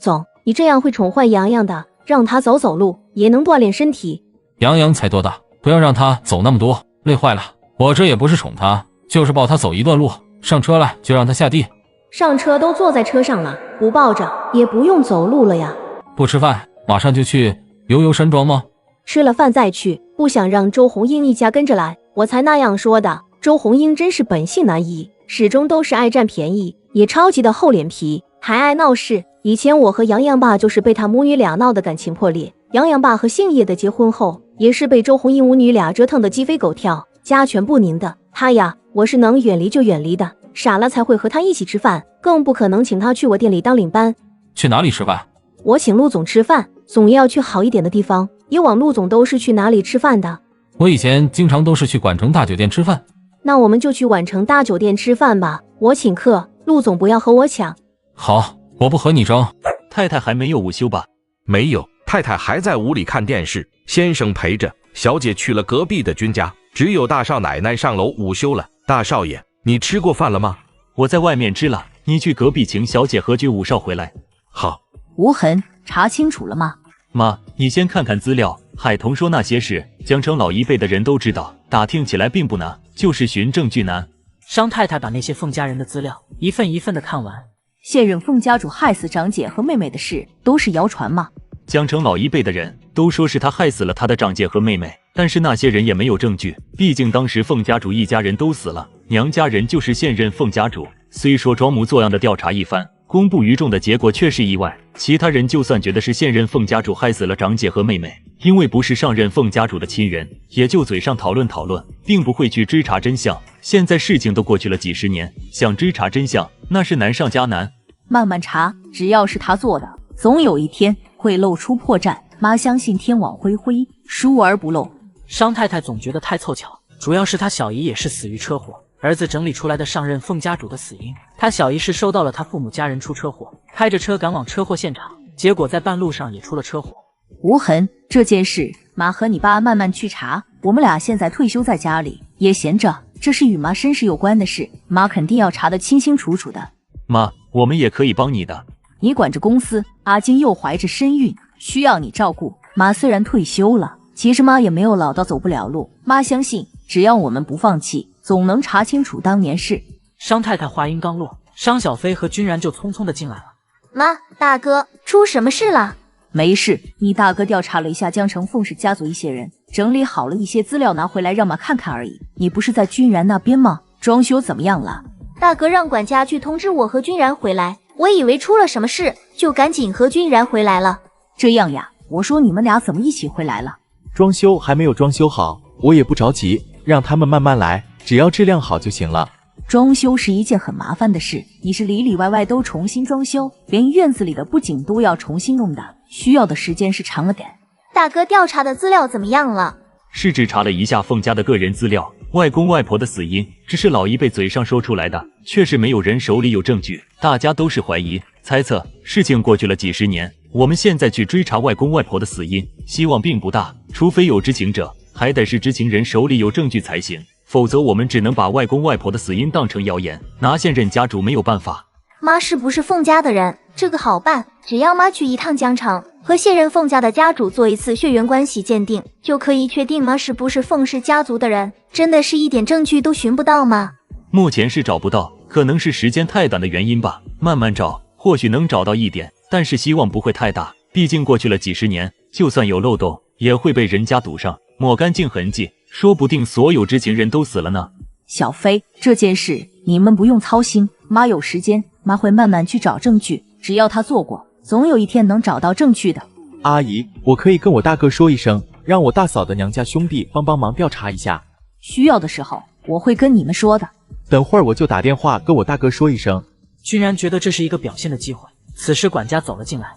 总，你这样会宠坏洋洋的，让他走走路也能锻炼身体。洋洋才多大，不要让他走那么多，累坏了。我这也不是宠他，就是抱他走一段路，上车来就让他下地。上车都坐在车上了，不抱着也不用走路了呀。不吃饭，马上就去游山庄吗？吃了饭再去，不想让周红英一家跟着来，我才那样说的。周红英真是本性难移，始终都是爱占便宜，也超级的厚脸皮，还爱闹事。以前我和洋洋爸就是被他母女俩闹得感情破裂，洋洋爸和姓叶的结婚后，也是被周红英母女俩折腾得鸡飞狗跳，家权不宁的。他呀，我是能远离就远离的，傻了才会和他一起吃饭，更不可能请他去我店里当领班。去哪里吃饭？我请陆总吃饭，总要去好一点的地方。以往陆总都是去哪里吃饭的？我以前经常都是去莞城大酒店吃饭。那我们就去莞城大酒店吃饭吧，我请客，陆总不要和我抢。好，我不和你争。太太还没有午休吧？没有，太太还在屋里看电视，先生陪着，小姐去了隔壁的君家，只有大少奶奶上楼午休了。大少爷，你吃过饭了吗？我在外面吃了，你去隔壁请小姐和居五少回来。好。无痕，查清楚了吗？妈，你先看看资料。海童说那些事，江城老一辈的人都知道，打听起来并不难，就是寻证据难。商太太把那些凤家人的资料一份一份的看完。现任凤家主害死长姐和妹妹的事，都是谣传吗？江城老一辈的人都说是他害死了他的长姐和妹妹，但是那些人也没有证据，毕竟当时凤家主一家人都死了，娘家人就是现任凤家主。虽说装模作样的调查一番，公布于众的结果却是意外。其他人就算觉得是现任凤家主害死了长姐和妹妹，因为不是上任凤家主的亲人，也就嘴上讨论讨论，并不会去追查真相。现在事情都过去了几十年，想追查真相那是难上加难。慢慢查，只要是他做的，总有一天会露出破绽。妈相信天网恢恢，疏而不漏。商太太总觉得太凑巧，主要是他小姨也是死于车祸，儿子整理出来的上任凤家主的死因，他小姨是收到了他父母家人出车祸，开着车赶往车祸现场，结果在半路上也出了车祸。无痕，这件事妈和你爸慢慢去查，我们俩现在退休在家里也闲着，这是与妈身世有关的事，妈肯定要查得清清楚楚的。妈，我们也可以帮你的。你管着公司，阿金又怀着身孕，需要你照顾。妈虽然退休了，其实妈也没有老到走不了路。妈相信，只要我们不放弃，总能查清楚当年事。商太太话音刚落，商小飞和君然就匆匆的进来了。妈，大哥，出什么事了？没事，你大哥调查了一下江城凤氏家族一些人，整理好了一些资料拿回来让妈看看而已。你不是在君然那边吗？装修怎么样了？大哥让管家去通知我和君然回来，我以为出了什么事，就赶紧和君然回来了。这样呀，我说你们俩怎么一起回来了？装修还没有装修好，我也不着急，让他们慢慢来，只要质量好就行了。装修是一件很麻烦的事，你是里里外外都重新装修，连院子里的布景都要重新弄的，需要的时间是长了点。大哥调查的资料怎么样了？是只查了一下凤家的个人资料，外公外婆的死因只是老一辈嘴上说出来的，确实没有人手里有证据，大家都是怀疑猜测。事情过去了几十年，我们现在去追查外公外婆的死因，希望并不大，除非有知情者，还得是知情人手里有证据才行，否则我们只能把外公外婆的死因当成谣言，拿现任家主没有办法。妈是不是凤家的人？这个好办，只要妈去一趟江城，和现任凤家的家主做一次血缘关系鉴定，就可以确定妈是不是凤氏家族的人。真的是一点证据都寻不到吗？目前是找不到，可能是时间太短的原因吧，慢慢找，或许能找到一点，但是希望不会太大，毕竟过去了几十年，就算有漏洞，也会被人家堵上，抹干净痕迹，说不定所有知情人都死了呢。小飞，这件事你们不用操心，妈有时间，妈会慢慢去找证据，只要她做过，总有一天能找到证据的。阿姨，我可以跟我大哥说一声，让我大嫂的娘家兄弟帮忙调查一下。需要的时候我会跟你们说的。等会儿我就打电话跟我大哥说一声。君然觉得这是一个表现的机会，此时管家走了进来。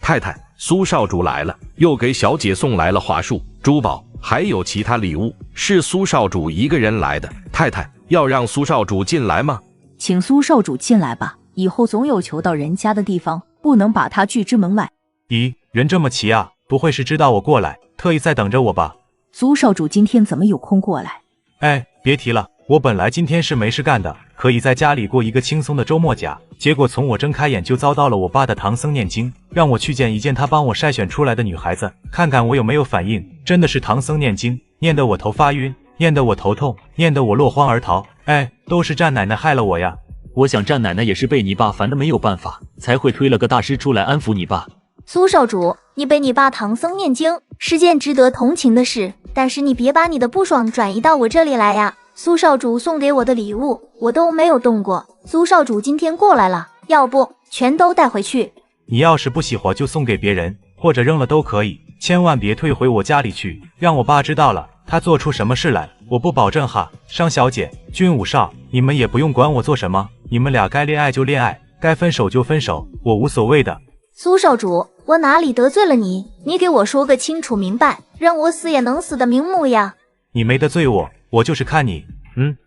太太，苏少主来了，又给小姐送来了花束、珠宝，还有其他礼物，是苏少主一个人来的。太太，要让苏少主进来吗？请苏少主进来吧，以后总有求到人家的地方，不能把他拒之门外。咦，人这么齐啊，不会是知道我过来，特意在等着我吧？苏少主今天怎么有空过来？哎，别提了，我本来今天是没事干的，可以在家里过一个轻松的周末假，结果从我睁开眼就遭到了我爸的唐僧念经，让我去见一见他帮我筛选出来的女孩子，看看我有没有反应。真的是唐僧念经，念得我头发晕，念得我头痛，念得我落荒而逃。哎，都是战奶奶害了我呀！我想战奶奶也是被你爸烦得没有办法，才会推了个大师出来安抚你爸。苏少主，你被你爸唐僧念经是件值得同情的事，但是你别把你的不爽转移到我这里来呀。苏少主送给我的礼物我都没有动过，苏少主今天过来了，要不全都带回去。你要是不喜欢就送给别人，或者扔了都可以，千万别退回我家里去，让我爸知道了，他做出什么事来我不保证哈。商小姐、君武少，你们也不用管我做什么，你们俩该恋爱就恋爱，该分手就分手，我无所谓的。苏少主，我哪里得罪了你？你给我说个清楚明白，让我死也能死的瞑目呀。你没得罪我，我就是看你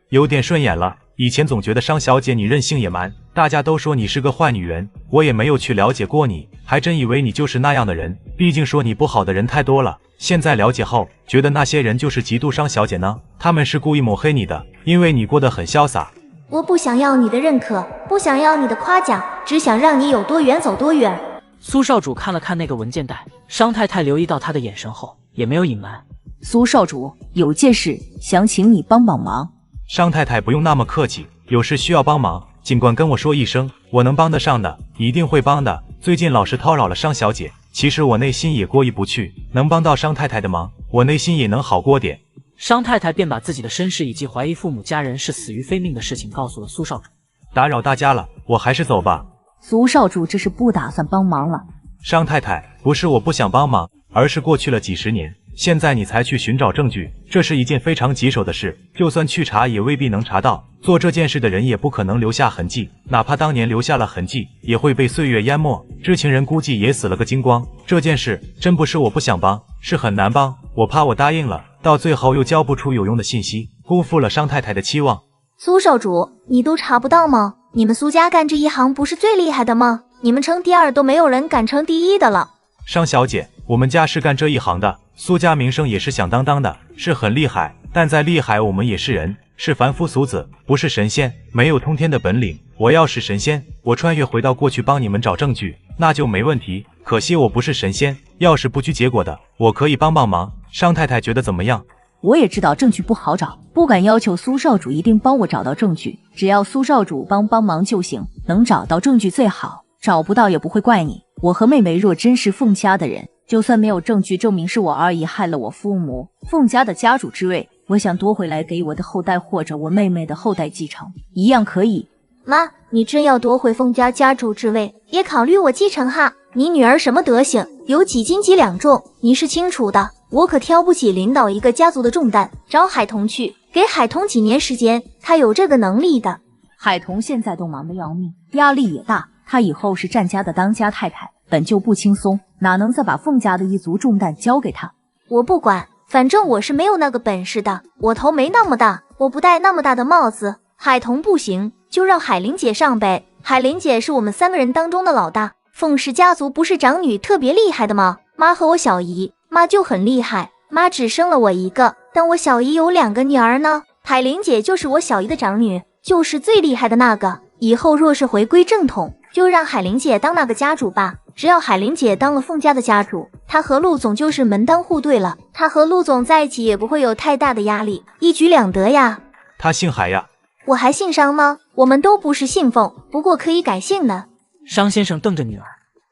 有点顺眼了。以前总觉得商小姐你任性野蛮，大家都说你是个坏女人，我也没有去了解过你，还真以为你就是那样的人，毕竟说你不好的人太多了。现在了解后，觉得那些人就是嫉妒商小姐呢，他们是故意抹黑你的，因为你过得很潇洒。我不想要你的认可，不想要你的夸奖，只想让你有多远走多远。苏少主看了看那个文件袋，商太太留意到他的眼神后，也没有隐瞒。苏少主，有件事想请你帮帮忙。商太太不用那么客气，有事需要帮忙尽管跟我说一声，我能帮得上的一定会帮的。最近老是叨扰了商小姐，其实我内心也过意不去，能帮到商太太的忙，我内心也能好过点。商太太便把自己的身世以及怀疑父母家人是死于非命的事情告诉了苏少主。打扰大家了，我还是走吧。苏少主这是不打算帮忙了。商太太，不是我不想帮忙，而是过去了几十年，现在你才去寻找证据，这是一件非常棘手的事，就算去查也未必能查到，做这件事的人也不可能留下痕迹，哪怕当年留下了痕迹，也会被岁月淹没，知情人估计也死了个精光。这件事真不是我不想帮，是很难帮，我怕我答应了，到最后又交不出有用的信息，辜负了商太太的期望。苏少主，你都查不到吗？你们苏家干这一行不是最厉害的吗？你们称第二都没有人敢称第一的了。商小姐，我们家是干这一行的，苏家名声也是响当当的，是很厉害，但再厉害我们也是人，是凡夫俗子，不是神仙，没有通天的本领。我要是神仙，我穿越回到过去帮你们找证据，那就没问题，可惜我不是神仙，要是不拘结果的，我可以帮帮忙。商太太觉得怎么样？我也知道证据不好找，不敢要求苏少主一定帮我找到证据，只要苏少主帮忙就行，能找到证据最好，找不到也不会怪你。我和妹妹若真是凤家的人，就算没有证据证明是我而已害了我父母，凤家的家主之位，我想夺回来给我的后代或者我妹妹的后代继承，一样可以。妈，你真要夺回凤家家主之位，也考虑我继承哈。你女儿什么德行，有几斤几两重，你是清楚的。我可挑不起领导一个家族的重担，找海童去，给海童几年时间，他有这个能力的。海童现在都忙得要命，压力也大，他以后是战家的当家太太，本就不轻松，哪能再把凤家的一族重担交给他？我不管，反正我是没有那个本事的，我头没那么大，我不戴那么大的帽子。海童不行，就让海玲姐上呗。海玲姐是我们3个人当中的老大，凤氏家族不是长女特别厉害的吗？妈和我小姨，妈就很厉害，妈只生了我一个，但我小姨有2个女儿呢。海玲姐就是我小姨的长女，就是最厉害的那个。以后若是回归正统，就让海玲姐当那个家主吧。只要海玲姐当了凤家的家主，她和陆总就是门当户对了，她和陆总在一起也不会有太大的压力，一举两得呀。他姓海呀？我还姓商吗？我们都不是姓凤，不过可以改姓呢。商先生瞪着女儿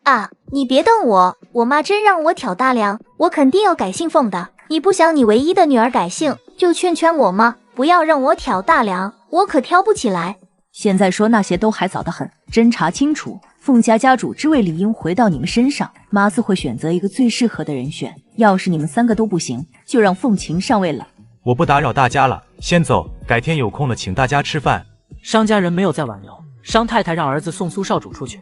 啊，你别瞪我，我妈真让我挑大梁，我肯定要改姓凤的。你不想你唯一的女儿改姓，就劝我吗？不要让我挑大梁，我可挑不起来。现在说那些都还早得很，侦查清楚，凤家家主之位理应回到你们身上，妈自会选择一个最适合的人选。要是你们3个都不行，就让凤琴上位了。我不打扰大家了，先走，改天有空了请大家吃饭。商家人没有再挽留，商太太让儿子送苏少主出去。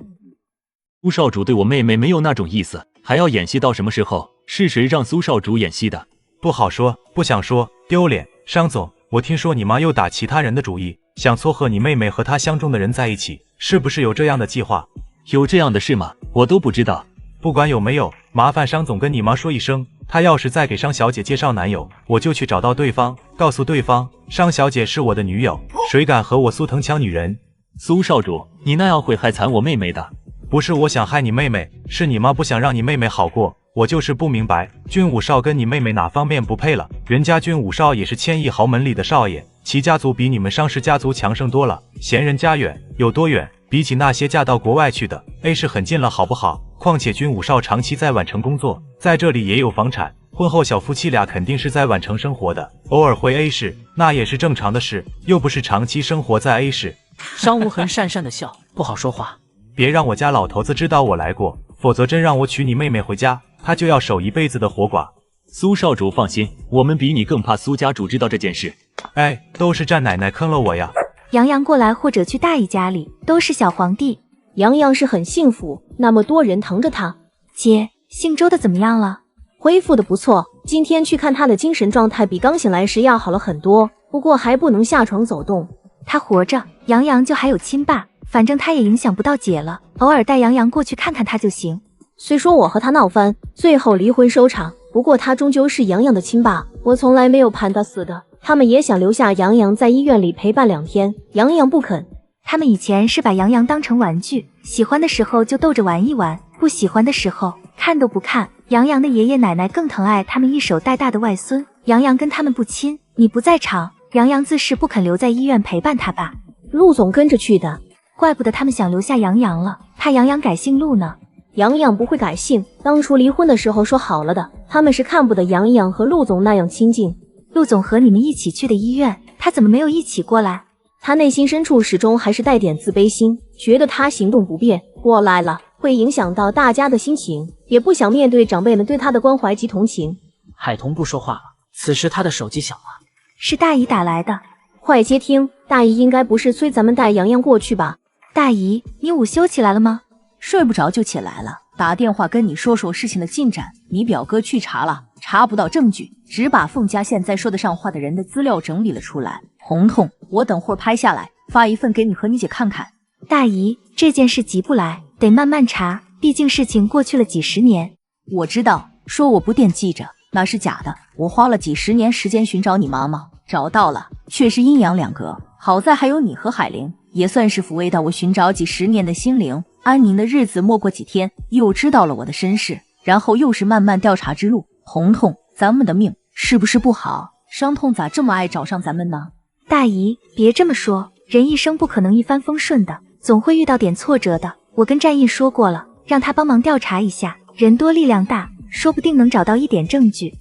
苏少主对我妹妹没有那种意思，还要演戏到什么时候？是谁让苏少主演戏的？不好说，不想说，丢脸。商总，我听说你妈又打其他人的主意，想撮合你妹妹和她相中的人在一起，是不是有这样的计划？有这样的事吗？我都不知道。不管有没有，麻烦商总跟你妈说一声，他要是再给商小姐介绍男友，我就去找到对方，告诉对方商小姐是我的女友，谁敢和我苏腾抢女人？苏少主，你那样会害惨我妹妹的。不是我想害你妹妹，是你妈不想让你妹妹好过。我就是不明白，军武少跟你妹妹哪方面不配了？人家军武少也是千亿豪门里的少爷，其家族比你们商氏家族强盛多了。闲人家远有多远？比起那些嫁到国外去的 ，A 市很近了，好不好？况且军武少长期在宛城工作，在这里也有房产，婚后小夫妻俩肯定是在宛城生活的，偶尔回 A 市那也是正常的事，又不是长期生活在 A 市。商无痕讪讪的笑，不好说话。别让我家老头子知道我来过，否则真让我娶你妹妹回家，他就要守一辈子的活寡。苏少主放心，我们比你更怕苏家主知道这件事。哎，都是战奶奶坑了我呀！洋洋过来或者去大姨家里，都是小皇帝。洋洋是很幸福，那么多人疼着他。姐，姓周的怎么样了？恢复的不错，今天去看他的精神状态比刚醒来时要好了很多，不过还不能下床走动。他活着，洋洋就还有亲爸，反正他也影响不到姐了，偶尔带洋洋过去看看他就行。虽说我和他闹翻，最后离婚收场，不过他终究是洋洋的亲爸，我从来没有判他死的。他们也想留下洋洋在医院里陪伴2天，洋洋不肯。他们以前是把洋洋当成玩具，喜欢的时候就逗着玩一玩，不喜欢的时候看都不看。洋洋的爷爷奶奶更疼爱他们一手带大的外孙，洋洋跟他们不亲。你不在场，洋洋自是不肯留在医院陪伴他爸。陆总跟着去的，怪不得他们想留下洋洋了，怕洋洋改姓陆呢。洋洋不会改姓，当初离婚的时候说好了的，他们是看不得洋洋和陆总那样亲近。陆总和你们一起去的医院，他怎么没有一起过来？他内心深处始终还是带点自卑心，觉得他行动不便，过来了会影响到大家的心情，也不想面对长辈们对他的关怀及同情。海童不说话了，此时他的手机响了，是大姨打来的。快接听，大姨应该不是催咱们带洋洋过去吧？大姨，你午休起来了吗？睡不着就起来了，打电话跟你说说事情的进展。你表哥去查了，查不到证据，只把凤家现在说得上话的人的资料整理了出来。彤彤，我等会儿拍下来，发一份给你和你姐看看。大姨，这件事急不来，得慢慢查，毕竟事情过去了几十年。我知道，说我不惦记着，那是假的。我花了几十年时间寻找你妈妈，找到了，却是阴阳两隔。好在还有你和海玲，也算是抚慰到我寻找几十年的心灵。安宁的日子没过几天，又知道了我的身世，然后又是慢慢调查之路。彤彤，咱们的命是不是不好？伤痛咋这么爱找上咱们呢？大姨，别这么说，人一生不可能一帆风顺的，总会遇到点挫折的。我跟战印说过了，让他帮忙调查一下，人多力量大，说不定能找到一点证据。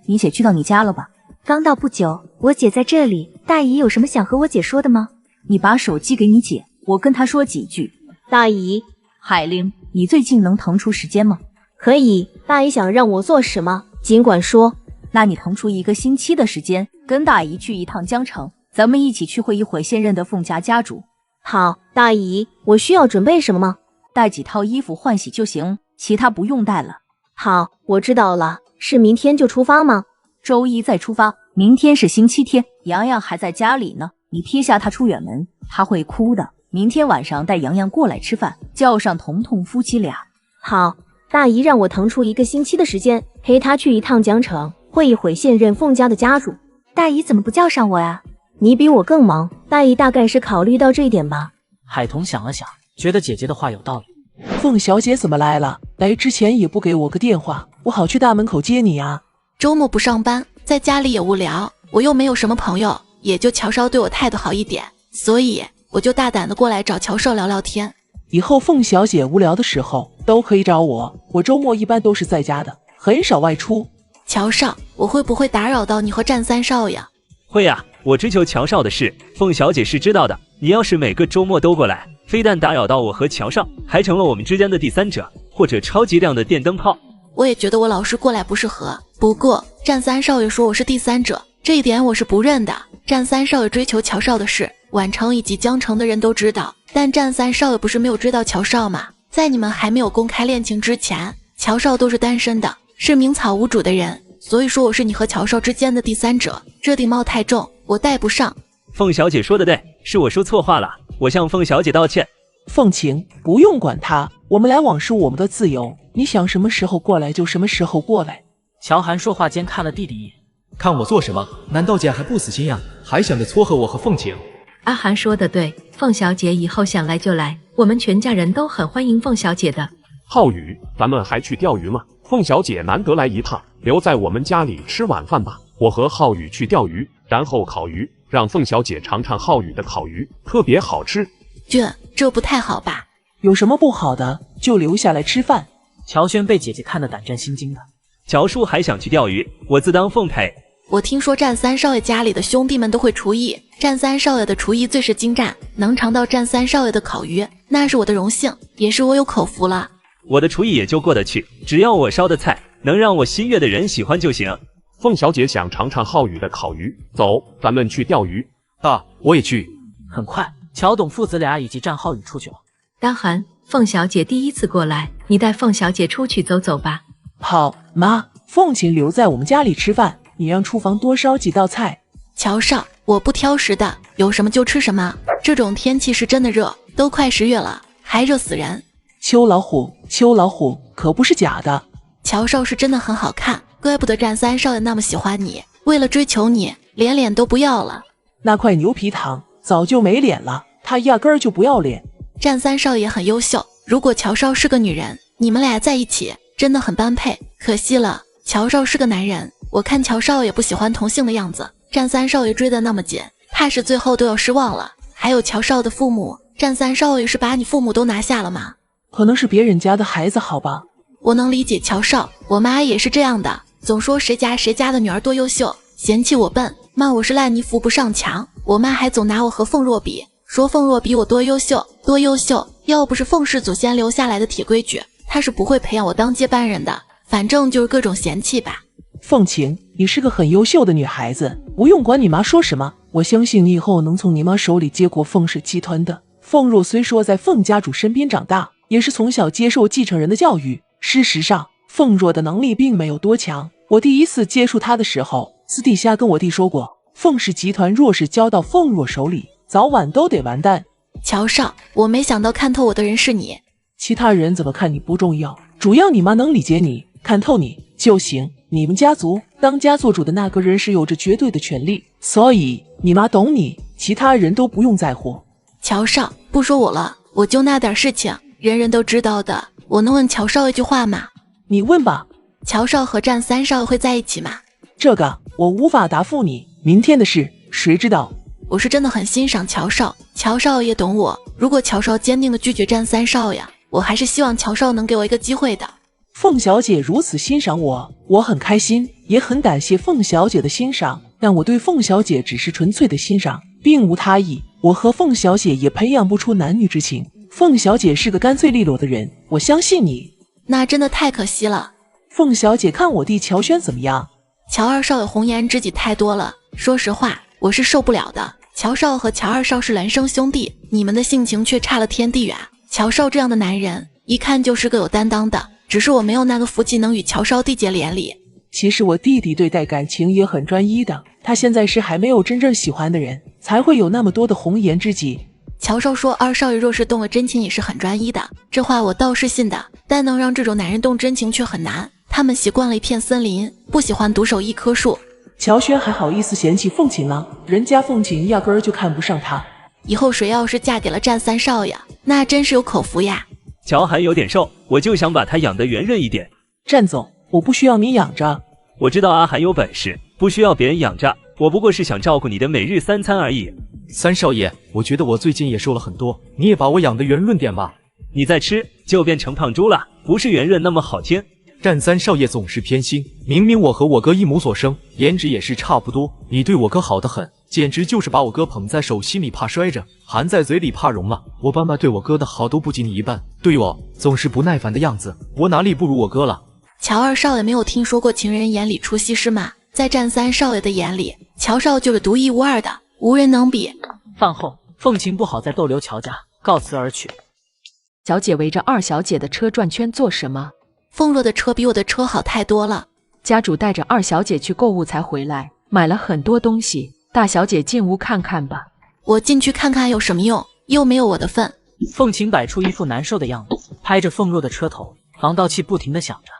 你姐去到你家了吧？刚到不久，我姐在这里。大姨有什么想和我姐说的吗？你把手机给你姐，我跟她说几句。大姨，海玲，你最近能腾出时间吗？可以，大姨想让我做什么，尽管说。那你腾出1个星期的时间，跟大姨去一趟江城，咱们一起去会一会现任的凤家家主。好，大姨，我需要准备什么吗？带几套衣服换洗就行，其他不用带了。好，我知道了。是明天就出发吗？周一再出发，明天是星期天，洋洋还在家里呢，你撇下他出远门，他会哭的。明天晚上带洋洋过来吃饭，叫上彤彤夫妻俩。好，大姨让我腾出1个星期的时间，陪他去一趟江城，会一会现任凤家的家主。大姨怎么不叫上我呀？你比我更忙，大姨大概是考虑到这一点吧。海童想了想，觉得姐姐的话有道理。凤小姐怎么来了？来之前也不给我个电话，我好去大门口接你啊。周末不上班，在家里也无聊，我又没有什么朋友，也就乔少对我态度好一点，所以我就大胆的过来找乔少聊聊天。以后凤小姐无聊的时候都可以找我，我周末一般都是在家的，很少外出。乔少，我会不会打扰到你和战三少呀？会呀，我追求乔少的事，凤小姐是知道的。你要是每个周末都过来，非但打扰到我和乔少，还成了我们之间的第三者，或者超级亮的电灯泡。我也觉得我老是过来不适合，不过战三少爷说我是第三者，这一点我是不认的。战三少爷追求乔少的事，宛城以及江城的人都知道，但战三少爷不是没有追到乔少吗？在你们还没有公开恋情之前，乔少都是单身的，是名草无主的人，所以说我是你和乔少之间的第三者，这顶帽太重，我戴不上。凤小姐说的对，是我说错话了，我向凤小姐道歉。凤晴，不用管他，我们来往是我们的自由，你想什么时候过来就什么时候过来。乔涵说话间看了弟弟一眼，看我做什么？难道姐还不死心呀？还想着撮合我和凤晴？阿涵说的对，凤小姐以后想来就来，我们全家人都很欢迎凤小姐的。浩宇，咱们还去钓鱼吗？凤小姐难得来一趟，留在我们家里吃晚饭吧。我和浩宇去钓鱼，然后烤鱼，让凤小姐尝尝浩宇的烤鱼，特别好吃。这不太好吧？有什么不好的？就留下来吃饭。乔轩被姐姐看得胆战心惊的。乔叔还想去钓鱼，我自当奉陪。我听说战三少爷家里的兄弟们都会厨艺，战三少爷的厨艺最是精湛，能尝到战三少爷的烤鱼，那是我的荣幸，也是我有口福了。我的厨艺也就过得去，只要我烧的菜能让我心悦的人喜欢就行。凤小姐想尝尝浩宇的烤鱼，走，咱们去钓鱼。爸，我也去。很快，乔董父子俩以及战浩宇出去了。大涵，凤小姐第一次过来，你带凤小姐出去走走吧。好，妈，凤晴留在我们家里吃饭，你让厨房多烧几道菜。乔少，我不挑食的，有什么就吃什么。这种天气是真的热，都快10月了，还热死人。秋老虎可不是假的。乔少是真的很好看，怪不得战三少爷那么喜欢你，为了追求你，连脸都不要了。那块牛皮糖早就没脸了，他压根儿就不要脸。战三少爷很优秀，如果乔少是个女人，你们俩在一起真的很般配。可惜了，乔少是个男人，我看乔少也不喜欢同性的样子，战三少爷追得那么紧，怕是最后都要失望了。还有乔少的父母，战三少爷是把你父母都拿下了吗？可能是别人家的孩子好吧。我能理解乔少，我妈也是这样的，总说谁家的女儿多优秀，嫌弃我笨，骂我是烂泥扶不上墙。我妈还总拿我和凤若比，说凤若比我多优秀，要不是凤氏祖先留下来的铁规矩，她是不会培养我当接班人的。反正就是各种嫌弃吧。凤晴，你是个很优秀的女孩子，不用管你妈说什么，我相信你以后能从你妈手里接过凤氏集团的。凤若虽说在凤家主身边长大，也是从小接受继承人的教育。事实上，凤若的能力并没有多强。我第一次接触她的时候，私底下跟我弟说过，凤氏集团若是交到凤若手里，早晚都得完蛋。乔少，我没想到看透我的人是你。其他人怎么看你不重要，主要你妈能理解你，看透你就行。你们家族当家做主的那个人是有着绝对的权利，所以你妈懂你，其他人都不用在乎。乔少，不说我了，我就那点事情，人人都知道的。我能问乔少一句话吗？你问吧。乔少和战三少会在一起吗？这个我无法答复你，明天的事谁知道。我是真的很欣赏乔少，乔少也懂我。如果乔少坚定的拒绝战三少呀，我还是希望乔少能给我一个机会的。凤小姐如此欣赏我，我很开心，也很感谢凤小姐的欣赏，但我对凤小姐只是纯粹的欣赏，并无他意。我和凤小姐也培养不出男女之情。凤小姐是个干脆利落的人，我相信你。那真的太可惜了。凤小姐看我弟乔轩怎么样？乔二少有红颜知己太多了，说实话，我是受不了的。乔少和乔二少是孪生兄弟，你们的性情却差了天地远。乔少这样的男人，一看就是个有担当的，只是我没有那个福气能与乔少缔结连理。其实我弟弟对待感情也很专一的，他现在是还没有真正喜欢的人，才会有那么多的红颜知己。乔少说二少爷若是动了真情也是很专一的，这话我倒是信的，但能让这种男人动真情却很难。他们习惯了一片森林，不喜欢独守一棵树。乔轩还好意思嫌弃凤琴了，人家凤琴压根儿就看不上他。以后谁要是嫁给了战三少爷，那真是有口福呀。乔涵有点瘦，我就想把他养得圆润一点。战总，我不需要你养着。我知道阿涵有本事，不需要别人养着，我不过是想照顾你的每日3餐而已。三少爷，我觉得我最近也瘦了很多，你也把我养得圆润点吧。你再吃就变成胖猪了，不是圆润那么好听。战三少爷总是偏心，明明我和我哥一母所生，颜值也是差不多，你对我哥好得很，简直就是把我哥捧在手心里怕摔着，含在嘴里怕融了。我爸妈对我哥的好都不及你一半，对我总是不耐烦的样子，我哪里不如我哥了？乔二少爷没有听说过情人眼里出西施吗？在战三少爷的眼里，乔少就是独一无二的，无人能比。饭后，凤琴不好再逗留乔家，告辞而去。小姐围着二小姐的车转圈做什么？凤若的车比我的车好太多了。家主带着二小姐去购物才回来，买了很多东西。大小姐进屋看看吧。我进去看看有什么用？又没有我的份。凤琴摆出一副难受的样子，拍着凤若的车头，防盗器不停地响着。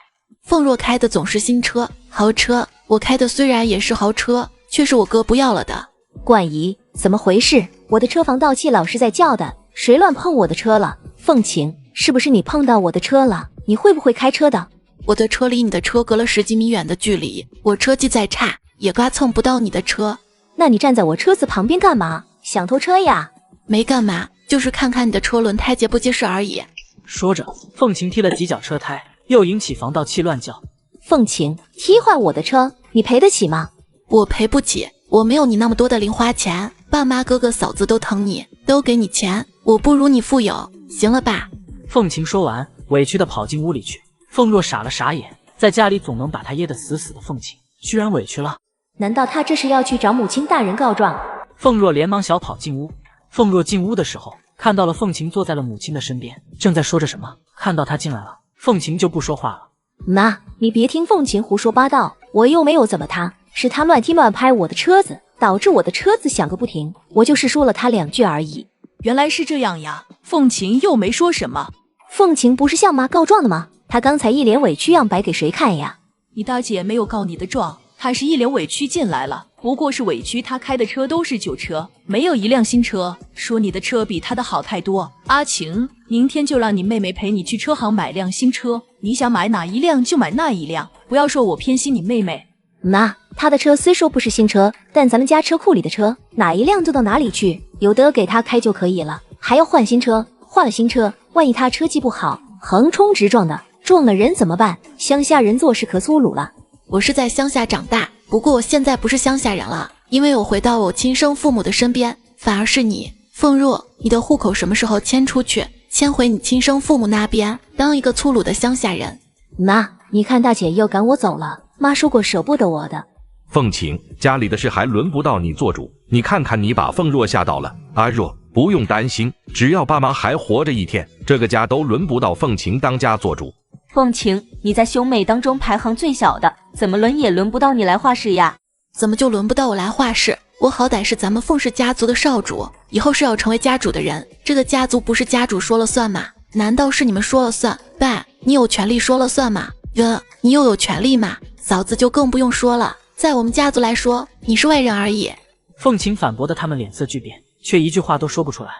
凤若开的总是新车、豪车，我开的虽然也是豪车，却是我哥不要了的。冠仪，怎么回事？我的车防盗器老是在叫的，谁乱碰我的车了？凤晴，是不是你碰到我的车了？你会不会开车的？我的车离你的车隔了10几米远的距离，我车技再差也刮蹭不到你的车。那你站在我车子旁边干嘛？想偷车呀？没干嘛，就是看看你的车轮胎结不结实而已。说着，凤晴踢了几脚车胎，又引起防盗器乱叫。凤晴，踢坏我的车，你赔得起吗？我赔不起，我没有你那么多的零花钱，爸妈哥哥嫂子都疼你，都给你钱，我不如你富有，行了吧？凤晴说完，委屈地跑进屋里去。凤若傻了傻眼，在家里总能把她噎得死死的凤晴，居然委屈了。难道他这是要去找母亲大人告状？凤若连忙小跑进屋。凤若进屋的时候，看到了凤晴坐在了母亲的身边，正在说着什么。看到她进来了，凤晴就不说话了。妈，你别听凤晴胡说八道，我又没有怎么她，是她乱踢乱拍我的车子，导致我的车子响个不停，我就是说了她2句而已。原来是这样呀，凤晴又没说什么。凤晴不是向妈告状的吗？她刚才一脸委屈样摆给谁看呀？你大姐没有告你的状，她是一脸委屈进来了，不过是委屈她开的车都是旧车，没有一辆新车，说你的车比她的好太多。阿晴，明天就让你妹妹陪你去车行买辆新车，你想买哪一辆就买那一辆，不要说我偏心你妹妹。妈，她的车虽说不是新车，但咱们家车库里的车哪一辆就到哪里去，有的给她开就可以了，还要换新车，换了新车，万一她车技不好，横冲直撞的，撞了人怎么办？乡下人做事可粗鲁了。我是在乡下长大，不过我现在不是乡下人了，因为我回到我亲生父母的身边，反而是你，凤若，你的户口什么时候迁出去，迁回你亲生父母那边，当一个粗鲁的乡下人？妈，你看大姐又赶我走了，妈说过舍不得我的。凤晴，家里的事还轮不到你做主，你看看你把凤若吓到了。阿若，不用担心，只要爸妈还活着一天，这个家都轮不到凤晴当家做主。凤晴，你在兄妹当中排行最小的，怎么轮也轮不到你来话事呀？怎么就轮不到我来话事？我好歹是咱们凤氏家族的少主，以后是要成为家主的人，这个家族不是家主说了算吗？难道是你们说了算？爸，你有权利说了算吗？哥，你又有权利吗？嫂子就更不用说了，在我们家族来说，你是外人而已。凤晴反驳的他们脸色巨变，却一句话都说不出来。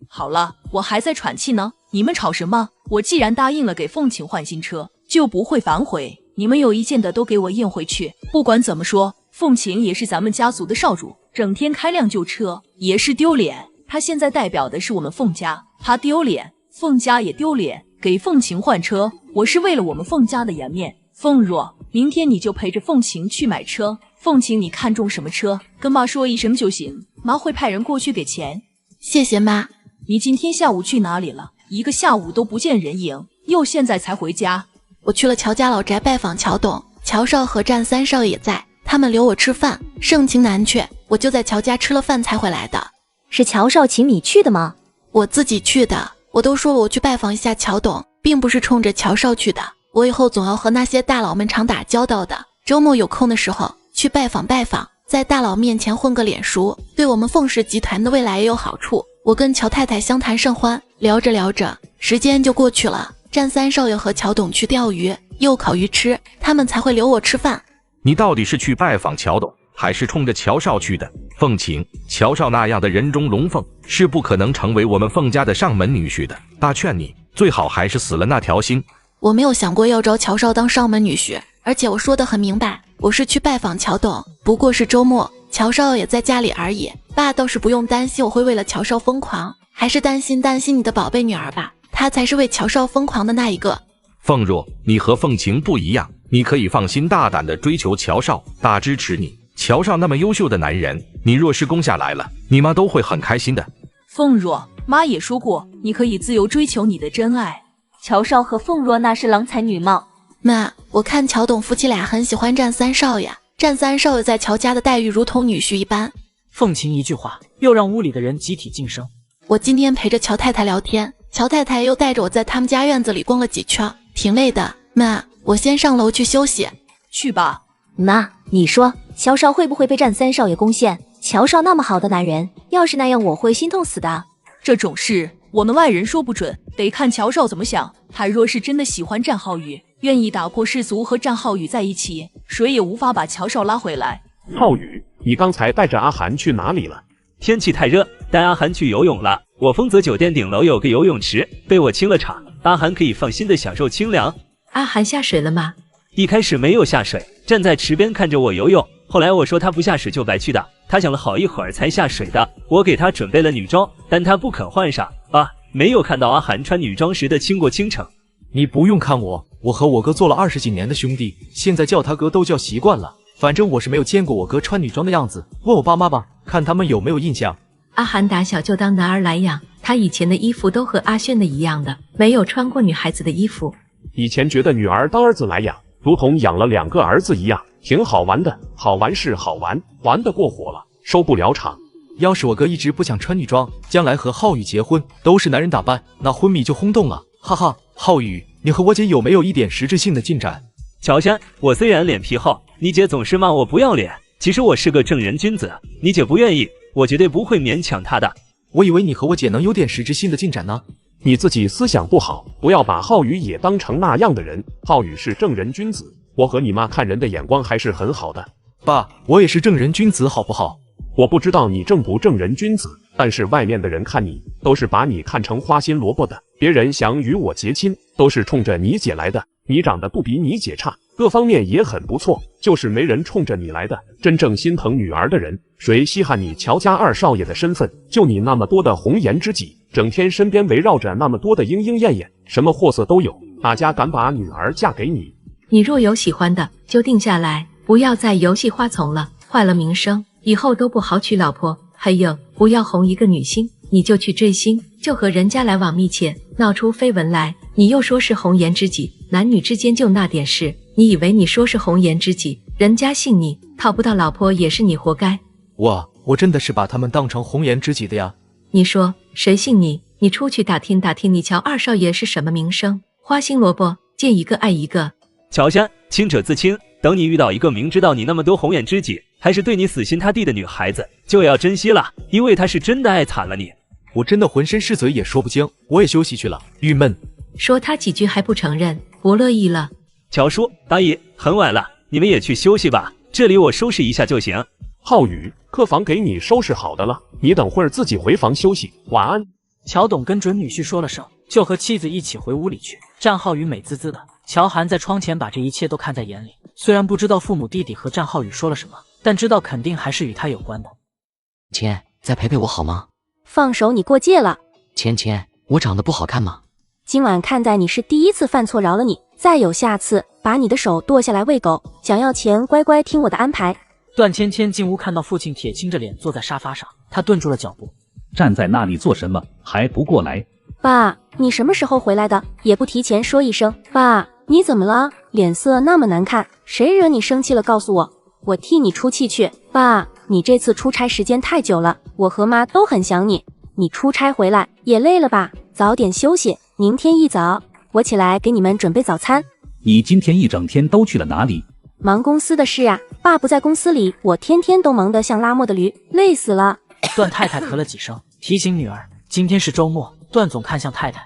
好了，我还在喘气呢，你们吵什么？我既然答应了给凤晴换新车，就不会反悔。你们有意见的都给我印回去。不管怎么说，凤晴也是咱们家族的少主，整天开辆旧车也是丢脸。她现在代表的是我们凤家，她丢脸，凤家也丢脸。给凤晴换车，我是为了我们凤家的颜面。凤若，明天你就陪着凤晴去买车。凤晴，你看中什么车，跟妈说一声就行，妈会派人过去给钱。谢谢妈。你今天下午去哪里了？一个下午都不见人影，又现在才回家。我去了乔家老宅拜访乔董，乔少和战三少也在，他们留我吃饭，盛情难却，我就在乔家吃了饭才回来的。是乔少请你去的吗？我自己去的，我都说了我去拜访一下乔董，并不是冲着乔少去的。我以后总要和那些大佬们常打交道的，周末有空的时候去拜访拜访，在大佬面前混个脸熟，对我们凤氏集团的未来也有好处。我跟乔太太相谈甚欢，聊着聊着，时间就过去了。战三少爷和乔董去钓鱼，又烤鱼吃，他们才会留我吃饭。你到底是去拜访乔董，还是冲着乔少去的？凤晴，乔少那样的人中龙凤是不可能成为我们凤家的上门女婿的。爸劝你，最好还是死了那条心。我没有想过要招乔少当上门女婿，而且我说得很明白，我是去拜访乔董，不过是周末，乔少也在家里而已。爸倒是不用担心我会为了乔少疯狂，还是担心你的宝贝女儿吧，她才是为乔少疯狂的那一个。凤若，你和凤晴不一样，你可以放心大胆地追求乔少，爸支持你。乔少那么优秀的男人，你若是攻下来了，你妈都会很开心的。凤若，妈也说过，你可以自由追求你的真爱。乔少和凤若那是郎才女貌。妈，我看乔董夫妻俩很喜欢战三少爷，战三少爷在乔家的待遇如同女婿一般。凤晴一句话，又让屋里的人集体噤声。我今天陪着乔太太聊天，乔太太又带着我在他们家院子里逛了几圈，挺累的。妈，我先上楼去休息。去吧。妈，你说乔少会不会被战三少爷攻陷？乔少那么好的男人，要是那样我会心痛死的。这种事我们外人说不准，得看乔少怎么想。他若是真的喜欢战浩宇，愿意打破世俗和战浩宇在一起，谁也无法把乔少拉回来。浩宇，你刚才带着阿涵去哪里了？天气太热，带阿涵去游泳了。我丰泽酒店顶楼有个游泳池，被我清了场，阿涵可以放心的享受清凉。阿涵下水了吗？一开始没有下水，站在池边看着我游泳。后来我说他不下水就白去的，他想了好一会儿才下水的。我给他准备了女装，但他不肯换上。没有看到阿涵穿女装时的倾国倾城。你不用看我，我和我哥做了20几年的兄弟，现在叫他哥都叫习惯了。反正我是没有见过我哥穿女装的样子，问我爸妈吧，看他们有没有印象。阿涵打小就当男儿来养，他以前的衣服都和阿炫的一样的，没有穿过女孩子的衣服。以前觉得女儿当儿子来养，如同养了2个儿子一样，挺好玩的。好玩是好玩，玩得过火了，收不了场。要是我哥一直不想穿女装，将来和浩宇结婚都是男人打扮，那婚米就轰动了。哈哈，浩宇，你和我姐有没有一点实质性的进展？乔杉，我虽然脸皮厚，你姐总是骂我不要脸，其实我是个正人君子。你姐不愿意，我绝对不会勉强她的。我以为你和我姐能有点实质性的进展呢。你自己思想不好，不要把浩宇也当成那样的人。浩宇是正人君子，我和你妈看人的眼光还是很好的。爸，我也是正人君子，好不好？我不知道你正不正人君子，但是外面的人看你，都是把你看成花心萝卜的。别人想与我结亲，都是冲着你姐来的。你长得不比你姐差，各方面也很不错，就是没人冲着你来的。真正心疼女儿的人，谁稀罕你乔家2少爷的身份？就你那么多的红颜知己，整天身边围绕着那么多的莺莺燕燕，什么货色都有，哪家敢把女儿嫁给你？你若有喜欢的，就定下来，不要再游戏花丛了，坏了名声，以后都不好娶老婆。还有，不要哄一个女星，你就去追星，就和人家来往密切，闹出绯闻来，你又说是红颜知己，男女之间就那点事，你以为你说是红颜知己，人家信你，讨不到老婆也是你活该。我真的是把他们当成红颜知己的呀。你说谁信你？你出去打听打听，你乔2少爷是什么名声？花心萝卜，见一个爱一个。乔杉，清者自清，等你遇到一个明知道你那么多红颜知己，还是对你死心塌地的女孩子，就要珍惜了，因为她是真的爱惨了你。我真的浑身是嘴也说不清，我也休息去了，郁闷。说他几句还不承认，不乐意了。乔叔，大姨，很晚了，你们也去休息吧，这里我收拾一下就行。浩宇，客房给你收拾好的了，你等会儿自己回房休息，晚安。乔董跟准女婿说了声，就和妻子一起回屋里去。战浩宇美滋滋的，乔涵在窗前把这一切都看在眼里。虽然不知道父母弟弟和战浩宇说了什么，但知道肯定还是与他有关的。千，再陪陪我好吗？放手，你过界了。千，我长得不好看吗？今晚看在你是第1次犯错，饶了你。再有下次，把你的手剁下来喂狗。想要钱，乖乖听我的安排。段芊芊进屋看到父亲铁青着脸坐在沙发上，她顿住了脚步。站在那里做什么？还不过来！爸，你什么时候回来的？也不提前说一声。爸，你怎么了？脸色那么难看，谁惹你生气了？告诉我，我替你出气去。爸，你这次出差时间太久了，我和妈都很想你。你出差回来也累了吧？早点休息，明天一早我起来给你们准备早餐。你今天一整天都去了哪里？忙公司的事啊，爸不在公司里，我天天都忙得像拉磨的驴，累死了。段太太咳了几声，提醒女儿今天是周末。段总看向太太，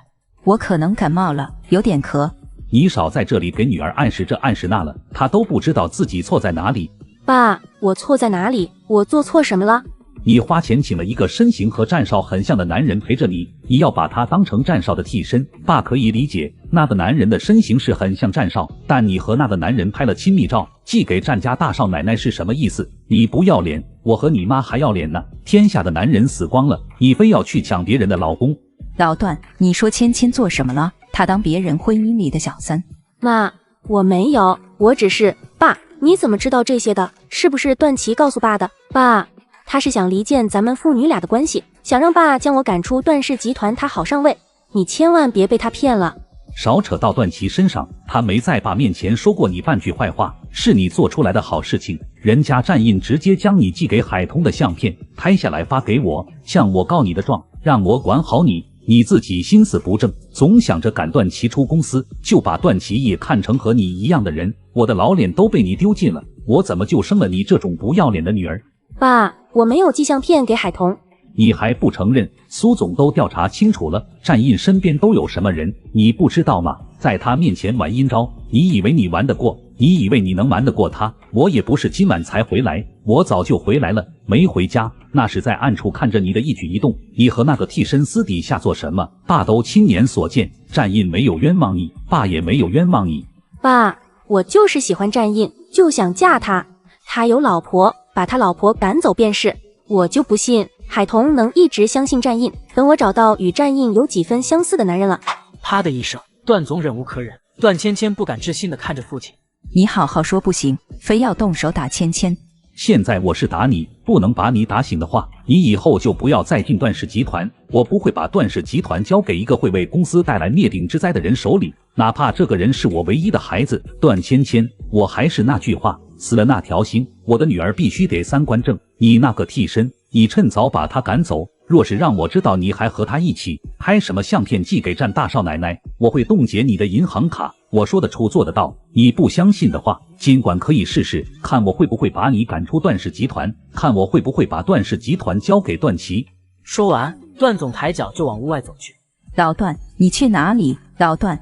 我可能感冒了，有点咳。你少在这里给女儿暗示这暗示那了，她都不知道自己错在哪里。爸，我错在哪里？我做错什么了？你花钱请了一个身形和战少很像的男人陪着你，你要把他当成战少的替身。爸可以理解，那个男人的身形是很像战少，但你和那个男人拍了亲密照，寄给战家大少奶奶是什么意思？你不要脸，我和你妈还要脸呢。天下的男人死光了，你非要去抢别人的老公。老段，你说芊芊做什么了？她当别人婚姻里的小三。妈，我没有，我只是……爸，你怎么知道这些的？是不是段琪告诉爸的？爸，他是想离间咱们父女俩的关系，想让爸将我赶出段氏集团，他好上位。你千万别被他骗了。少扯到段琪身上，他没在爸面前说过你半句坏话，是你做出来的好事情。人家战印直接将你寄给海通的相片拍下来发给我，像我告你的状，让我管好你。你自己心思不正，总想着赶段琪出公司，就把段琪也看成和你一样的人。我的老脸都被你丢尽了，我怎么就生了你这种不要脸的女儿？爸，我没有寄相片给海彤。你还不承认？苏总都调查清楚了，战印身边都有什么人，你不知道吗？在他面前玩阴招，你以为你玩得过？你以为你能瞒得过他？我也不是今晚才回来，我早就回来了，没回家，那是在暗处看着你的一举一动。你和那个替身私底下做什么？爸都亲眼所见，战印没有冤枉你，爸也没有冤枉你。爸，我就是喜欢战印，就想嫁他。他有老婆，把他老婆赶走便是。我就不信海童能一直相信战印，等我找到与战印有几分相似的男人了。啪的一声，段总忍无可忍，段芊芊不敢置信地看着父亲。你好好说不行，非要动手打芊芊。现在我是打你，不能把你打醒的话，你以后就不要再进段氏集团。我不会把段氏集团交给一个会为公司带来灭顶之灾的人手里，哪怕这个人是我唯一的孩子。段芊芊，我还是那句话，死了那条心，我的女儿必须得三观正。你那个替身，你趁早把他赶走。若是让我知道你还和他一起拍什么相片寄给战大少奶奶，我会冻结你的银行卡。我说得出做得到，你不相信的话，尽管可以试试，看我会不会把你赶出段氏集团，看我会不会把段氏集团交给段琦。说完，段总抬脚就往屋外走去。老段，你去哪里？老段，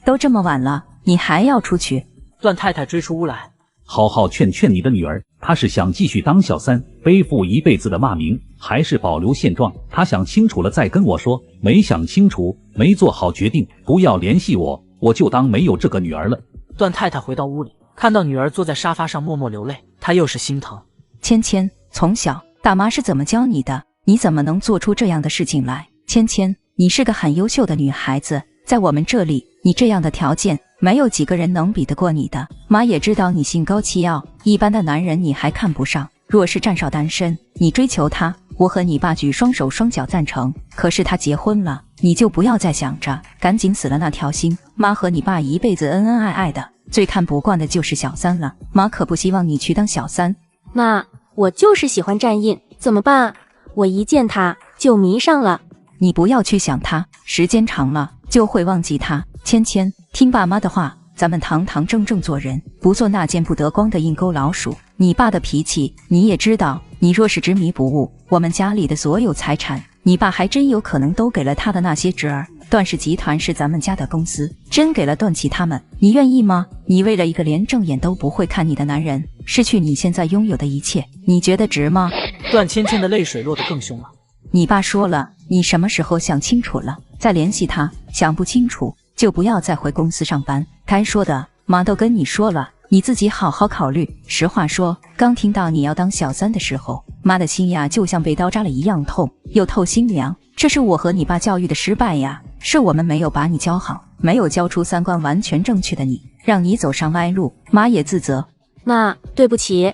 都这么晚了，你还要出去？段太太追出屋来，好好劝劝你的女儿，她是想继续当小三，背负一辈子的骂名，还是保留现状？她想清楚了再跟我说，没想清楚，没做好决定，不要联系我，我就当没有这个女儿了。段太太回到屋里，看到女儿坐在沙发上默默流泪，她又是心疼。芊芊，从小大妈是怎么教你的？你怎么能做出这样的事情来？芊芊，你是个很优秀的女孩子，在我们这里，你这样的条件，没有几个人能比得过你的。妈也知道你心高气傲，一般的男人你还看不上。若是战少单身，你追求他，我和你爸举双手双脚赞成。可是他结婚了，你就不要再想着，赶紧死了那条心。妈和你爸一辈子恩恩爱爱的，最看不惯的就是小三了。妈可不希望你去当小三。妈，我就是喜欢战印，怎么办？我一见他就迷上了。你不要去想他，时间长了就会忘记他。芊芊，听爸妈的话，咱们堂堂正正做人，不做那见不得光的阴沟老鼠。你爸的脾气你也知道，你若是执迷不悟，我们家里的所有财产，你爸还真有可能都给了他的那些侄儿。段氏集团是咱们家的公司，真给了段琦他们，你愿意吗？你为了一个连正眼都不会看你的男人，失去你现在拥有的一切，你觉得值吗？段芊芊的泪水落得更凶了。你爸说了，你什么时候想清楚了再联系他，想不清楚就不要再回公司上班。该说的妈都跟你说了，你自己好好考虑。实话说，刚听到你要当小三的时候，妈的心呀就像被刀扎了一样痛，又透心凉。这是我和你爸教育的失败呀，是我们没有把你教好，没有教出三观完全正确的你，让你走上歪路。妈也自责。妈，对不起，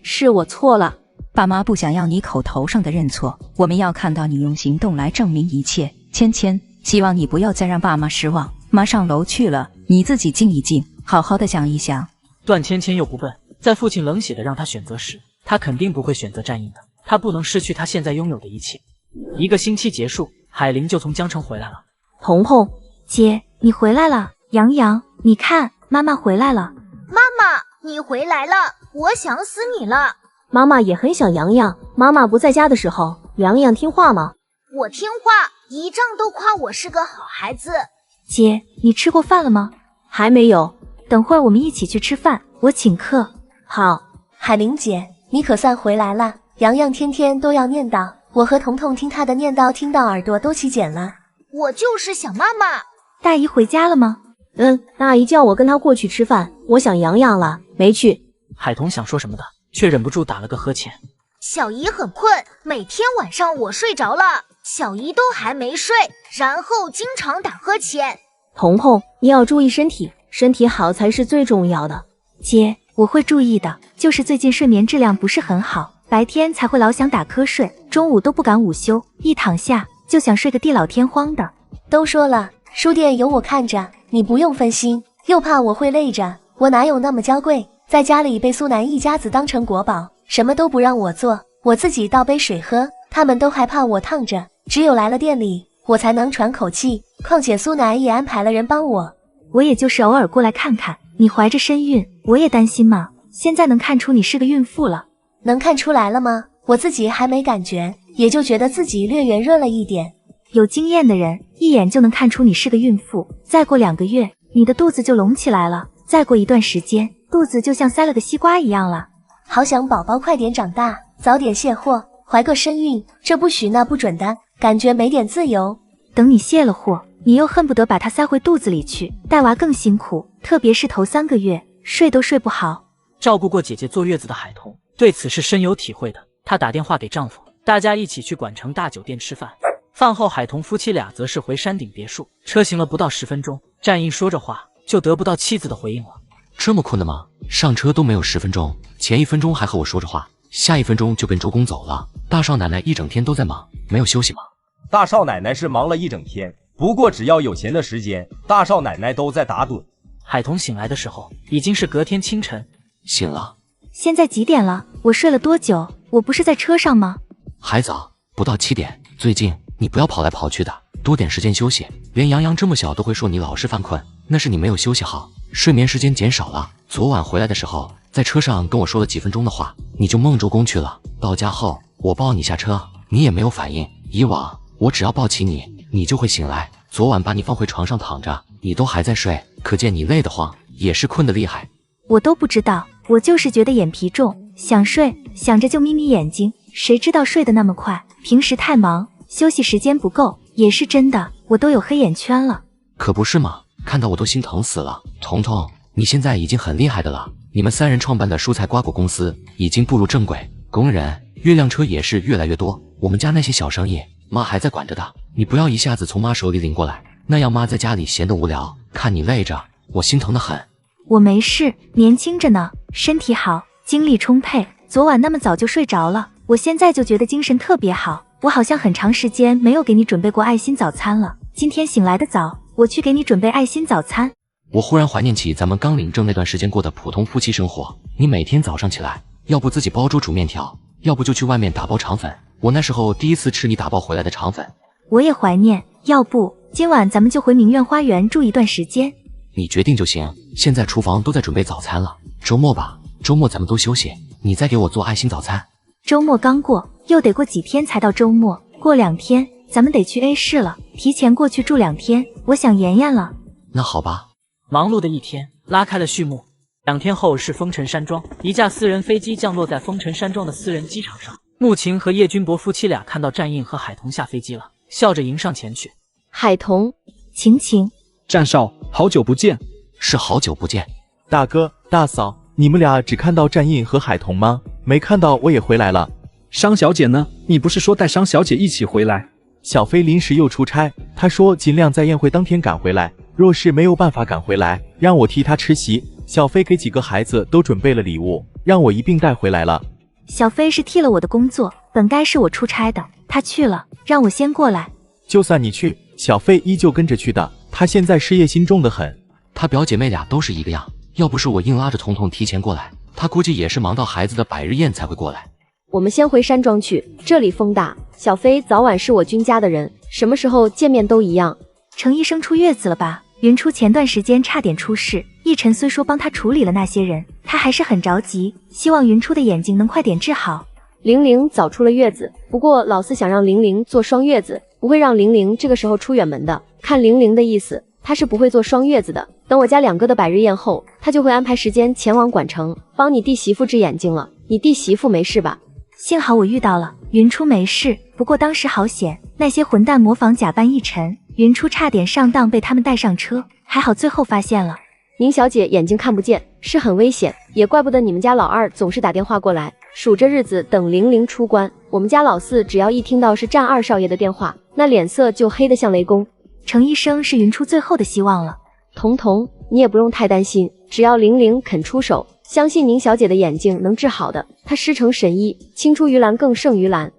是我错了。爸妈不想要你口头上的认错，我们要看到你用行动来证明一切。芊芊，希望你不要再让爸妈失望。妈上楼去了，你自己静一静，好好的想一想。段芊芊又不笨，在父亲冷血的让他选择时，他肯定不会选择战印的。他不能失去他现在拥有的一切。1个星期结束，海玲就从江城回来了。彤彤，姐，你回来了。洋洋，你看，妈妈回来了。妈妈，你回来了，我想死你了。妈妈也很想洋洋，妈妈不在家的时候，洋洋听话吗？我听话，姨丈都夸我是个好孩子。姐，你吃过饭了吗？还没有，等会儿我们一起去吃饭，我请客。好。海玲姐，你可算回来了。洋洋天天都要念叨，我和彤彤听他的念叨听到耳朵都起茧了。我就是想妈妈。大姨回家了吗？大姨叫我跟她过去吃饭，我想洋洋了，没去。海童想说什么的，却忍不住打了个呵欠。小姨很困，每天晚上我睡着了，小姨都还没睡，然后经常打呵欠。彤彤，你要注意身体，身体好才是最重要的。姐，我会注意的，就是最近睡眠质量不是很好，白天才会老想打瞌睡，中午都不敢午休，一躺下就想睡个地老天荒的。都说了，书店有我看着，你不用分心，又怕我会累着，我哪有那么娇贵？在家里被苏南一家子当成国宝，什么都不让我做，我自己倒杯水喝，他们都害怕我烫着，只有来了店里，我才能喘口气。况且苏南也安排了人帮我。我也就是偶尔过来看看，你怀着身孕，我也担心嘛。现在能看出你是个孕妇了。能看出来了吗？我自己还没感觉，也就觉得自己略圆润了一点。有经验的人一眼就能看出你是个孕妇，再过2个月，你的肚子就隆起来了，再过一段时间，肚子就像塞了个西瓜一样了。好想宝宝快点长大，早点卸货，怀个身孕，这不许那不准的，感觉没点自由。等你卸了货，你又恨不得把它塞回肚子里去，带娃更辛苦，特别是头3个月，睡都睡不好。照顾过姐姐坐月子的海童对此是深有体会的，她打电话给丈夫，大家一起去管城大酒店吃饭。饭后，海童夫妻俩则是回山顶别墅，车行了不到10分钟，战印说着话就得不到妻子的回应了。这么困的吗？上车都没有10分钟，前1分钟还和我说着话，下1分钟就跟周公走了。大少奶奶一整天都在忙，没有休息吗？大少奶奶是忙了一整天，不过只要有闲的时间，大少奶奶都在打盹。海童醒来的时候已经是隔天清晨。醒了？现在几点了？我睡了多久？我不是在车上吗？还早，不到7点。最近你不要跑来跑去的，多点时间休息。连洋洋这么小都会说你老是犯困，那是你没有休息好，睡眠时间减少了。昨晚回来的时候，在车上跟我说了几分钟的话，你就梦周公去了。到家后，我抱你下车，你也没有反应。以往我只要抱起你，你就会醒来。昨晚把你放回床上躺着，你都还在睡，可见你累得慌，也是困得厉害。我都不知道，我就是觉得眼皮重，想睡，想着就眯眯眼睛，谁知道睡得那么快。平时太忙，休息时间不够，也是真的，我都有黑眼圈了。可不是吗？看到我都心疼死了。彤彤，你现在已经很厉害的了，你们3人创办的蔬菜瓜果公司已经步入正轨，工人、月亮车也是越来越多。我们家那些小生意，妈还在管着的，你不要一下子从妈手里领过来，那样妈在家里闲得无聊，看你累着，我心疼得很。我没事，年轻着呢，身体好，精力充沛。昨晚那么早就睡着了，我现在就觉得精神特别好。我好像很长时间没有给你准备过爱心早餐了，今天醒来的早，我去给你准备爱心早餐。我忽然怀念起咱们刚领证那段时间过的普通夫妻生活，你每天早上起来，要不自己煲粥煮面条，要不就去外面打包肠粉。我那时候第一次吃你打包回来的肠粉。我也怀念，要不今晚咱们就回明苑花园住一段时间。你决定就行，现在厨房都在准备早餐了，周末吧，周末咱们都休息，你再给我做爱心早餐。周末刚过，又得过几天才到周末，过2天咱们得去 A 市了，提前过去住2天，我想妍妍了。那好吧。忙碌的一天拉开了序幕。2天后是丰臣山庄，一架私人飞机降落在丰臣山庄的私人机场上。穆晴和叶君博夫妻俩看到战印和海童下飞机了，笑着迎上前去。海童，晴晴，战少，好久不见。是好久不见。大哥大嫂，你们俩只看到战印和海童吗？没看到我也回来了。商小姐呢？你不是说带商小姐一起回来？小飞临时又出差，她说尽量在宴会当天赶回来，若是没有办法赶回来，让我替她吃席。小飞给几个孩子都准备了礼物，让我一并带回来了。小飞是替了我的工作，本该是我出差的，他去了，让我先过来。就算你去，小飞依旧跟着去的，他现在事业心重得很。他表姐妹俩都是一个样，要不是我硬拉着彤彤提前过来，他估计也是忙到孩子的百日宴才会过来。我们先回山庄去，这里风大。小飞早晚是我君家的人，什么时候见面都一样。程医生出月子了吧？云初前段时间差点出事，奕晨虽说帮他处理了那些人，他还是很着急，希望云初的眼睛能快点治好。玲玲早出了月子，不过老四想让玲玲做双月子，不会让玲玲这个时候出远门的。看玲玲的意思，她是不会做双月子的。等我家2哥的百日宴后，她就会安排时间前往管城，帮你弟媳妇治眼睛了。你弟媳妇没事吧？幸好我遇到了，云初没事，不过当时好险，那些混蛋模仿假扮奕晨，云初差点上当被他们带上车，还好最后发现了。宁小姐眼睛看不见，是很危险，也怪不得你们家老二总是打电话过来，数着日子等玲玲出关。我们家老四只要一听到是战二少爷的电话，那脸色就黑得像雷公。程医生是云初最后的希望了。彤彤，你也不用太担心，只要玲玲肯出手，相信宁小姐的眼睛能治好的。她师承神医，青出于蓝更胜于蓝。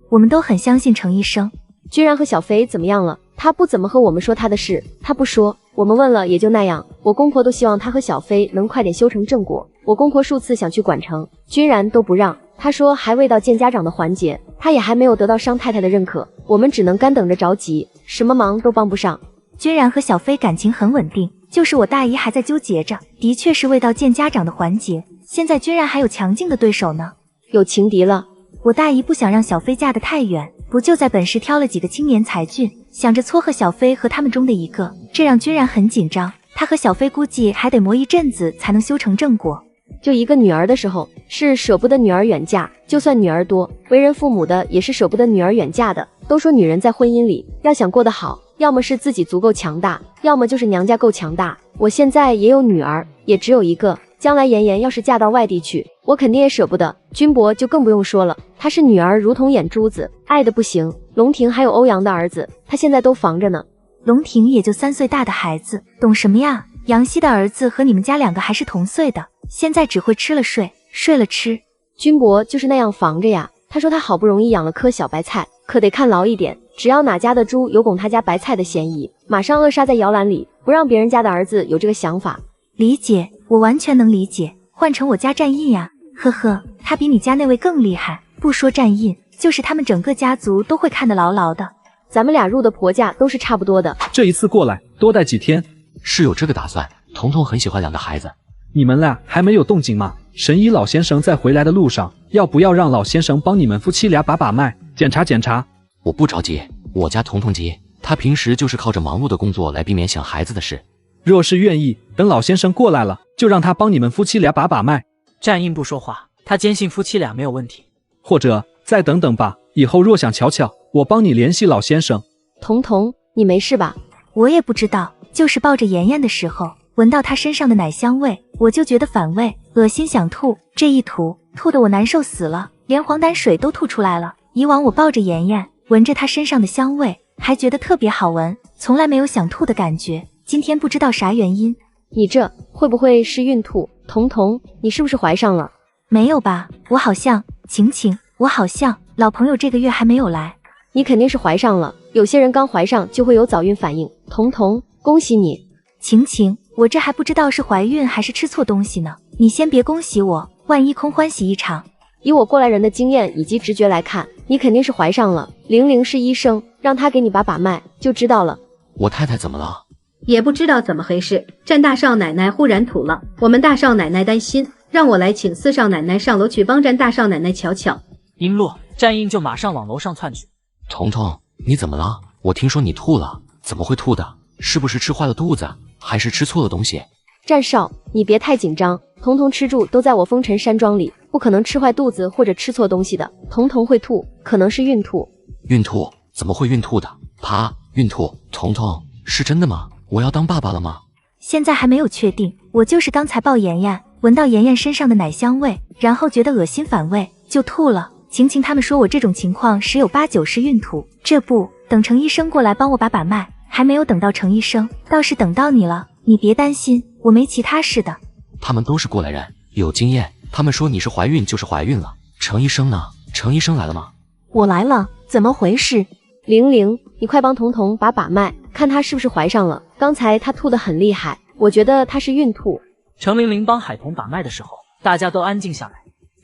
我们都很相信程医生。君然和小飞怎么样了？他不怎么和我们说他的事，他不说，我们问了也就那样。我公婆都希望他和小飞能快点修成正果。我公婆数次想去管城，君然都不让，他说还未到见家长的环节，他也还没有得到商太太的认可，我们只能干等着着急，什么忙都帮不上。君然和小飞感情很稳定，就是我大姨还在纠结着，的确是未到见家长的环节。现在君然还有强劲的对手呢，有情敌了。我大姨不想让小飞嫁得太远，不就在本市挑了几个青年才俊，想着撮合小飞和他们中的一个，这让君然很紧张。他和小飞估计还得磨一阵子才能修成正果。就一个女儿的时候，是舍不得女儿远嫁，就算女儿多，为人父母的也是舍不得女儿远嫁的。都说女人在婚姻里要想过得好，要么是自己足够强大，要么就是娘家够强大。我现在也有女儿，也只有一个，将来妍妍要是嫁到外地去，我肯定也舍不得。君伯就更不用说了，他是女儿如同眼珠子，爱得不行。龙庭还有欧阳的儿子，他现在都防着呢。龙庭也就3岁大的孩子，懂什么呀？杨希的儿子和你们家2个还是同岁的，现在只会吃了睡，睡了吃。君伯就是那样防着呀。他说他好不容易养了棵小白菜，可得看牢一点，只要哪家的猪有拱他家白菜的嫌疑，马上扼杀在摇篮里，不让别人家的儿子有这个想法。理解，我完全能理解。换成我家战印呀，呵呵，他比你家那位更厉害。不说战印，就是他们整个家族都会看得牢牢的。咱们俩入的婆家都是差不多的。这一次过来多待几天。是有这个打算。彤彤很喜欢2个孩子。你们俩还没有动静吗？神医老先生在回来的路上，要不要让老先生帮你们夫妻俩把脉，检查检查？我不着急，我家彤彤急，他平时就是靠着忙碌的工作来避免想孩子的事。若是愿意，等老先生过来了，就让他帮你们夫妻俩把脉。战印不说话，他坚信夫妻俩没有问题。或者再等等吧，以后若想瞧瞧，我帮你联系老先生。彤彤，你没事吧？我也不知道，就是抱着妍妍的时候，闻到她身上的奶香味，我就觉得反胃、恶心想吐，这一吐得我难受死了，连黄疸水都吐出来了。以往我抱着妍妍，闻着她身上的香味，还觉得特别好闻，从来没有想吐的感觉。今天不知道啥原因。你这会不会是孕吐？彤彤，你是不是怀上了？没有吧，我好像晴，我好像老朋友这个月还没有来。你肯定是怀上了，有些人刚怀上就会有早孕反应。彤彤，恭喜你。晴，我这还不知道是怀孕还是吃错东西呢，你先别恭喜我，万一空欢喜一场。以我过来人的经验以及直觉来看，你肯定是怀上了。玲是医生，让他给你把脉就知道了。我太太怎么了？也不知道怎么回事，战大少奶奶忽然吐了，我们大少奶奶担心，让我来请4少奶奶上楼去帮战大少奶奶瞧瞧。一落，战印就马上往楼上窜去。彤彤，你怎么了？我听说你吐了，怎么会吐的？是不是吃坏了肚子，还是吃错了东西？战少，你别太紧张，彤彤吃住都在我风尘山庄里，不可能吃坏肚子或者吃错东西的。彤彤会吐，可能是孕吐。孕吐？怎么会孕吐的？啪，孕吐！彤彤，是真的吗？我要当爸爸了吗？现在还没有确定，我就是刚才抱妍妍，闻到妍妍身上的奶香味，然后觉得恶心反胃，就吐了。晴他们说我这种情况10有8、9是孕吐，这不等程医生过来帮我把脉，还没有等到程医生，倒是等到你了。你别担心，我没其他事的。他们都是过来人，有经验，他们说你是怀孕就是怀孕了。程医生呢？程医生来了吗？我来了，怎么回事？玲，你快帮彤彤把脉，看她是不是怀上了。刚才她吐得很厉害，我觉得她是孕吐。程玲帮海童把脉的时候，大家都安静下来。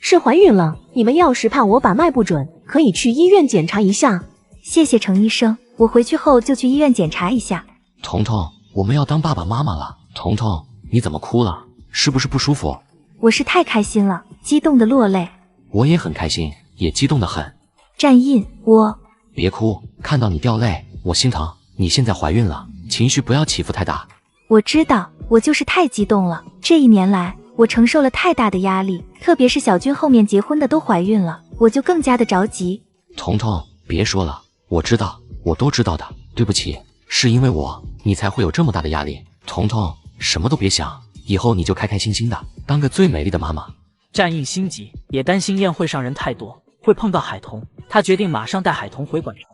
是怀孕了，你们要是怕我把脉不准，可以去医院检查一下。谢谢程医生，我回去后就去医院检查一下。彤彤，我们要当爸爸妈妈了。彤彤，你怎么哭了？是不是不舒服？我是太开心了，激动的落泪。我也很开心，也激动的很。战印，我别哭，看到你掉泪，我心疼。你现在怀孕了，情绪不要起伏太大。我知道，我就是太激动了。这1年来，我承受了太大的压力，特别是小军后面结婚的都怀孕了，我就更加的着急。彤彤，别说了，我知道，我都知道的。对不起，是因为我，你才会有这么大的压力。彤彤，什么都别想，以后你就开开心心的，当个最美丽的妈妈。战印心急，也担心宴会上人太多，会碰到海童，他决定马上带海童回管城。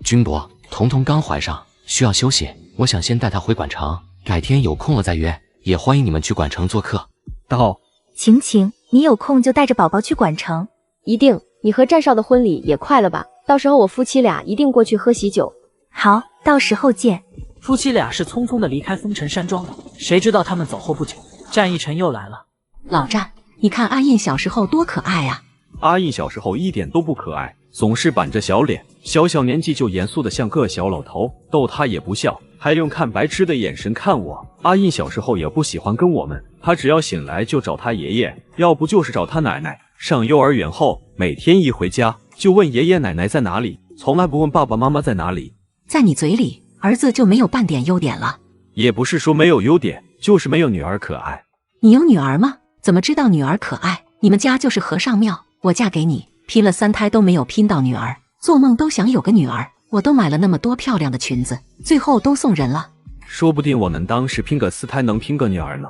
君伯，彤彤刚怀上，需要休息，我想先带她回管城，改天有空了再约，也欢迎你们去管城做客。到。晴，你有空就带着宝宝去管城。一定，你和战少的婚礼也快了吧？到时候我夫妻俩一定过去喝喜酒。好，到时候见。夫妻俩是匆匆的离开风尘山庄的，谁知道他们走后不久，战一晨又来了。老战，你看阿印小时候多可爱啊！阿印小时候一点都不可爱，总是板着小脸，小年纪就严肃的像个小老头，逗他也不笑，还用看白痴的眼神看我。阿印小时候也不喜欢跟我们，他只要醒来就找他爷爷，要不就是找他奶奶。上幼儿园后，每天一回家就问爷爷奶奶在哪里，从来不问爸爸妈妈在哪里。在你嘴里，儿子就没有半点优点了？也不是说没有优点，就是没有女儿可爱。你有女儿吗？怎么知道女儿可爱？你们家就是和尚庙。我嫁给你，拼了3胎都没有拼到女儿，做梦都想有个女儿。我都买了那么多漂亮的裙子，最后都送人了。说不定我能当时拼个4胎能拼个女儿呢。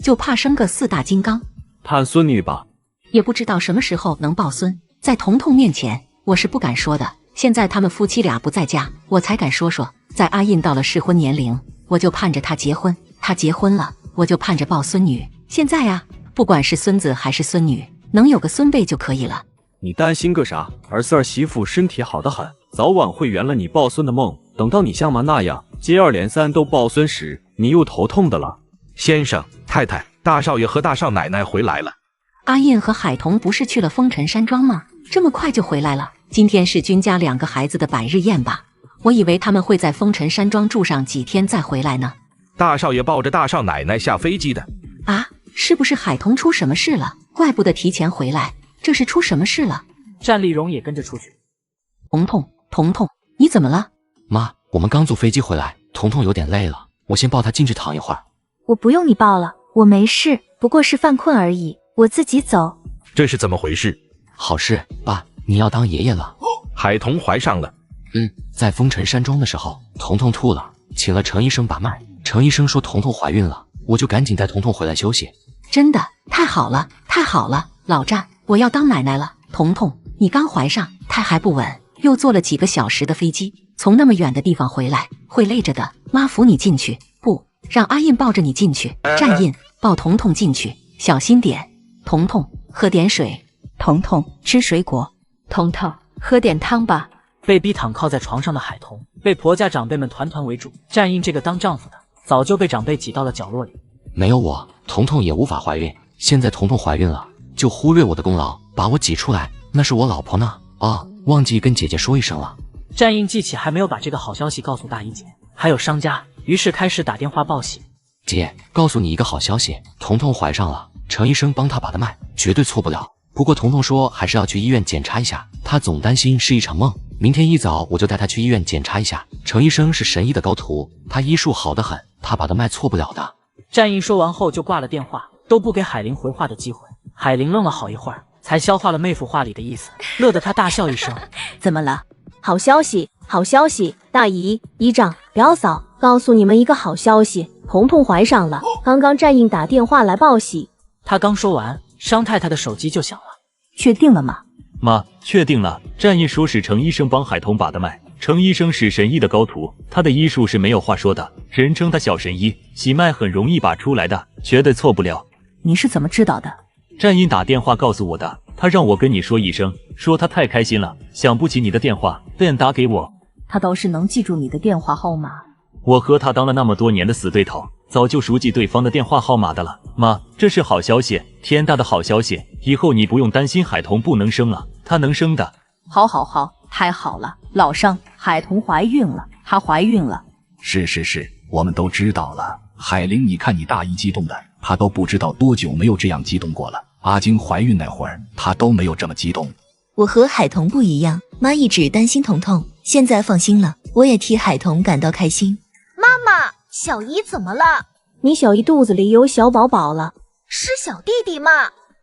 就怕生个4大金刚。盼孙女吧。也不知道什么时候能抱孙。在彤彤面前，我是不敢说的。现在他们夫妻俩不在家，我才敢说。在阿印到了适婚年龄，我就盼着他结婚。他结婚了，我就盼着抱孙女。现在呀，不管是孙子还是孙女，能有个孙辈就可以了。你担心个啥？儿子儿媳妇身体好得很，早晚会圆了你抱孙的梦。等到你像妈那样接二连三都抱孙时，你又头痛的了。先生、太太，大少爷和大少奶奶回来了。阿印和海童不是去了风尘山庄吗？这么快就回来了？今天是君家2个孩子的百日宴吧？我以为他们会在风尘山庄住上几天再回来呢。大少爷抱着大少奶奶下飞机的。啊，是不是海童出什么事了？怪不得提前回来，这是出什么事了？战丽蓉也跟着出去。彤彤，你怎么了？妈，我们刚坐飞机回来，彤彤有点累了，我先抱她进去躺一会儿。我不用你抱了，我没事，不过是犯困而已，我自己走。这是怎么回事？好事，爸，你要当爷爷了。海童怀上了。在风尘山庄的时候，彤彤吐了，请了程医生把脉，程医生说彤彤怀孕了，我就赶紧带彤彤回来休息。真的太好了，太好了！老战，我要当奶奶了。彤彤，你刚怀上，胎还不稳，又坐了几个小时的飞机，从那么远的地方回来，会累着的。妈扶你进去，不让阿印抱着你进去。战印，抱彤彤进去，小心点。彤彤，喝点水。彤彤，吃水果。彤彤，喝点汤吧。被逼躺靠在床上的海童，被婆家长辈们团团围住。战印这个当丈夫的，早就被长辈挤到了角落里。没有我，彤彤也无法怀孕。现在彤彤怀孕了，就忽略我的功劳，把我挤出来，那是我老婆呢。忘记跟姐姐说一声了。战印记起还没有把这个好消息告诉大姨姐，还有商家，于是开始打电话报喜。姐，告诉你一个好消息，彤彤怀上了，程医生帮她把的脉，绝对错不了。不过彤彤说还是要去医院检查一下，她总担心是一场梦。明天一早我就带她去医院检查一下。程医生是神医的高徒，他医术好得很，他把的脉错不了的。战印说完后就挂了电话，都不给海玲回话的机会。海玲愣了好一会儿，才消化了妹夫话里的意思，乐得她大笑一声。怎么了？好消息，好消息！大姨、姨丈、表嫂，告诉你们一个好消息，彤彤怀上了。刚刚战印打电话来报喜。他刚说完，商太太的手机就响了。确定了吗？妈，确定了。战印说是程医生帮海童把的脉，程医生是神医的高徒，他的医术是没有话说的，人称他小神医，喜脉很容易把出来的，绝对错不了。你是怎么知道的？战印打电话告诉我的，他让我跟你说一声，说他太开心了，想不起你的电话，便打给我。他倒是能记住你的电话号码。我和他当了那么多年的死对头，早就熟记对方的电话号码的了。妈，这是好消息，天大的好消息！以后你不用担心海童不能生了，他能生的。好，太好了！老商，海童怀孕了，她怀孕了。是，我们都知道了。海玲，你看你大姨激动的，她都不知道多久没有这样激动过了。阿晶怀孕那会儿，她都没有这么激动。我和海童不一样，妈一直担心彤彤，现在放心了，我也替海童感到开心。妈妈，小姨怎么了？你小姨肚子里有小宝宝了。是小弟弟吗？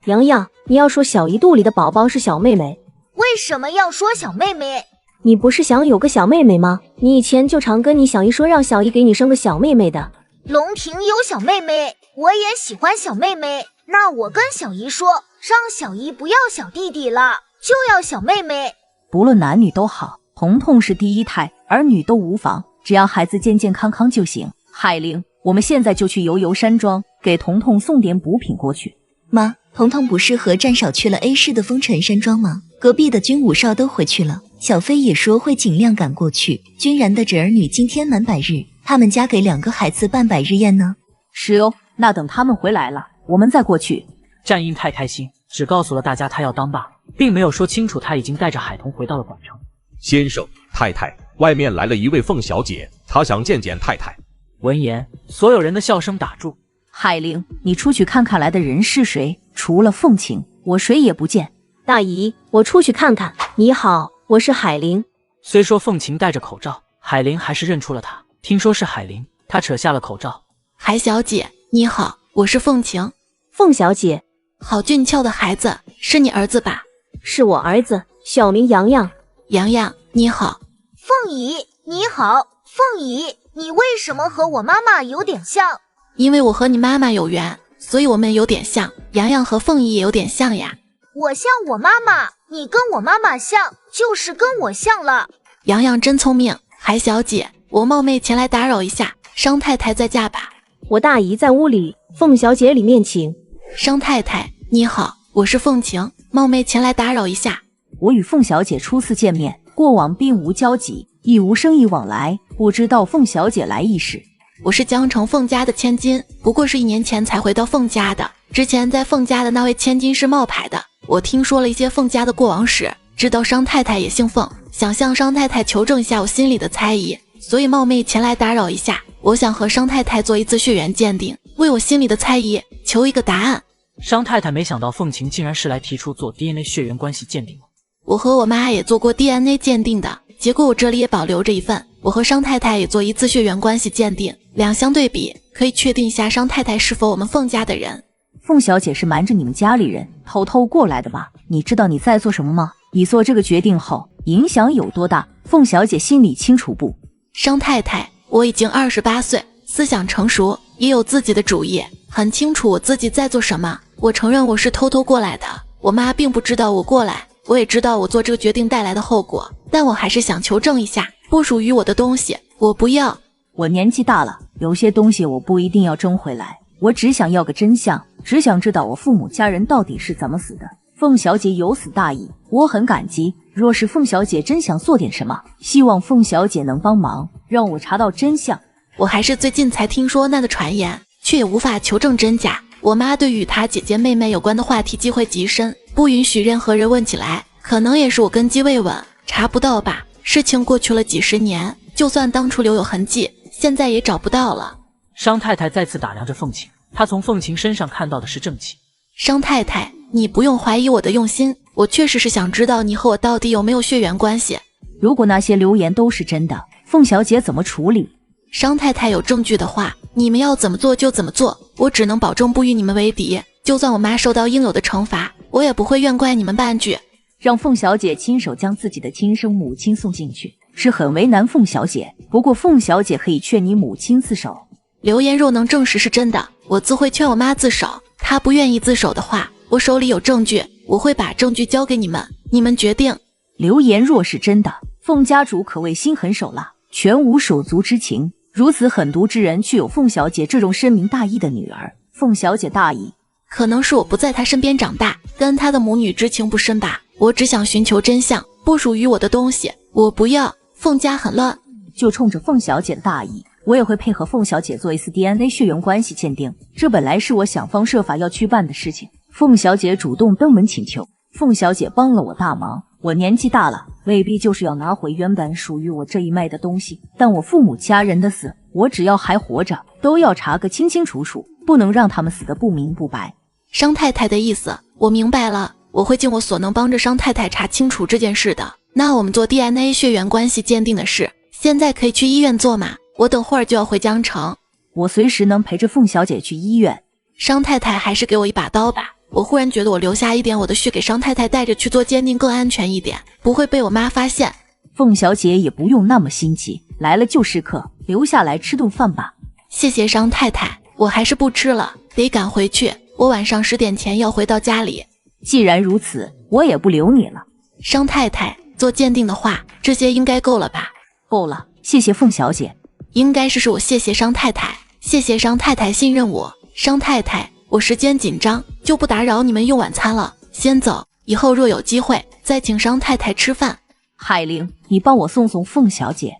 洋洋，你要说小姨肚里的宝宝是小妹妹。为什么要说小妹妹？你不是想有个小妹妹吗？你以前就常跟你小姨说让小姨给你生个小妹妹的。龙庭有小妹妹，我也喜欢小妹妹，那我跟小姨说，让小姨不要小弟弟了，就要小妹妹。不论男女都好，彤彤是第一胎，儿女都无妨，只要孩子健健康康就行。海玲，我们现在就去游山庄，给彤彤送点补品过去。妈，彤彤不是和战少去了 A 市的风尘山庄吗？隔壁的军武少都回去了，小飞也说会尽量赶过去。君然的侄儿女今天满100日，他们家给2个孩子办100日宴呢。是哦，那等他们回来了，我们再过去。战英太开心，只告诉了大家他要当爸，并没有说清楚他已经带着海童回到了广城。先生、太太，外面来了一位凤小姐，她想见见太太。闻言，所有人的笑声打住。海玲，你出去看看来的人是谁？除了凤晴，我谁也不见。大姨，我出去看看。你好，我是海玲。虽说凤琴戴着口罩，海玲还是认出了她。听说是海玲，她扯下了口罩。海小姐，你好，我是凤晴。凤小姐，好俊俏的孩子，是你儿子吧？是我儿子，小名洋洋。洋洋，你好。凤姨，你好。凤姨，你为什么和我妈妈有点像？因为我和你妈妈有缘，所以我们有点像。洋洋和凤姨也有点像呀。我像我妈妈，你跟我妈妈像，就是跟我像了。洋洋真聪明。海小姐，我冒昧前来打扰一下，商太太在家吧？我大姨在屋里，凤小姐里面请。商太太，你好，我是凤晴，冒昧前来打扰一下。我与凤小姐初次见面，过往并无交集，亦无生意往来，不知道凤小姐来意事。我是江城凤家的千金，不过是1年前才回到凤家的。之前在凤家的那位千金是冒牌的。我听说了一些凤家的过往史，知道商太太也姓凤，想向商太太求证一下我心里的猜疑，所以冒昧前来打扰一下。我想和商太太做一次血缘鉴定，为我心里的猜疑求一个答案。商太太没想到凤琴竟然是来提出做 DNA 血缘关系鉴定的。我和我妈也做过 DNA 鉴定的，结果我这里也保留着一份。我和商太太也做一次血缘关系鉴定，两相对比，可以确定一下商太太是否我们凤家的人。凤小姐是瞒着你们家里人偷偷过来的吧？你知道你在做什么吗？你做这个决定后影响有多大？凤小姐心里清楚不？商太太，我已经28岁，思想成熟，也有自己的主意，很清楚我自己在做什么。我承认我是偷偷过来的，我妈并不知道我过来，我也知道我做这个决定带来的后果，但我还是想求证一下，不属于我的东西我不要。我年纪大了，有些东西我不一定要争回来，我只想要个真相，只想知道我父母家人到底是怎么死的。凤小姐有此大义，我很感激。若是凤小姐真想做点什么，希望凤小姐能帮忙，让我查到真相。我还是最近才听说那个传言，却也无法求证真假。我妈对与她姐姐妹妹有关的话题忌讳极深，不允许任何人问起来，可能也是我根基未稳，查不到吧。事情过去了几十年，就算当初留有痕迹，现在也找不到了。商太太再次打量着凤琴，她从凤琴身上看到的是正气。商太太，你不用怀疑我的用心，我确实是想知道你和我到底有没有血缘关系。如果那些流言都是真的，凤小姐怎么处理？商太太有证据的话，你们要怎么做就怎么做，我只能保证不与你们为敌。就算我妈受到应有的惩罚，我也不会怨怪你们半句。让凤小姐亲手将自己的亲生母亲送进去，是很为难凤小姐。不过凤小姐可以劝你母亲自首。流言若能证实是真的，我自会劝我妈自首。她不愿意自首的话，我手里有证据，我会把证据交给你们，你们决定。流言若是真的，凤家主可谓心狠手辣，全无手足之情。如此狠毒之人，却有凤小姐这种深明大义的女儿。凤小姐大义，可能是我不在她身边长大，跟她的母女之情不深吧。我只想寻求真相，不属于我的东西我不要。凤家很乱，就冲着凤小姐的大义，我也会配合凤小姐做一次 DNA 血缘关系鉴定。这本来是我想方设法要去办的事情，凤小姐主动登门请求，凤小姐帮了我大忙。我年纪大了，未必就是要拿回原本属于我这一脉的东西，但我父母家人的死，我只要还活着，都要查个清清楚楚，不能让他们死得不明不白。商太太的意思我明白了，我会尽我所能帮着商太太查清楚这件事的。那我们做 DNA 血缘关系鉴定的事，现在可以去医院做吗？我等会儿就要回江城。我随时能陪着凤小姐去医院。商太太还是给我一把刀吧，我忽然觉得我留下一点我的血给商太太带着去做鉴定更安全一点，不会被我妈发现。凤小姐也不用那么心急，来了就是客，留下来吃顿饭吧。谢谢商太太，我还是不吃了，得赶回去，我晚上10点前要回到家里。既然如此，我也不留你了。商太太，做鉴定的话，这些应该够了吧？够了，谢谢凤小姐。应该是我谢谢商太太，谢谢商太太信任我。商太太，我时间紧张，就不打扰你们用晚餐了，先走，以后若有机会再请商太太吃饭。海玲，你帮我送送凤小姐。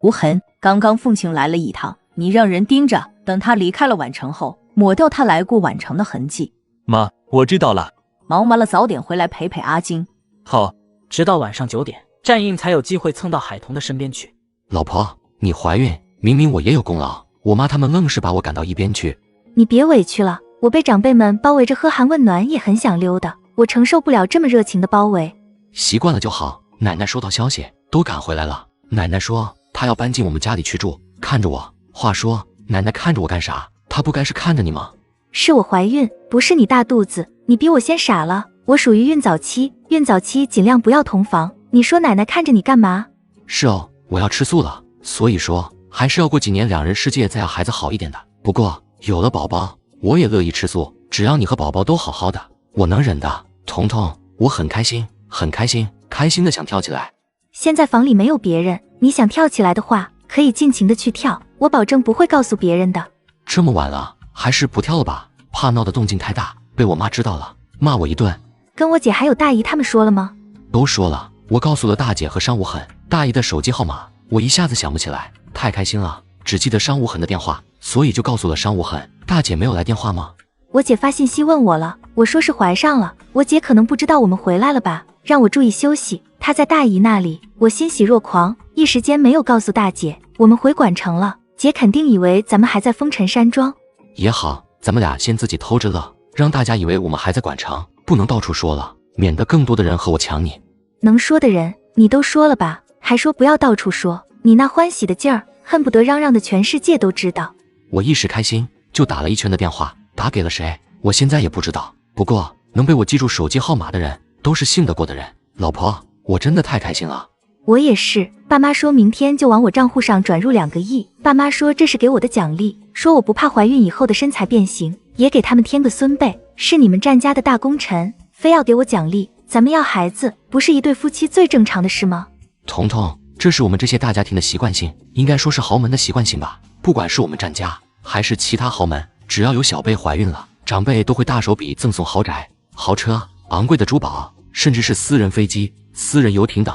无痕，刚刚凤晴来了一趟，你让人盯着，等她离开了宛城后，抹掉她来过宛城的痕迹。妈，我知道了。忙完了早点回来陪陪阿金。好。直到晚上9点，战印才有机会蹭到海童的身边去。老婆，你怀孕，明明我也有功劳，我妈他们愣是把我赶到一边去。你别委屈了，我被长辈们包围着喝寒问暖也很想溜达，我承受不了这么热情的包围。习惯了就好。奶奶收到消息都赶回来了，奶奶说她要搬进我们家里去住，看着我。话说奶奶看着我干啥？她不该是看着你吗？是我怀孕，不是你大肚子，你比我先傻了。我属于孕早期，孕早期尽量不要同房。你说奶奶看着你干嘛？是哦，我要吃素了，所以说还是要过几年两人世界再要孩子好一点的。不过有了宝宝，我也乐意吃素，只要你和宝宝都好好的，我能忍的。彤彤，我很开心，很开心，开心的想跳起来。现在房里没有别人，你想跳起来的话，可以尽情的去跳，我保证不会告诉别人的。这么晚了，还是不跳了吧，怕闹得动静太大，被我妈知道了，骂我一顿。跟我姐还有大姨他们说了吗？都说了，我告诉了大姐和商无痕。大姨的手机号码我一下子想不起来，太开心了，只记得商无痕的电话，所以就告诉了商无痕。大姐没有来电话吗？我姐发信息问我了，我说是怀上了。我姐可能不知道我们回来了吧，让我注意休息。她在大姨那里，我欣喜若狂，一时间没有告诉大姐我们回管城了。姐肯定以为咱们还在风尘山庄。也好，咱们俩先自己偷着乐，让大家以为我们还在管城，不能到处说了，免得更多的人和我抢你。能说的人你都说了吧，还说不要到处说，你那欢喜的劲儿，恨不得嚷嚷的全世界都知道。我一时开心就打了一圈的电话，打给了谁我现在也不知道，不过能被我记住手机号码的人都是信得过的人。老婆，我真的太开心了。我也是，爸妈说明天就往我账户上转入2个亿，爸妈说这是给我的奖励，说我不怕怀孕以后的身材变形，也给他们添个孙辈，是你们占家的大功臣，非要给我奖励。咱们要孩子，不是一对夫妻最正常的事吗？彤彤，这是我们这些大家庭的习惯性，应该说是豪门的习惯性吧。不管是我们占家还是其他豪门，只要有小辈怀孕了，长辈都会大手笔赠送豪宅、豪车、昂贵的珠宝，甚至是私人飞机、私人游艇等。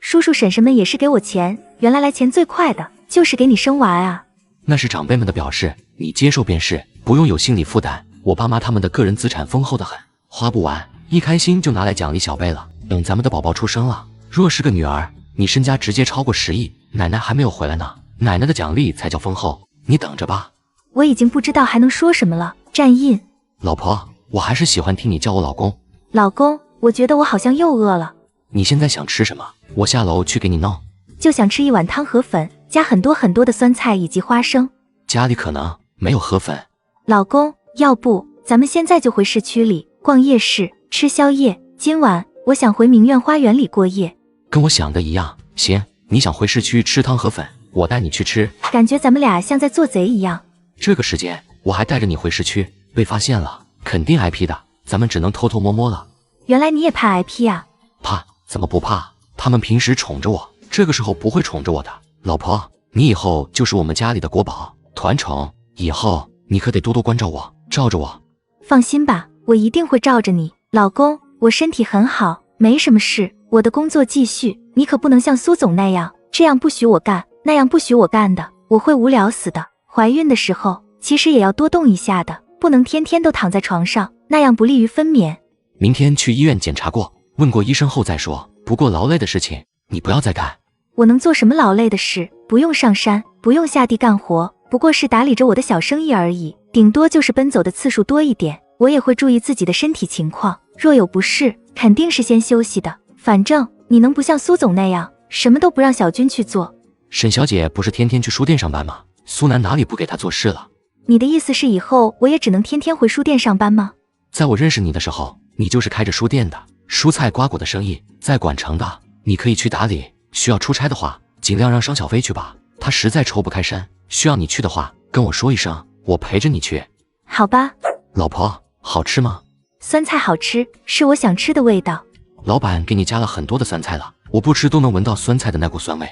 叔叔婶婶们也是给我钱，原来来钱最快的就是给你生娃啊。那是长辈们的表示，你接受便是，不用有心理负担。我爸妈他们的个人资产丰厚的很，花不完，一开心就拿来奖励小辈了。等咱们的宝宝出生了，若是个女儿，你身家直接超过10亿，奶奶还没有回来呢，奶奶的奖励才叫丰厚，你等着吧。我已经不知道还能说什么了，站印。老婆，我还是喜欢听你叫我老公。老公，我觉得我好像又饿了。你现在想吃什么？我下楼去给你弄。就想吃一碗汤河粉，加很多很多的酸菜以及花生。家里可能没有河粉。老公，要不咱们现在就回市区里逛夜市，吃宵夜。今晚我想回明苑花园里过夜。跟我想的一样。行，你想回市区吃汤河粉，我带你去吃。感觉咱们俩像在做贼一样。这个时间我还带着你回市区，被发现了肯定挨批的，咱们只能偷偷摸摸了。原来你也怕挨批啊？怕？怎么不怕？他们平时宠着我，这个时候不会宠着我的。老婆，你以后就是我们家里的国宝，团宠，以后你可得多多关照我，照着我。放心吧，我一定会照着你。老公，我身体很好，没什么事，我的工作继续，你可不能像苏总那样，这样不许我干，那样不许我干的，我会无聊死的。怀孕的时候其实也要多动一下的，不能天天都躺在床上，那样不利于分娩。明天去医院检查过，问过医生后再说。不过劳累的事情你不要再干。我能做什么劳累的事？不用上山，不用下地干活，不过是打理着我的小生意而已，顶多就是奔走的次数多一点。我也会注意自己的身体情况，若有不适肯定是先休息的。反正你能不像苏总那样什么都不让小军去做？沈小姐不是天天去书店上班吗？苏南哪里不给她做事了？你的意思是以后我也只能天天回书店上班吗？在我认识你的时候，你就是开着书店的，蔬菜瓜果的生意在管城的，你可以去打理。需要出差的话，尽量让商小飞去吧，他实在抽不开身。需要你去的话，跟我说一声，我陪着你去。好吧。老婆，好吃吗？酸菜好吃，是我想吃的味道。老板给你加了很多的酸菜了，我不吃都能闻到酸菜的那股酸味。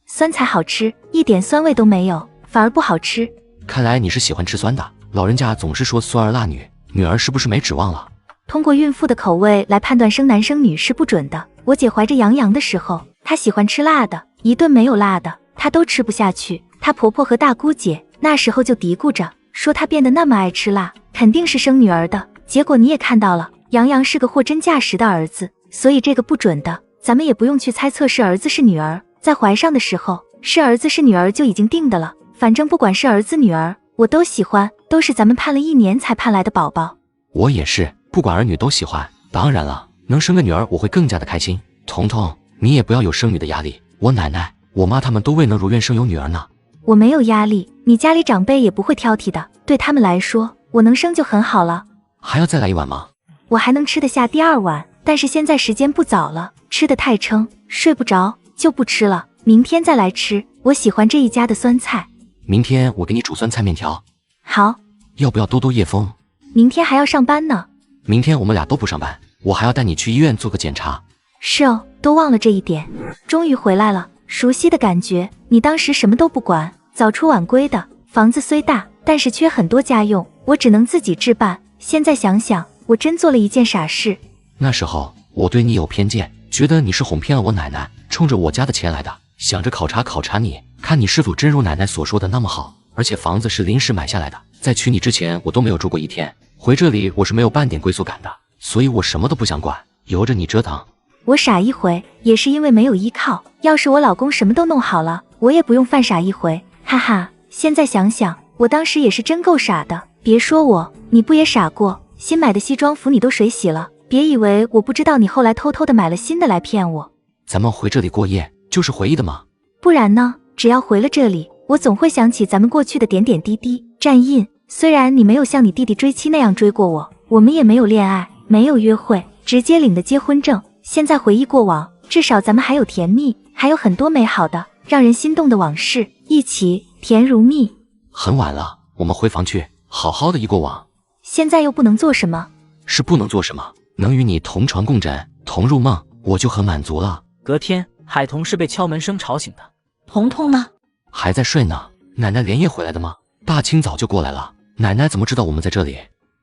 酸菜好吃，一点酸味都没有，反而不好吃。看来你是喜欢吃酸的，老人家总是说酸儿辣女，女儿是不是没指望了？通过孕妇的口味来判断生男生女是不准的。我姐怀着杨洋的时候，她喜欢吃辣的，一顿没有辣的她都吃不下去。她婆婆和大姑姐那时候就嘀咕着，说她变得那么爱吃辣，肯定是生女儿的。结果你也看到了，杨洋是个货真价实的儿子，所以这个不准的，咱们也不用去猜测是儿子是女儿。在怀上的时候，是儿子是女儿就已经定的了。反正不管是儿子女儿，我都喜欢，都是咱们盼了1年才盼来的宝宝。我也是，不管儿女都喜欢，当然了，能生个女儿我会更加的开心。彤彤，你也不要有生女的压力，我奶奶、我妈他们都未能如愿生有女儿呢。我没有压力，你家里长辈也不会挑剔的，对他们来说，我能生就很好了。还要再来一碗吗？我还能吃得下第2碗，但是现在时间不早了，吃得太撑，睡不着，就不吃了。明天再来吃，我喜欢这一家的酸菜。明天我给你煮酸菜面条。好。要不要多多叶枫？明天还要上班呢。明天我们俩都不上班，我还要带你去医院做个检查。是哦，都忘了这一点。终于回来了，熟悉的感觉。你当时什么都不管，早出晚归的，房子虽大，但是缺很多家用，我只能自己置办。现在想想，我真做了一件傻事。那时候我对你有偏见，觉得你是哄骗了我奶奶，冲着我家的钱来的，想着考察你，看你是否真如奶奶所说的那么好。而且房子是临时买下来的，在娶你之前我都没有住过1天，回这里我是没有半点归属感的，所以我什么都不想管，由着你折腾。我傻一回，也是因为没有依靠，要是我老公什么都弄好了，我也不用犯傻一回，哈哈。现在想想，我当时也是真够傻的。别说我，你不也傻过？新买的西装服你都水洗了，别以为我不知道你后来偷偷的买了新的来骗我。咱们回这里过夜就是回忆的吗？不然呢？只要回了这里，我总会想起咱们过去的点点滴滴。战印，虽然你没有像你弟弟追妻那样追过我，我们也没有恋爱，没有约会，直接领的结婚证。现在回忆过往，至少咱们还有甜蜜，还有很多美好的让人心动的往事，一起甜如蜜。很晚了，我们回房去，好好的一过往。现在又不能做什么？是不能做什么，能与你同床共枕，同入梦，我就很满足了。隔天，海童是被敲门声吵醒的。彤彤呢？还在睡呢。奶奶连夜回来的吗？大清早就过来了，奶奶怎么知道我们在这里？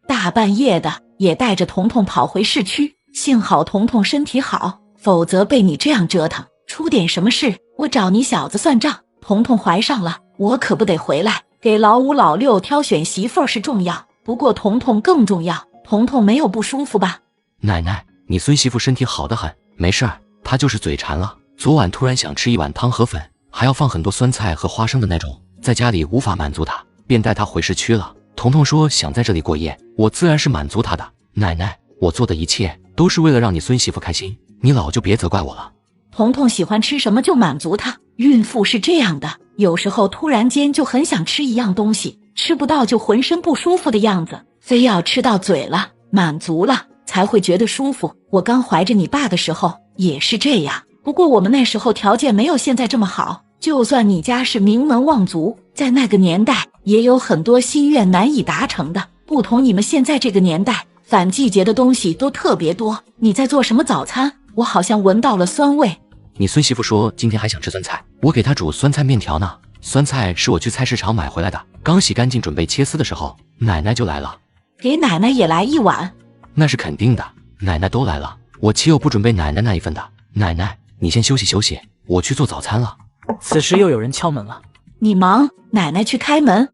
大半夜的也带着彤彤跑回市区，幸好彤彤身体好，否则被你这样折腾，出点什么事我找你小子算账。彤彤怀上了，我可不得回来。给老五老六挑选媳妇儿是重要，不过彤彤更重要。彤彤没有不舒服吧？奶奶，你孙媳妇身体好得很，没事儿，她就是嘴馋了，昨晚突然想吃一碗汤河粉，还要放很多酸菜和花生的那种，在家里无法满足她，便带她回市区了。彤彤说想在这里过夜，我自然是满足她的。奶奶，我做的一切都是为了让你孙媳妇开心，你老就别责怪我了。彤彤喜欢吃什么就满足她，孕妇是这样的，有时候突然间就很想吃一样东西，吃不到就浑身不舒服的样子，非要吃到嘴了，满足了才会觉得舒服。我刚怀着你爸的时候也是这样，不过我们那时候条件没有现在这么好，就算你家是名门望族，在那个年代也有很多心愿难以达成的，不同你们现在这个年代，反季节的东西都特别多。你在做什么早餐？我好像闻到了酸味。你孙媳妇说今天还想吃酸菜，我给她煮酸菜面条呢。酸菜是我去菜市场买回来的，刚洗干净准备切丝的时候，奶奶就来了。给奶奶也来一碗。那是肯定的，奶奶都来了，我岂有不准备奶奶那一份的。奶奶，你先休息休息，我去做早餐了。此时又有人敲门了。你忙，奶奶去开门。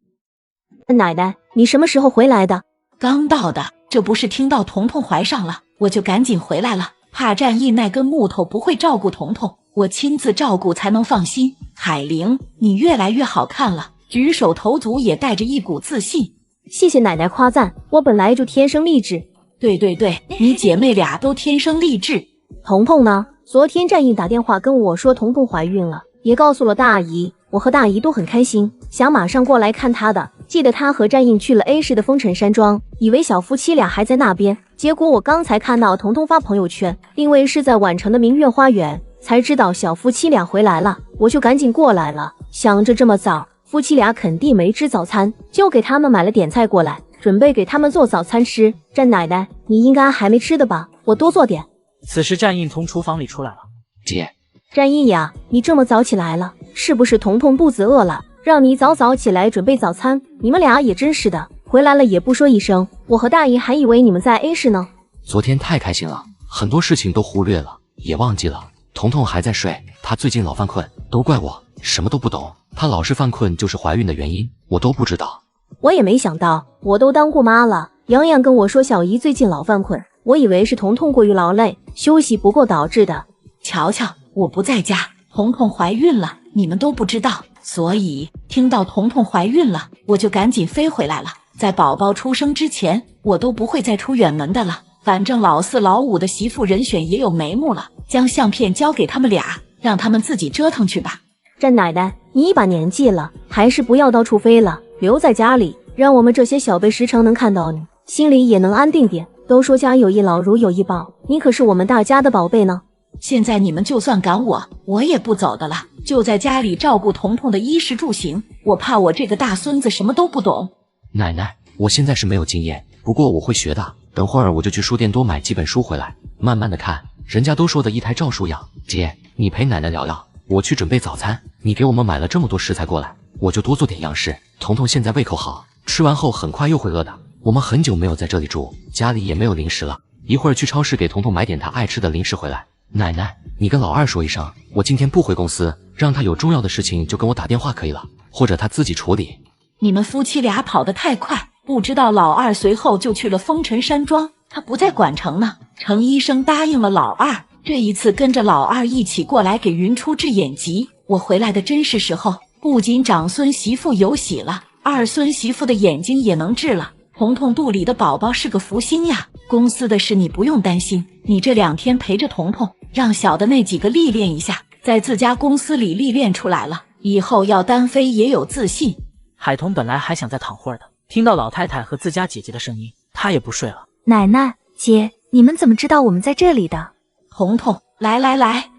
奶奶，你什么时候回来的？刚到的，这不是听到彤彤怀上了，我就赶紧回来了，怕战役那根木头不会照顾彤彤，我亲自照顾才能放心。海玲，你越来越好看了，举手投足也带着一股自信。谢谢奶奶夸赞，我本来就天生丽质。对对对，你姐妹俩都天生丽质。彤彤呢？昨天战役打电话跟我说彤彤怀孕了，也告诉了大姨，我和大姨都很开心，想马上过来看她的。记得她和战印去了 A 市的风尘山庄，以为小夫妻俩还在那边，结果我刚才看到彤彤发朋友圈，因为是在宛城的明月花园，才知道小夫妻俩回来了，我就赶紧过来了，想着这么早夫妻俩肯定没吃早餐，就给他们买了点菜过来，准备给他们做早餐吃。战奶奶，你应该还没吃的吧？我多做点。此时战印从厨房里出来了。姐，战印呀，你这么早起来了，是不是彤彤肚子饿了，让你早早起来准备早餐？你们俩也真是的，回来了也不说一声，我和大姨还以为你们在 A 市呢。昨天太开心了，很多事情都忽略了，也忘记了。彤彤还在睡，她最近老犯困，都怪我什么都不懂，她老是犯困就是怀孕的原因，我都不知道。我也没想到，我都当过妈了，洋洋跟我说小姨最近老犯困，我以为是彤彤过于劳累，休息不够导致的。瞧瞧，我不在家，彤彤怀孕了，你们都不知道，所以听到彤彤怀孕了，我就赶紧飞回来了。在宝宝出生之前，我都不会再出远门的了，反正老四老五的媳妇人选也有眉目了，将相片交给他们俩，让他们自己折腾去吧。战奶奶，你一把年纪了，还是不要到处飞了，留在家里，让我们这些小辈时常能看到你，心里也能安定点。都说家有一老如有一宝，你可是我们大家的宝贝呢。现在你们就算赶我也不走的了，就在家里照顾彤彤的衣食住行。我怕我这个大孙子什么都不懂。奶奶，我现在是没有经验，不过我会学的。等会儿我就去书店多买几本书回来，慢慢的看。人家都说的一胎照书养。姐，你陪奶奶聊聊，我去准备早餐。你给我们买了这么多食材过来，我就多做点样式。彤彤现在胃口好，吃完后很快又会饿的。我们很久没有在这里住，家里也没有零食了，一会儿去超市给彤彤买点她爱吃的零食回来。奶奶，你跟老二说一声，我今天不回公司，让他有重要的事情就跟我打电话可以了，或者他自己处理。你们夫妻俩跑得太快，不知道老二随后就去了风尘山庄，他不在管城呢。程医生答应了老二，这一次跟着老二一起过来给云初治眼疾。我回来的真是时候，不仅长孙媳妇有喜了，二孙媳妇的眼睛也能治了。彤彤肚里的宝宝是个福星呀，公司的事你不用担心，你这2天陪着彤彤，让小的那几个历练一下，在自家公司里历练出来了，以后要单飞也有自信。海童本来还想再躺会儿的，听到老太太和自家姐姐的声音，她也不睡了。奶奶，姐，你们怎么知道我们在这里的？彤彤，来，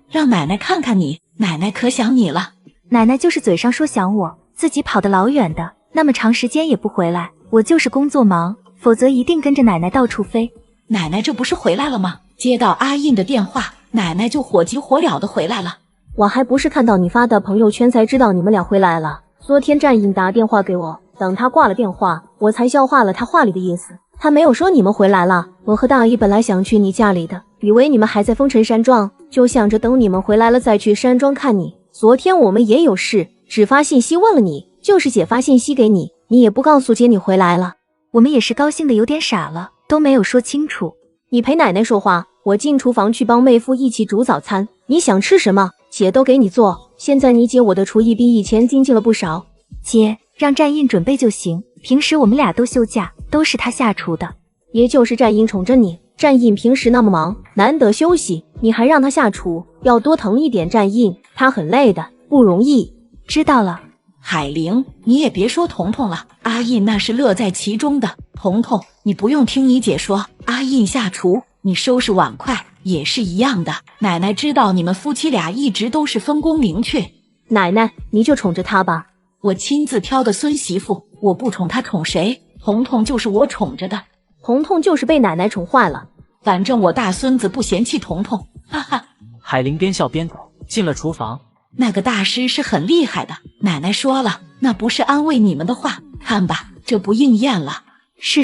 让奶奶看看你，奶奶可想你了。奶奶就是嘴上说想我，自己跑得老远的，那么长时间也不回来。我就是工作忙，否则一定跟着奶奶到处飞。奶奶这不是回来了吗？接到阿印的电话，奶奶就火急火燎的回来了。我还不是看到你发的朋友圈才知道你们俩回来了。昨天战印打电话给我，等他挂了电话，我才消化了他话里的意思。他没有说你们回来了。我和大姨本来想去你家里的，以为你们还在风尘山庄，就想着等你们回来了再去山庄看你。昨天我们也有事，只发信息问了你，就是姐发信息给你，你也不告诉姐你回来了。我们也是高兴的有点傻了，都没有说清楚。你陪奶奶说话，我进厨房去帮妹夫一起煮早餐。你想吃什么，姐都给你做。现在你姐我的厨艺比以前精进了不少。姐，让战印准备就行，平时我们俩都休假，都是他下厨的。也就是战印宠着你，战印平时那么忙，难得休息，你还让他下厨，要多疼一点战印，他很累的，不容易。知道了。海玲，你也别说彤彤了，阿印那是乐在其中的。彤彤，你不用听你姐说，阿印下厨，你收拾碗筷也是一样的。奶奶知道你们夫妻俩一直都是分工明确。奶奶，你就宠着他吧。我亲自挑的孙媳妇，我不宠她宠谁？彤彤就是我宠着的。彤彤就是被奶奶宠坏了。反正我大孙子不嫌弃彤彤，哈哈。海玲边笑边走，进了厨房。那个大师是很厉害的，奶奶说了，那不是安慰你们的话，看吧，这不应验了。是，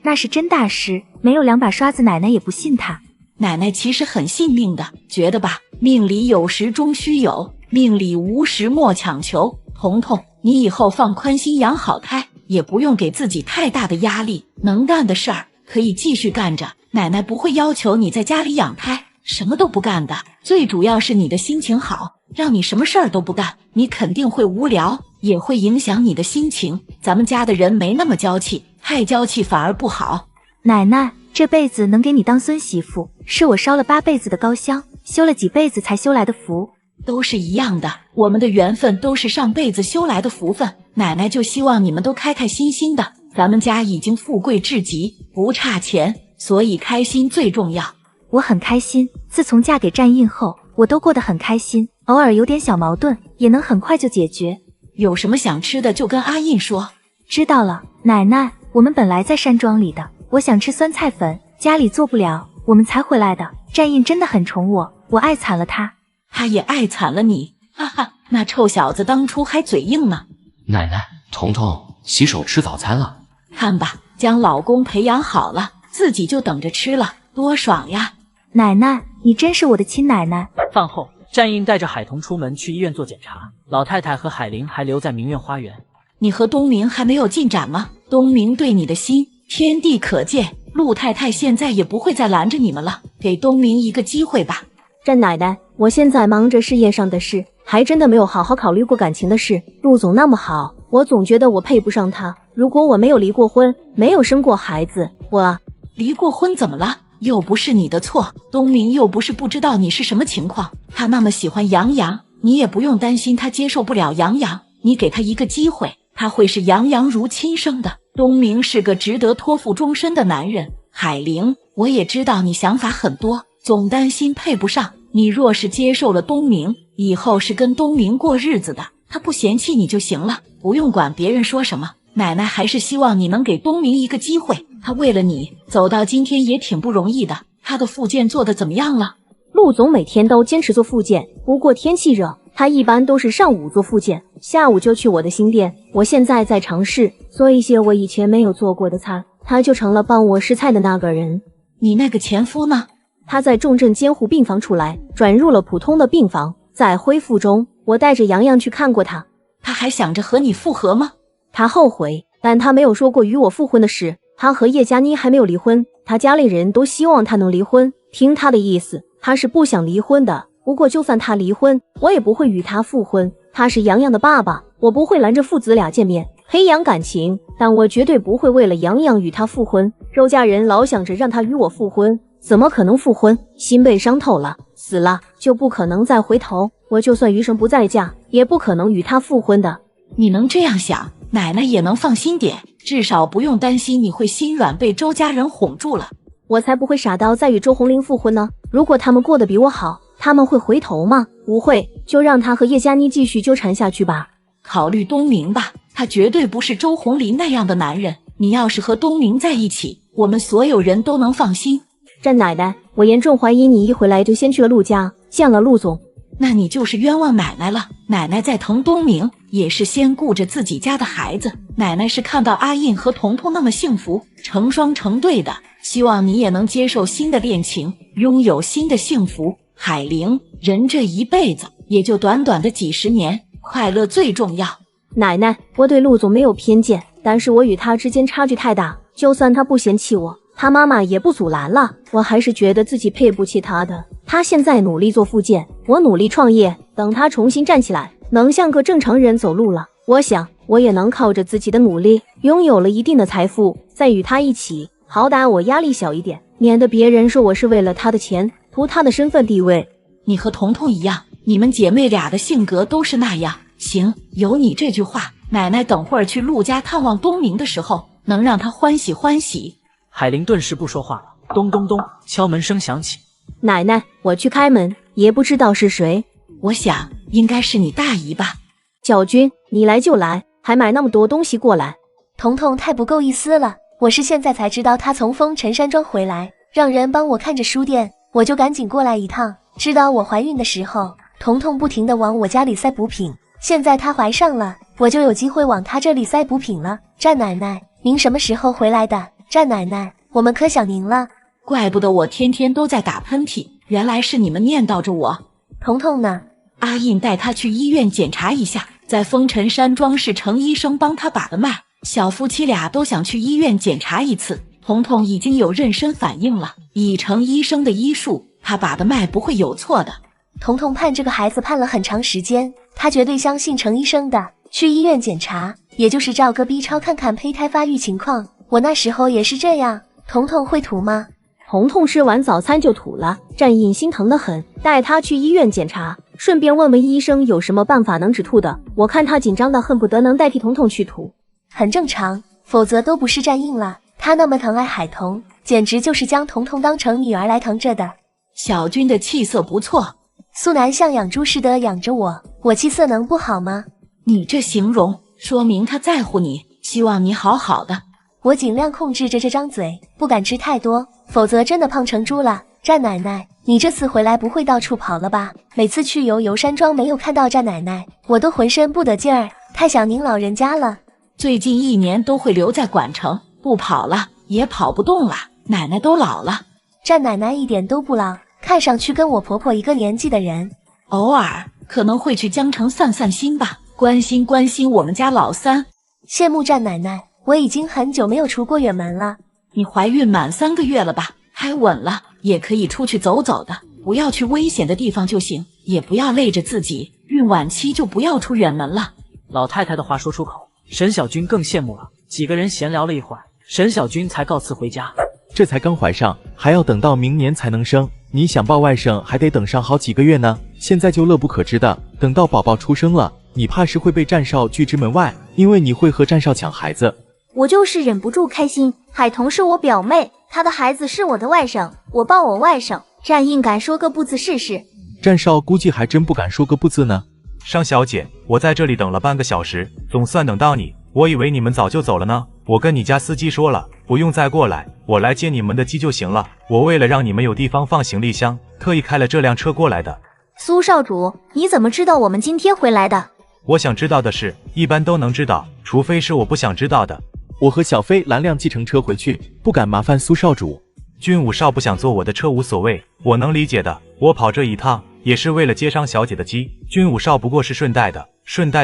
那是真大师，没有2把刷子，奶奶也不信他。奶奶其实很信命的，觉得吧，命里有时终须有，命里无时莫强求。彤彤，你以后放宽心养好胎，也不用给自己太大的压力，能干的事儿可以继续干着，奶奶不会要求你在家里养胎，什么都不干的，最主要是你的心情好，让你什么事儿都不干，你肯定会无聊，也会影响你的心情。咱们家的人没那么娇气，太娇气反而不好。奶奶，这辈子能给你当孙媳妇，是我烧了8辈子的高香，修了几辈子才修来的福。都是一样的，我们的缘分都是上辈子修来的福分。奶奶就希望你们都开开心心的，咱们家已经富贵至极，不差钱，所以开心最重要。我很开心，自从嫁给战印后，我都过得很开心，偶尔有点小矛盾，也能很快就解决。有什么想吃的就跟阿印说。知道了，奶奶，我们本来在山庄里的，我想吃酸菜粉，家里做不了，我们才回来的。战印真的很宠我，我爱惨了他。他也爱惨了你，哈哈，那臭小子当初还嘴硬呢。奶奶，彤彤洗手吃早餐了。看吧，将老公培养好了，自己就等着吃了，多爽呀。奶奶，你真是我的亲奶奶。饭后，战印带着海童出门去医院做检查，老太太和海玲还留在明苑花园。你和东明还没有进展吗？东明对你的心天地可见，陆太太现在也不会再拦着你们了，给东明一个机会吧。战奶奶，我现在忙着事业上的事，还真的没有好好考虑过感情的事。陆总那么好，我总觉得我配不上他。如果我没有离过婚，没有生过孩子，我……离过婚怎么了？又不是你的错，东明又不是不知道你是什么情况，他那么喜欢杨洋，你也不用担心他接受不了杨洋，你给他一个机会，他会视杨洋如亲生的。东明是个值得托付终身的男人。海玲，我也知道你想法很多，总担心配不上，你若是接受了东明，以后是跟东明过日子的，他不嫌弃你就行了，不用管别人说什么。奶奶还是希望你能给东明一个机会，他为了你走到今天也挺不容易的。他的复健做得怎么样了？陆总每天都坚持做复健，不过天气热，他一般都是上午做复健，下午就去我的新店。我现在在尝试做一些我以前没有做过的菜，他就成了帮我试菜的那个人。你那个前夫呢？他在重症监护病房出来，转入了普通的病房，在恢复中。我带着洋洋去看过他。他还想着和你复合吗？他后悔，但他没有说过与我复婚的事。他和叶佳妮还没有离婚，他家里人都希望他能离婚。听他的意思，他是不想离婚的。不过就算他离婚，我也不会与他复婚。他是洋洋的爸爸，我不会拦着父子俩见面，培养感情，但我绝对不会为了洋洋与他复婚。周家人老想着让他与我复婚，怎么可能复婚？心被伤透了，死了就不可能再回头。我就算余生不再嫁，也不可能与他复婚的。你能这样想，奶奶也能放心点，至少不用担心你会心软被周家人哄住了。我才不会傻到再与周红林复婚呢。如果他们过得比我好，他们会回头吗？不会，就让他和叶佳妮继续纠缠下去吧。考虑东明吧，他绝对不是周红林那样的男人。你要是和东明在一起，我们所有人都能放心。詹奶奶，我严重怀疑你一回来就先去了陆家，见了陆总。那你就是冤枉奶奶了。奶奶在疼东明，也是先顾着自己家的孩子。奶奶是看到阿印和彤彤那么幸福，成双成对的，希望你也能接受新的恋情，拥有新的幸福。海玲，人这一辈子也就短短的几十年，快乐最重要。奶奶，我对陆总没有偏见，但是我与他之间差距太大，就算他不嫌弃我，他妈妈也不阻拦了，我还是觉得自己配不起他的。他现在努力做复健，我努力创业，等他重新站起来，能像个正常人走路了，我想我也能靠着自己的努力，拥有了一定的财富，再与他一起，好歹我压力小一点，免得别人说我是为了他的钱，图他的身份地位。你和彤彤一样，你们姐妹俩的性格都是那样。行，有你这句话，奶奶等会儿去陆家探望东明的时候，能让他欢喜欢喜。海玲顿时不说话了。咚咚咚，敲门声响起。奶奶，我去开门，也不知道是谁。我想应该是你大姨吧。小军，你来就来，还买那么多东西过来。彤彤太不够意思了，我是现在才知道她从风尘山庄回来，让人帮我看着书店，我就赶紧过来一趟。知道我怀孕的时候，彤彤不停地往我家里塞补品，现在她怀上了，我就有机会往她这里塞补品了。战奶奶，您什么时候回来的？战奶奶，我们可想您了。怪不得我天天都在打喷嚏，原来是你们念叨着我。彤彤呢？阿印带她去医院检查一下，在风尘山庄是程医生帮她把的脉，小夫妻俩都想去医院检查一次。彤彤已经有妊娠反应了，以程医生的医术，她把的脉不会有错的。彤彤盼这个孩子盼了很长时间，她绝对相信程医生的。去医院检查，也就是照个 B 超看看胚胎发育情况。我那时候也是这样。彤彤会吐吗？彤彤吃完早餐就吐了，战印心疼得很，带她去医院检查，顺便问问医生有什么办法能止吐的。我看他紧张的恨不得能代替彤彤去吐。很正常，否则都不是战印了。他那么疼爱海彤，简直就是将彤彤当成女儿来疼着的。小军的气色不错，苏南像养猪似的养着我，我气色能不好吗？你这形容说明他在乎你，希望你好好的。我尽量控制着这张嘴，不敢吃太多，否则真的胖成猪了。战奶奶，你这次回来不会到处跑了吧？每次去游山庄没有看到战奶奶，我都浑身不得劲儿，太想您老人家了。最近1年都会留在管城，不跑了也跑不动了，奶奶都老了。战奶奶一点都不老，看上去跟我婆婆一个年纪的人。偶尔可能会去江城散散心吧，关心关心我们家老三。羡慕战奶奶，我已经很久没有出过远门了。你怀孕满3个月了吧？还稳了，也可以出去走走的，不要去危险的地方就行，也不要累着自己。孕晚期就不要出远门了。老太太的话说出口，沈小军更羡慕了。几个人闲聊了一会儿，沈小军才告辞回家。这才刚怀上，还要等到明年才能生。你想抱外甥还得等上好几个月呢。现在就乐不可支的，等到宝宝出生了，你怕是会被战少拒之门外，因为你会和战少抢孩子。我就是忍不住开心，海彤是我表妹，她的孩子是我的外甥，我抱我外甥，战印敢说个不字试试？战少估计还真不敢说个不字呢。商小姐，我在这里等了半个小时，总算等到你，我以为你们早就走了呢。我跟你家司机说了，不用再过来，我来接你们的鸡就行了。我为了让你们有地方放行李箱，特意开了这辆车过来的。苏少主，你怎么知道我们今天回来的？我想知道的事，一般都能知道，除非是我不想知道的。我和小飞拦辆计程车回去，不敢麻烦苏少主。军武少不想坐我的车无所谓，我能理解的。我跑这一趟也是为了接商小姐的机，军武少不过是顺带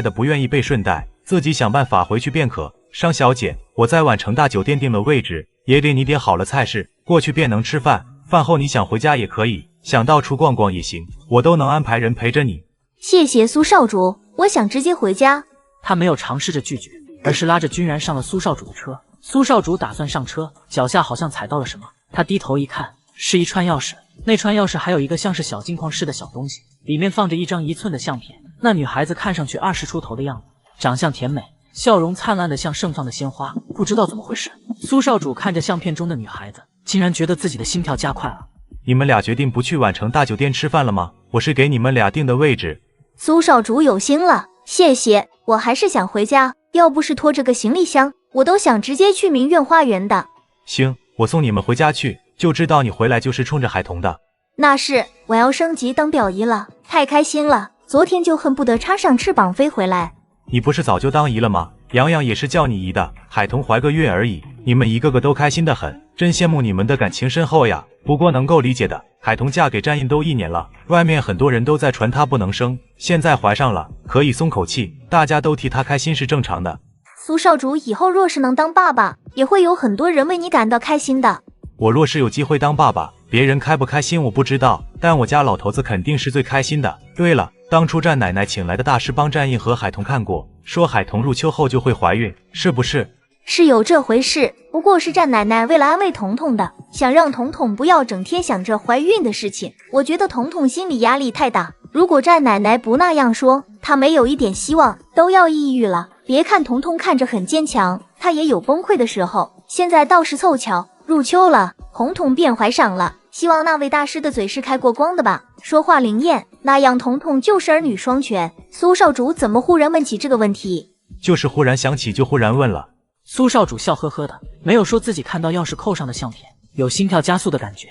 的不愿意被顺带，自己想办法回去便可。商小姐，我在宛城大酒店定了位置，也给你点好了菜式，过去便能吃饭。饭后你想回家也可以，想到处逛逛也行，我都能安排人陪着你。谢谢苏少主，我想直接回家。他没有尝试着拒绝，而是拉着君然上了苏少主的车。苏少主打算上车，脚下好像踩到了什么，他低头一看，是一串钥匙。那串钥匙还有一个像是小镜框似的小东西，里面放着一张1寸的相片。那女孩子看上去20出头的样子，长相甜美，笑容灿烂的像盛放的鲜花。不知道怎么回事，苏少主看着相片中的女孩子，竟然觉得自己的心跳加快了。你们俩决定不去宛城大酒店吃饭了吗？我是给你们俩定的位置。苏少主有心了，谢谢。我还是想回家，要不是拖着个行李箱，我都想直接去明苑花园的。行，我送你们回家去。就知道你回来就是冲着海童的。那是，我要升级当表姨了，太开心了，昨天就恨不得插上翅膀飞回来。你不是早就当姨了吗？洋洋也是叫你姨的，海童怀个月而已，你们一个个都开心得很，真羡慕你们的感情深厚呀。不过能够理解的，海童嫁给战印都1年了，外面很多人都在传她不能生，现在怀上了，可以松口气，大家都替她开心是正常的。苏少主以后若是能当爸爸，也会有很多人为你感到开心的。我若是有机会当爸爸，别人开不开心我不知道，但我家老头子肯定是最开心的。对了，当初战奶奶请来的大师帮战印和海童看过，说海童入秋后就会怀孕，是不是？是有这回事，不过是战奶奶为了安慰彤彤的，想让彤彤不要整天想着怀孕的事情。我觉得彤彤心理压力太大，如果战奶奶不那样说，她没有一点希望，都要抑郁了。别看彤彤看着很坚强，她也有崩溃的时候。现在倒是凑巧，入秋了，彤彤便怀上了。希望那位大师的嘴是开过光的吧，说话灵验，那样彤彤就是儿女双全。苏少主怎么忽然问起这个问题？就是忽然想起就忽然问了。苏少主笑呵呵的，没有说自己看到钥匙扣上的相片，有心跳加速的感觉。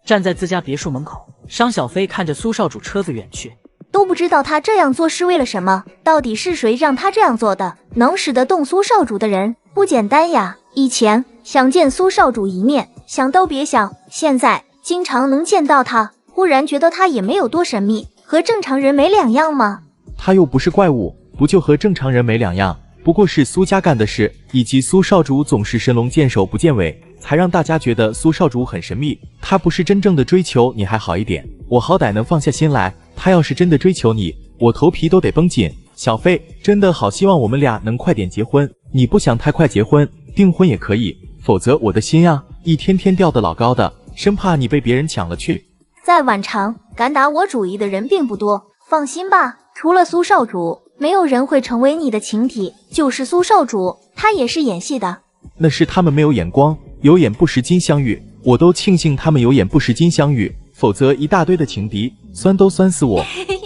站在自家别墅门口，商小飞看着苏少主车子远去，都不知道他这样做是为了什么，到底是谁让他这样做的？能使得动苏少主的人不简单呀。以前想见苏少主一面，想都别想，现在经常能见到他，忽然觉得他也没有多神秘，和正常人没两样吗？他又不是怪物，不就和正常人没两样？不过是苏家干的事，以及苏少主总是神龙见首不见尾，才让大家觉得苏少主很神秘。他不是真正的追求你还好一点，我好歹能放下心来。他要是真的追求你，我头皮都得绷紧。小飞，真的好希望我们俩能快点结婚。你不想太快结婚，订婚也可以，否则我的心啊，一天天掉得老高的，生怕你被别人抢了去。在晚场敢打我主意的人并不多，放心吧，除了苏少主，没有人会成为你的情敌。就是苏少主，他也是演戏的。那是他们没有眼光，有眼不识金镶玉，我都庆幸他们有眼不识金镶玉，否则一大堆的情敌，酸都酸死我。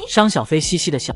商小飞嘻嘻的笑，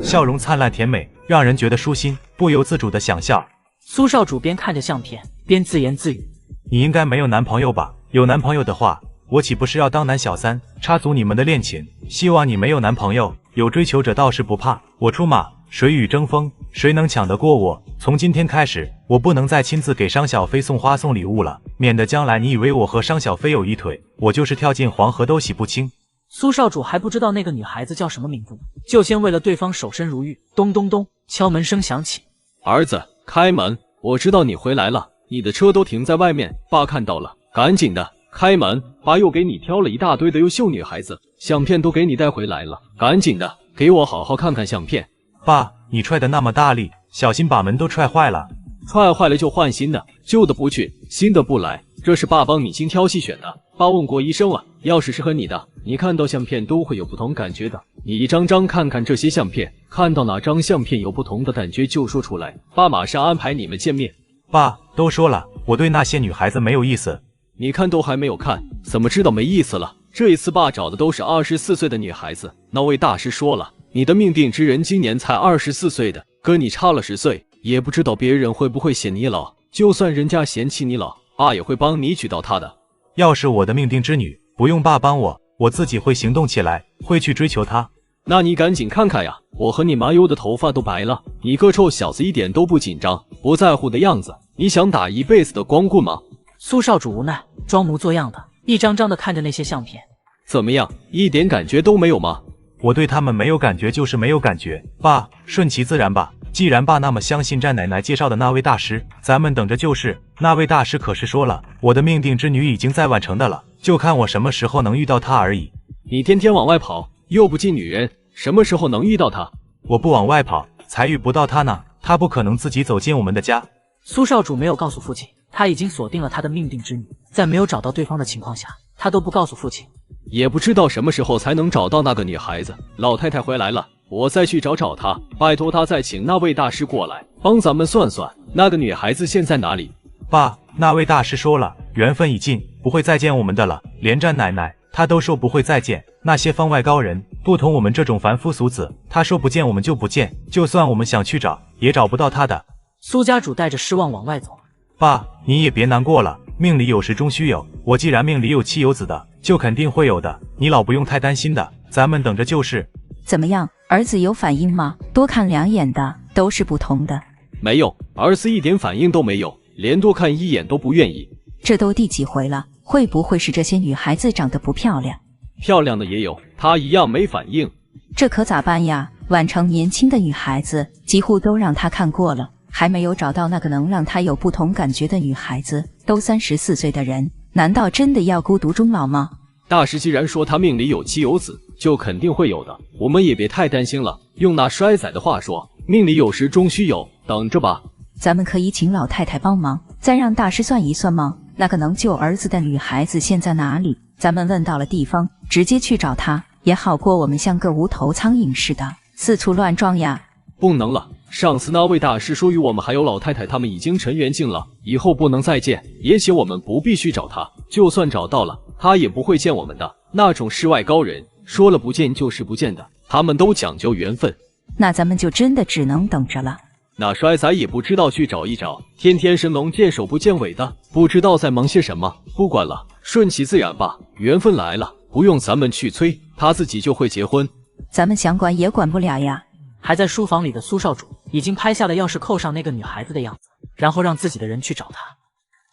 笑容灿烂甜美，让人觉得舒心，不由自主的想笑。苏少主边看着相片边自言自语：你应该没有男朋友吧？有男朋友的话，我岂不是要当男小三，插足你们的恋情？希望你没有男朋友，有追求者倒是不怕，我出马，谁与争锋，谁能抢得过我？从今天开始，我不能再亲自给商小飞送花送礼物了，免得将来你以为我和商小飞有一腿，我就是跳进黄河都洗不清。苏少主还不知道那个女孩子叫什么名字，就先为了对方守身如玉。咚咚咚，敲门声响起。儿子，开门！我知道你回来了，你的车都停在外面，爸看到了，赶紧的开门！爸又给你挑了一大堆的优秀女孩子，相片都给你带回来了，赶紧的，给我好好看看相片。爸，你踹得那么大力，小心把门都踹坏了。踹坏了就换新的，旧的不去，新的不来，这是爸帮你精挑细选的，爸问过医生了，要是适合你的，你看到相片都会有不同感觉的。你一张张看看这些相片，看到哪张相片有不同的感觉就说出来，爸马上安排你们见面。爸，都说了，我对那些女孩子没有意思。你看都还没有看，怎么知道没意思了？这一次爸找的都是24岁的女孩子。那位大师说了，你的命定之人今年才24岁的，跟你差了10岁，也不知道别人会不会嫌你老。就算人家嫌弃你老，爸也会帮你娶到她的。要是我的命定之女，不用爸帮我，我自己会行动起来，会去追求她。那你赶紧看看呀，我和你妈优的头发都白了，你个臭小子一点都不紧张，不在乎的样子，你想打一辈子的光棍吗？苏少主无奈，装模作样的一张张的看着那些相片。怎么样，一点感觉都没有吗？我对他们没有感觉就是没有感觉，爸，顺其自然吧。既然爸那么相信战奶奶介绍的那位大师，咱们等着就是。那位大师可是说了，我的命定之女已经在完成的了，就看我什么时候能遇到她而已。你天天往外跑，又不近女人，什么时候能遇到她？我不往外跑，才遇不到她呢。她不可能自己走进我们的家。苏少主没有告诉父亲，他已经锁定了他的命定之女，在没有找到对方的情况下，他都不告诉父亲。也不知道什么时候才能找到那个女孩子。老太太回来了，我再去找她，拜托她再请那位大师过来，帮咱们算算那个女孩子现在哪里。爸，那位大师说了，缘分已尽，不会再见我们的了。连战奶奶他都说不会再见。那些方外高人不同我们这种凡夫俗子，他说不见我们就不见，就算我们想去找，也找不到他的。苏家主带着失望往外走。爸，你也别难过了，命里有时终须有。我既然命里有妻有子的，就肯定会有的，你老不用太担心的，咱们等着就是。怎么样，儿子有反应吗？多看2眼的都是不同的。没有，儿子一点反应都没有，连多看1眼都不愿意。这都第几回了？会不会是这些女孩子长得不漂亮？漂亮的也有，她一样没反应。这可咋办呀？宛城年轻的女孩子几乎都让他看过了，还没有找到那个能让他有不同感觉的女孩子。都34岁的人，难道真的要孤独终老吗？大师既然说他命里有妻有子，就肯定会有的，我们也别太担心了。用那衰仔的话说，命里有时终须有，等着吧。咱们可以请老太太帮忙，再让大师算一算吗？那个能救儿子的女孩子现在哪里？咱们问到了地方，直接去找她，也好过我们像个无头苍蝇似的四处乱撞呀。不能了，上次那位大师说与我们还有老太太他们已经成缘尽了，以后不能再见，也许我们不必去找他，就算找到了，他也不会见我们的。那种世外高人说了不见就是不见的，他们都讲究缘分。那咱们就真的只能等着了。那衰仔也不知道去找一找，天天神龙见首不见尾的，不知道在忙些什么。不管了，顺其自然吧，缘分来了，不用咱们去催，他自己就会结婚。咱们想管也管不了呀。还在书房里的苏少主已经拍下了钥匙扣上那个女孩子的样子，然后让自己的人去找她。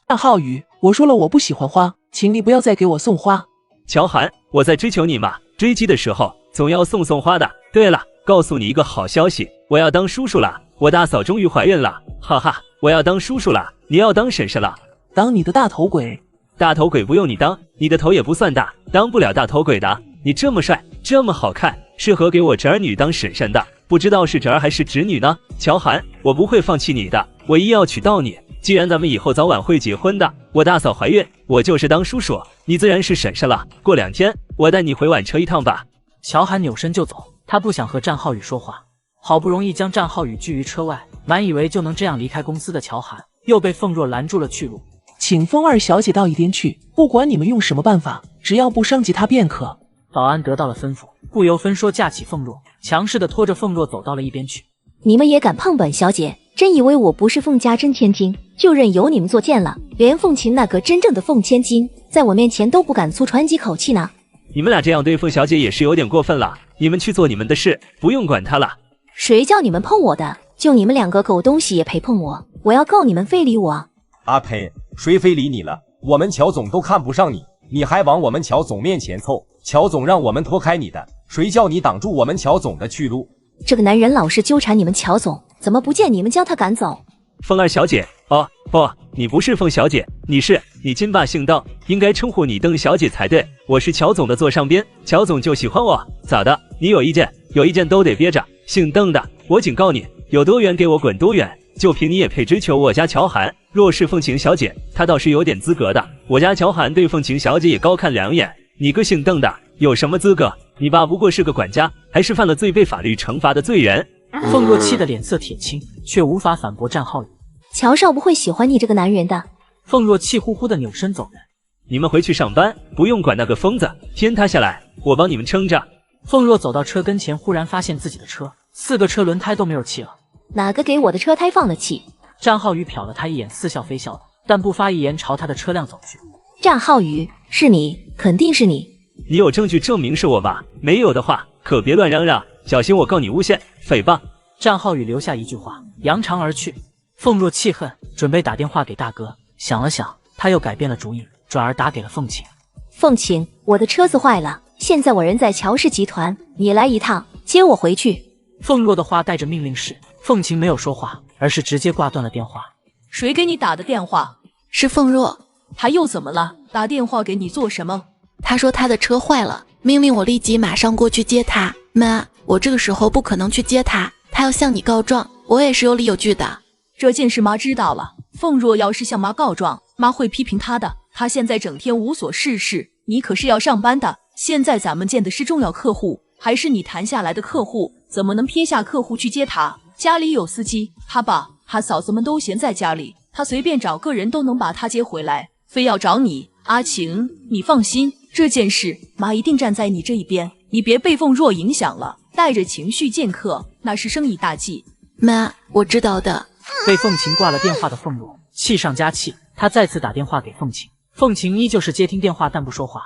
战浩宇，我说了我不喜欢花，请你不要再给我送花。乔涵，我在追求你嘛，追击的时候总要送花的。对了，告诉你一个好消息，我要当叔叔了，我大嫂终于怀孕了，哈哈，我要当叔叔了，你要当婶婶了。当你的大头鬼？大头鬼不用你当，你的头也不算大，当不了大头鬼的。你这么帅，这么好看，适合给我侄儿女当婶婶的，不知道是侄儿还是侄女呢？乔涵，我不会放弃你的，我一要娶到你。既然咱们以后早晚会结婚的，我大嫂怀孕，我就是当叔叔，你自然是婶婶了。过2天我带你回宛车一趟吧。乔涵扭身就走，他不想和战浩宇说话。好不容易将战浩宇拒于车外，满以为就能这样离开公司的乔涵，又被凤若拦住了去路。请风二小姐到一边去，不管你们用什么办法，只要不伤及她便可。保安得到了吩咐，不由分说架起凤若，强势的拖着凤若走到了一边去。你们也敢碰本小姐？真以为我不是凤家真千金，就任由你们作践了？连凤琴那个真正的凤千金，在我面前都不敢粗喘几口气呢。你们俩这样对凤小姐也是有点过分了，你们去做你们的事，不用管她了。谁叫你们碰我的？就你们2个狗东西也配碰我？我要告你们非礼我！阿呸，谁非礼你了？我们乔总都看不上你，你还往我们乔总面前凑，乔总让我们拖开你的，谁叫你挡住我们乔总的去路？这个男人老是纠缠你们乔总，怎么不见你们将他赶走？凤二小姐，哦不，你不是凤小姐，你金霸姓邓，应该称呼你邓小姐才对。我是乔总的座上宾，乔总就喜欢我，咋的？你有意见？有意见都得憋着。姓邓的，我警告你，有多远给我滚多远！就凭你也配追求我家乔涵？若是凤琴小姐，她倒是有点资格的。我家乔涵对凤琴小姐也高看两眼。你个姓邓的，有什么资格？你爸不过是个管家，还是犯了罪被法律惩罚的罪人。凤若气得脸色铁青，却无法反驳战浩宇。乔少不会喜欢你这个男人的。凤若气呼呼的扭身走人。你们回去上班，不用管那个疯子。天塌下来，我帮你们撑着。凤若走到车跟前，忽然发现自己的车4个车轮胎都没有气了。哪个给我的车胎放了气？战浩宇瞟了他一眼，似笑非笑的，但不发一言，朝他的车辆走去。战浩宇，是你，肯定是你。你有证据证明是我吧？没有的话，可别乱嚷嚷，小心我告你诬陷、诽谤。战浩宇留下一句话，扬长而去。凤若气恨，准备打电话给大哥，想了想，他又改变了主意，转而打给了凤琴。凤琴，我的车子坏了，现在我人在乔氏集团，你来一趟接我回去。凤若的话带着命令式，凤琴没有说话，而是直接挂断了电话。谁给你打的电话？是凤若。他又怎么了？打电话给你做什么？他说他的车坏了，命令我立即马上过去接他。妈，我这个时候不可能去接他，他要向你告状，我也是有理有据的。这件事妈知道了，凤若要是向妈告状，妈会批评他的。他现在整天无所事事，你可是要上班的。现在咱们见的是重要客户，还是你谈下来的客户，怎么能撇下客户去接他？家里有司机，他爸、他嫂子们都闲在家里，他随便找个人都能把他接回来，非要找你。阿晴，你放心，这件事妈一定站在你这一边，你别被凤若影响了，带着情绪见客，那是生意大忌。妈，我知道的。被凤琴挂了电话的凤若气上加气，她再次打电话给凤琴，凤琴依旧是接听电话但不说话。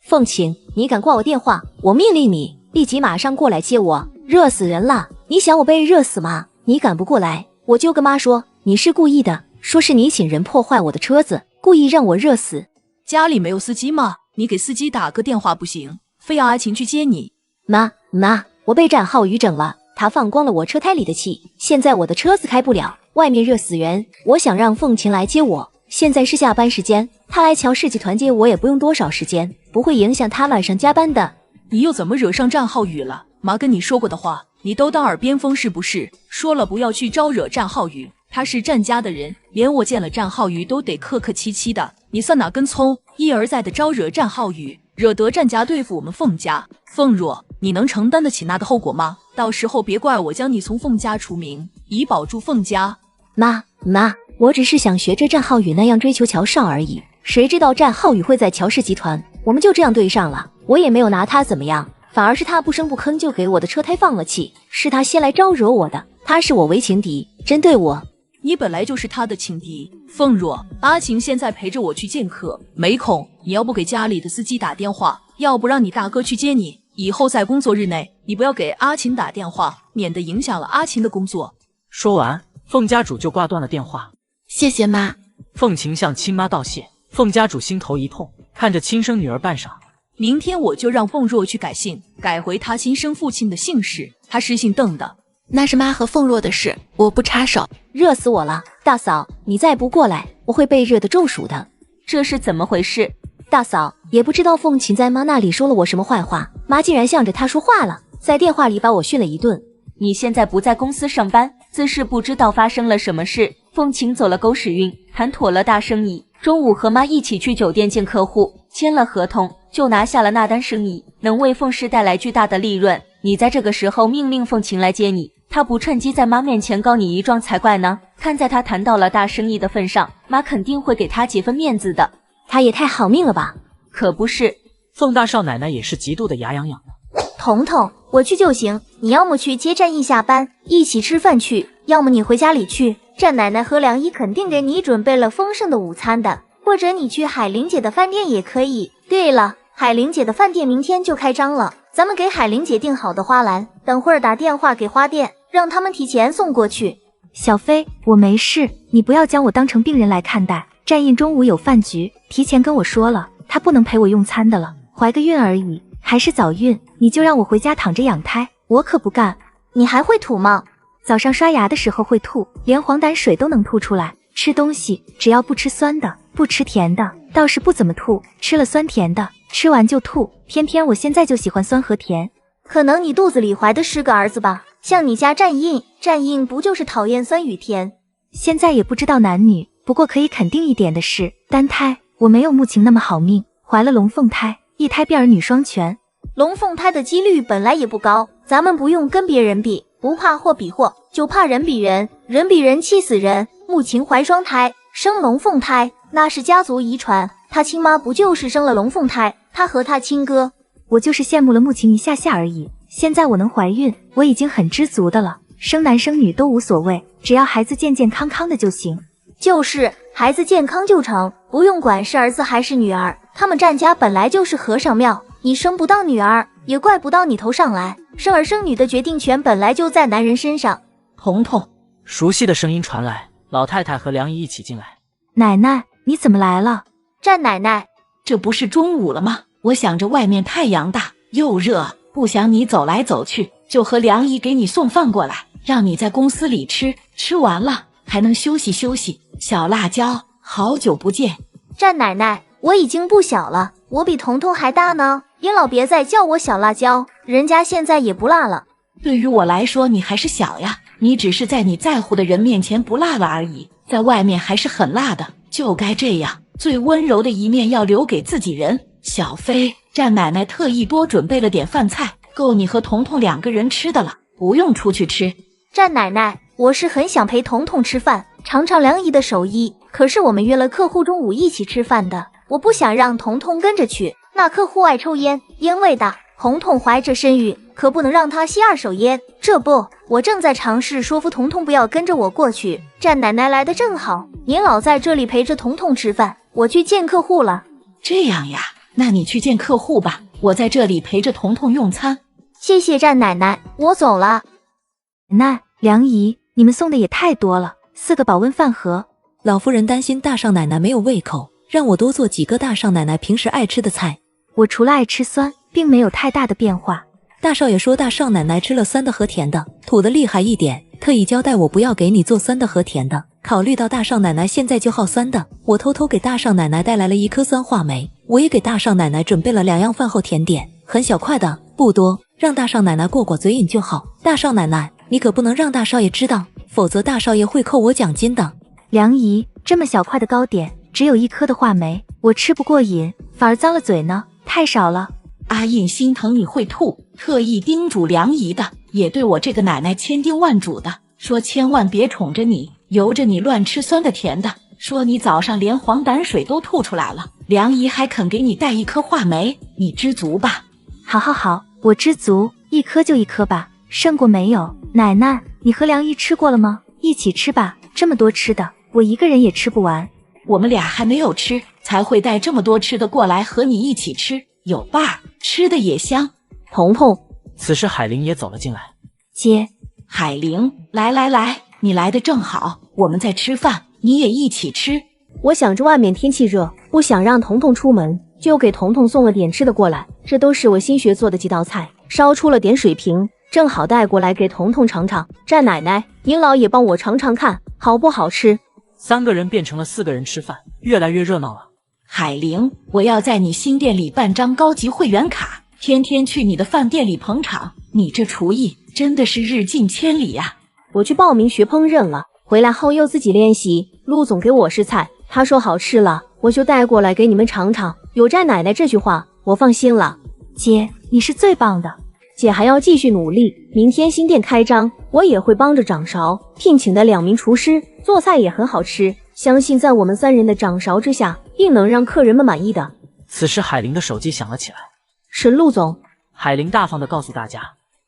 凤琴，你敢挂我电话，我命令你立即马上过来接我，热死人了！你想我被热死吗？你敢不过来，我就跟妈说你是故意的，说是你请人破坏我的车子，故意让我热死。家里没有司机吗？你给司机打个电话不行，非要阿晴去接你。妈，我被战浩宇整了，他放光了我车胎里的气，现在我的车子开不了，外面热死人。我想让凤琴来接我，现在是下班时间，他来乔氏集团接我也不用多少时间，不会影响他晚上加班的。你又怎么惹上战浩宇了？妈跟你说过的话，你都当耳边风是不是？说了不要去招惹战浩宇，他是战家的人，连我见了战浩宇都得客客气气的。你算哪根葱？一而再的招惹战浩宇，惹得战家对付我们凤家。凤若，你能承担得起那的后果吗？到时候别怪我将你从凤家除名，以保住凤家。妈，我只是想学着战浩宇那样追求乔少而已，谁知道战浩宇会在乔氏集团，我们就这样对上了。我也没有拿他怎么样，反而是他不声不吭就给我的车胎放了气，是他先来招惹我的，他视我为情敌，针对我。你本来就是他的情敌。凤若，阿晴现在陪着我去见客，没空，你要不给家里的司机打电话，要不让你大哥去接你。以后在工作日内，你不要给阿晴打电话，免得影响了阿晴的工作。说完，凤家主就挂断了电话。谢谢妈。凤琴向亲妈道谢，凤家主心头一痛，看着亲生女儿半晌。明天我就让凤若去改姓，改回她亲生父亲的姓氏，她是姓邓的。那是妈和凤若的事，我不插手。热死我了，大嫂，你再不过来，我会被热得中暑的。这是怎么回事？大嫂，也不知道凤琴在妈那里说了我什么坏话，妈竟然向着她说话了，在电话里把我训了一顿。你现在不在公司上班，自是不知道发生了什么事。凤琴走了狗屎运，谈妥了大生意，中午和妈一起去酒店见客户，签了合同，就拿下了那单生意，能为凤氏带来巨大的利润。你在这个时候命令凤琴来接你，他不趁机在妈面前告你一状才怪呢。看在他谈到了大生意的份上，妈肯定会给他几分面子的。他也太好命了吧？可不是。凤大少奶奶也是极度的牙痒痒的。彤彤，我去就行，你要么去接战毅下班，一起吃饭去，要么你回家里去，战奶奶和梁姨肯定给你准备了丰盛的午餐的，或者你去海玲姐的饭店也可以。对了，海玲姐的饭店明天就开张了，咱们给海玲姐订好的花篮，等会儿打电话给花店，让他们提前送过去。小飞，我没事，你不要将我当成病人来看待。战印中午有饭局，提前跟我说了，他不能陪我用餐的了，怀个孕而已，还是早孕，你就让我回家躺着养胎，我可不干。你还会吐吗？早上刷牙的时候会吐，连黄疸水都能吐出来。吃东西只要不吃酸的，不吃甜的，倒是不怎么吐，吃了酸甜的，吃完就吐，偏偏我现在就喜欢酸和甜。可能你肚子里怀的是个儿子吧，像你家战印不就是讨厌酸与甜？现在也不知道男女，不过可以肯定一点的是，单胎我没有穆晴那么好命，怀了龙凤胎，一胎变儿女双全。龙凤胎的几率本来也不高，咱们不用跟别人比，不怕货比货，就怕人比人，人比人气死人。穆晴怀双胎，生龙凤胎，那是家族遗传，她亲妈不就是生了龙凤胎，她和她亲哥。我就是羡慕了穆晴一下下而已，现在我能怀孕，我已经很知足的了，生男生女都无所谓，只要孩子健健康康的就行。就是孩子健康就成，不用管是儿子还是女儿，他们战家本来就是和尚庙，你生不到女儿也怪不到你头上来，生儿生女的决定权本来就在男人身上。彤彤，熟悉的声音传来，老太太和梁姨一起进来。奶奶，你怎么来了？战奶奶，这不是中午了吗？我想着外面太阳大又热，不想你走来走去，就和梁姨给你送饭过来，让你在公司里吃，吃完了还能休息休息。小辣椒，好久不见。战奶奶，我已经不小了，我比彤彤还大呢，您老别再叫我小辣椒，人家现在也不辣了。对于我来说，你还是小呀，你只是在你在乎的人面前不辣了而已，在外面还是很辣的，就该这样，最温柔的一面要留给自己人。小飞，战奶奶特意多准备了点饭菜，够你和彤彤2个人吃的了，不用出去吃。战奶奶，我是很想陪彤彤吃饭，尝尝梁姨的手艺，可是我们约了客户中午一起吃饭的，我不想让彤彤跟着去，那客户爱抽烟，烟味大，彤彤怀着身孕，可不能让她吸2手烟。这不，我正在尝试说服彤彤不要跟着我过去。战奶奶来的正好，您老在这里陪着彤彤吃饭，我去见客户了。这样呀，那你去见客户吧，我在这里陪着彤彤用餐。谢谢战奶奶，我走了。奶奶，梁姨，你们送的也太多了，4个保温饭盒。老夫人担心大少奶奶没有胃口，让我多做几个大少奶奶平时爱吃的菜。我除了爱吃酸，并没有太大的变化。大少爷说大少奶奶吃了酸的和甜的，吐得厉害一点，特意交代我不要给你做酸的和甜的。考虑到大少奶奶现在就好酸的，我偷偷给大少奶奶带来了1颗酸话梅。我也给大少奶奶准备了2样饭后甜点，很小块的，不多，让大少奶奶过过嘴瘾就好。大少奶奶，你可不能让大少爷知道，否则大少爷会扣我奖金的。梁姨，这么小块的糕点，只有1颗的话梅，我吃不过瘾，反而脏了嘴呢，太少了。阿印心疼你会吐，特意叮嘱梁姨的，也对我这个奶奶千叮万嘱的，说千万别宠着你，由着你乱吃酸的甜的，说你早上连黄疸水都吐出来了，梁姨还肯给你带1颗话梅，你知足吧？好好好，我知足，1颗就1颗吧，剩过没有？奶奶，你和梁姨吃过了吗？一起吃吧，这么多吃的，我1个人也吃不完。我们俩还没有吃，才会带这么多吃的过来和你一起吃，有伴儿，吃的也香。彤彤，此时海玲也走了进来。姐，海玲，来，你来的正好，我们在吃饭，你也一起吃。我想着外面天气热，不想让彤彤出门，就给彤彤送了点吃的过来，这都是我新学做的几道菜，烧出了点水平，正好带过来给彤彤尝尝。战奶奶，您老也帮我尝尝看，好不好吃？3个人变成了4个人吃饭，越来越热闹了。海玲，我要在你新店里办张高级会员卡，天天去你的饭店里捧场，你这厨艺真的是日进千里呀！我去报名学烹饪了，回来后又自己练习。陆总给我试菜，他说好吃了，我就带过来给你们尝尝。有战奶奶这句话，我放心了。姐，你是最棒的。姐还要继续努力，明天新店开张，我也会帮着掌勺，聘请的2名厨师，做菜也很好吃，相信在我们3人的掌勺之下，定能让客人们满意的。此时海玲的手机响了起来，是陆总。海玲大方地告诉大家，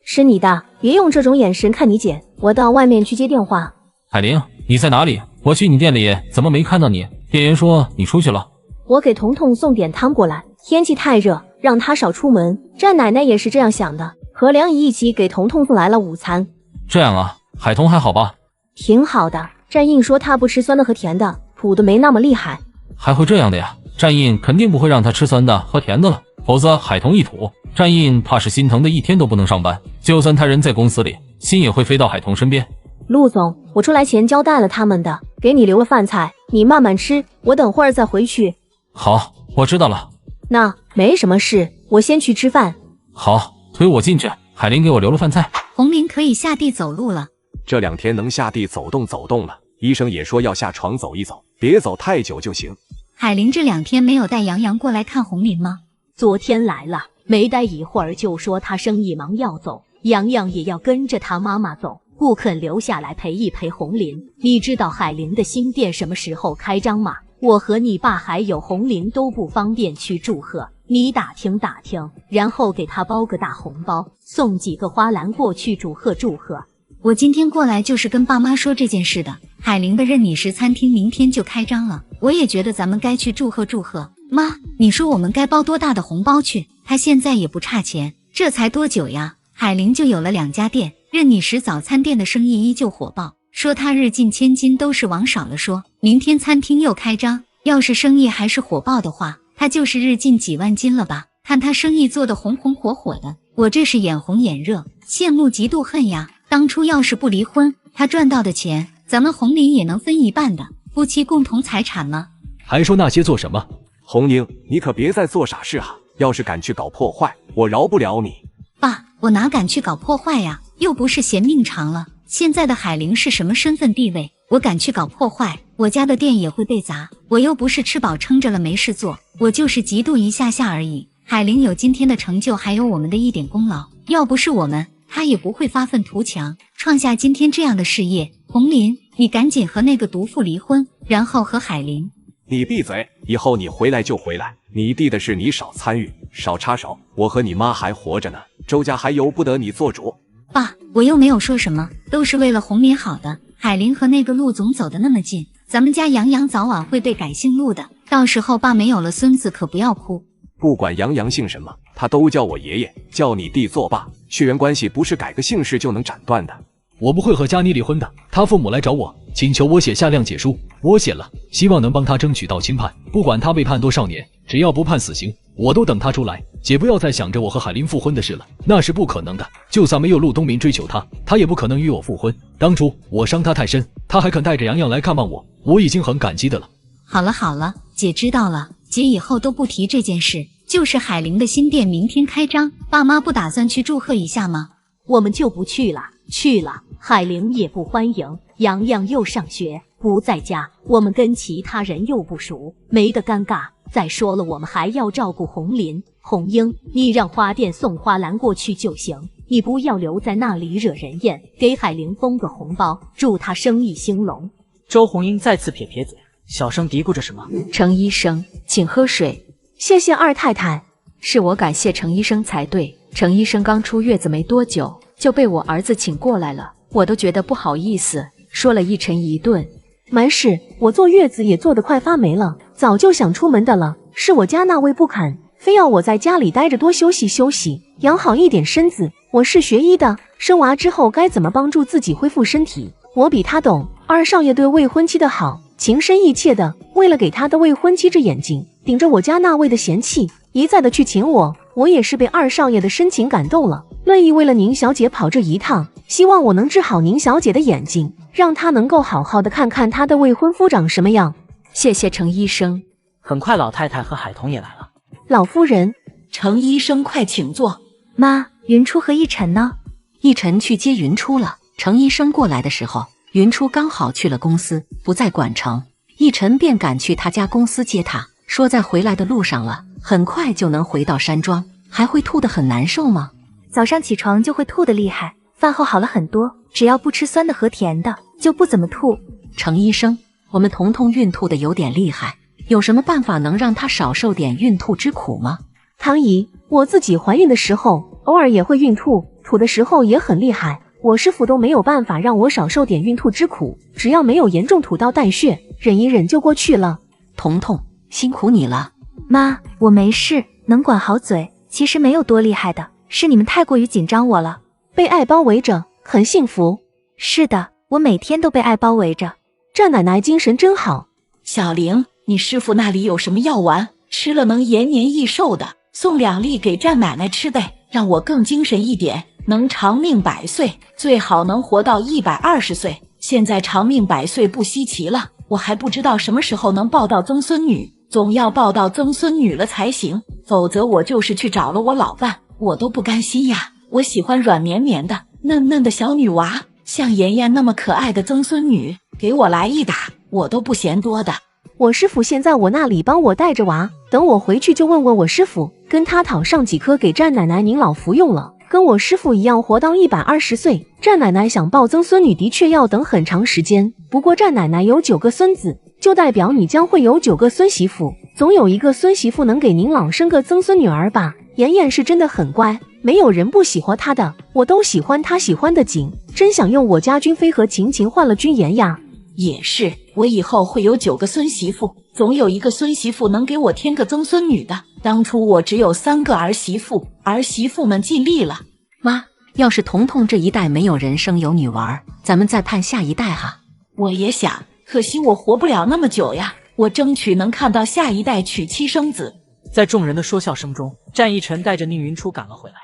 是你的，别用这种眼神看你姐，我到外面去接电话。海玲，你在哪里？我去你店里怎么没看到你？店员说你出去了。我给彤彤送点汤过来，天气太热，让她少出门。战奶奶也是这样想的，和梁姨一起给彤彤送来了午餐。这样啊，海彤还好吧？挺好的，战印说他不吃酸的和甜的，吐的没那么厉害。还会这样的呀？战印肯定不会让他吃酸的和甜的了，否则海彤一吐，战印怕是心疼的1天都不能上班，就算他人在公司里，心也会飞到海彤身边。陆总，我出来前交代了他们的，给你留了饭菜，你慢慢吃，我等会儿再回去。好，我知道了。那没什么事，我先去吃饭。好，推我进去。海玲给我留了饭菜。红林可以下地走路了。这2天能下地走动走动了，医生也说要下床走一走，别走太久就行。海玲这2天没有带杨洋过来看红林吗？昨天来了，没待一会儿就说他生意忙要走，洋洋也要跟着他妈妈走，不肯留下来陪一陪红林。你知道海玲的新店什么时候开张吗？我和你爸还有红林都不方便去祝贺，你打听打听，然后给他包个大红包，送几个花篮过去祝贺祝贺。我今天过来就是跟爸妈说这件事的。海玲的任你食餐厅明天就开张了，我也觉得咱们该去祝贺祝贺。妈，你说我们该包多大的红包去？他现在也不差钱，这才多久呀？海玲就有了2家店，任你食早餐店的生意依旧火爆，说他日进千金都是往少了说。明天餐厅又开张，要是生意还是火爆的话，他就是日进几万金了吧？看他生意做得红红火火的，我这是眼红眼热，羡慕嫉妒恨呀。当初要是不离婚，他赚到的钱，咱们红林也能分一半的，夫妻共同财产吗？还说那些做什么？红英，你可别再做傻事啊！要是敢去搞破坏，我饶不了你。爸，我哪敢去搞破坏呀？又不是嫌命长了。现在的海玲是什么身份地位？我敢去搞破坏，我家的店也会被砸。我又不是吃饱撑着了没事做，我就是嫉妒一下下而已。海玲有今天的成就，还有我们的一点功劳，要不是我们，他也不会发愤图强，创下今天这样的事业。红林，你赶紧和那个毒妇离婚，然后和海玲。你闭嘴！以后你回来就回来，你弟的事你少参与，少插手。我和你妈还活着呢，周家还由不得你做主。爸，我又没有说什么，都是为了红林好的。海玲和那个陆总走得那么近，咱们家杨洋早晚会被改姓陆的，到时候爸没有了孙子可不要哭。不管杨洋姓什么，他都叫我爷爷，叫你弟作罢。血缘关系不是改个姓氏就能斩断的。我不会和佳妮离婚的。他父母来找我，请求我写下谅解书，我写了，希望能帮他争取到轻判。不管他被判多少年，只要不判死刑，我都等他出来。姐不要再想着我和海林复婚的事了，那是不可能的。就算没有陆东明追求他，他也不可能与我复婚。当初我伤他太深，他还肯带着洋洋来看望我，我已经很感激的了。好了好了，姐知道了，姐以后都不提这件事。就是海玲的新店明天开张，爸妈不打算去祝贺一下吗？我们就不去了，去了海玲也不欢迎，洋洋又上学不在家，我们跟其他人又不熟，没得尴尬。再说了，我们还要照顾红林。红英，你让花店送花篮过去就行，你不要留在那里惹人厌，给海玲封个红包，祝她生意兴隆。周红英再次撇撇嘴，小声嘀咕着什么。程医生，请喝水。谢谢二太太。是我感谢程医生才对，程医生刚出月子没多久就被我儿子请过来了，我都觉得不好意思，说了一沉一顿。没事，我坐月子也坐得快发霉了，早就想出门的了，是我家那位不肯，非要我在家里待着多休息休息，养好一点身子。我是学医的，生娃之后该怎么帮助自己恢复身体，我比他懂。二少爷对未婚妻的好，情深意切的，为了给他的未婚妻治眼睛，顶着我家那位的嫌弃，一再的去请我。我也是被二少爷的深情感动了，乐意为了宁小姐跑这一趟，希望我能治好宁小姐的眼睛，让她能够好好的看看她的未婚夫长什么样。谢谢程医生。很快老太太和海童也来了。老夫人，程医生快请坐。妈，云初和逸晨呢？逸晨去接云初了。程医生过来的时候，云初刚好去了公司，不在管城，逸晨便赶去他家公司接他，说在回来的路上了，很快就能回到山庄。还会吐得很难受吗？早上起床就会吐得厉害，饭后好了很多，只要不吃酸的和甜的，就不怎么吐。程医生，我们彤彤孕吐的有点厉害，有什么办法能让她少受点孕吐之苦吗？唐姨，我自己怀孕的时候偶尔也会孕吐，吐的时候也很厉害，我师傅都没有办法让我少受点孕吐之苦，只要没有严重吐到带血，忍一忍就过去了。彤彤，辛苦你了。妈，我没事，能管好嘴，其实没有多厉害的，是你们太过于紧张我了。被爱包围着，很幸福。是的，我每天都被爱包围着。战奶奶精神真好。小玲，你师傅那里有什么药丸，吃了能延年益寿的，送2粒给战奶奶吃呗，让我更精神一点，能长命100岁，最好能活到120岁。现在长命100岁不稀奇了，我还不知道什么时候能抱到曾孙女，总要抱到曾孙女了才行，否则我就是去找了我老伴，我都不甘心呀。我喜欢软绵绵的、嫩嫩的小女娃，像妍妍那么可爱的曾孙女，给我来一打，我都不嫌多的。我师傅现在我那里帮我带着娃，等我回去就问问我师傅，跟他讨上几颗给战奶奶您老服用了，跟我师傅一样活到120岁。战奶奶想抱曾孙女的确要等很长时间，不过战奶奶有9个孙子，就代表你将会有9个孙媳妇，总有一个孙媳妇能给您老生个曾孙女儿吧。妍妍是真的很乖，没有人不喜欢她的，我都喜欢她喜欢的紧，真想用我家君妃和晴晴换了君妍呀。也是，我以后会有9个孙媳妇，总有一个孙媳妇能给我添个曾孙女的。当初我只有3个儿媳妇，儿媳妇们尽力了。妈，要是彤彤这一代没有人生有女娃，咱们再盼下一代哈。我也想，可惜我活不了那么久呀，我争取能看到下一代娶妻生子。在众人的说笑声中，战逸晨带着宁云初赶了回来。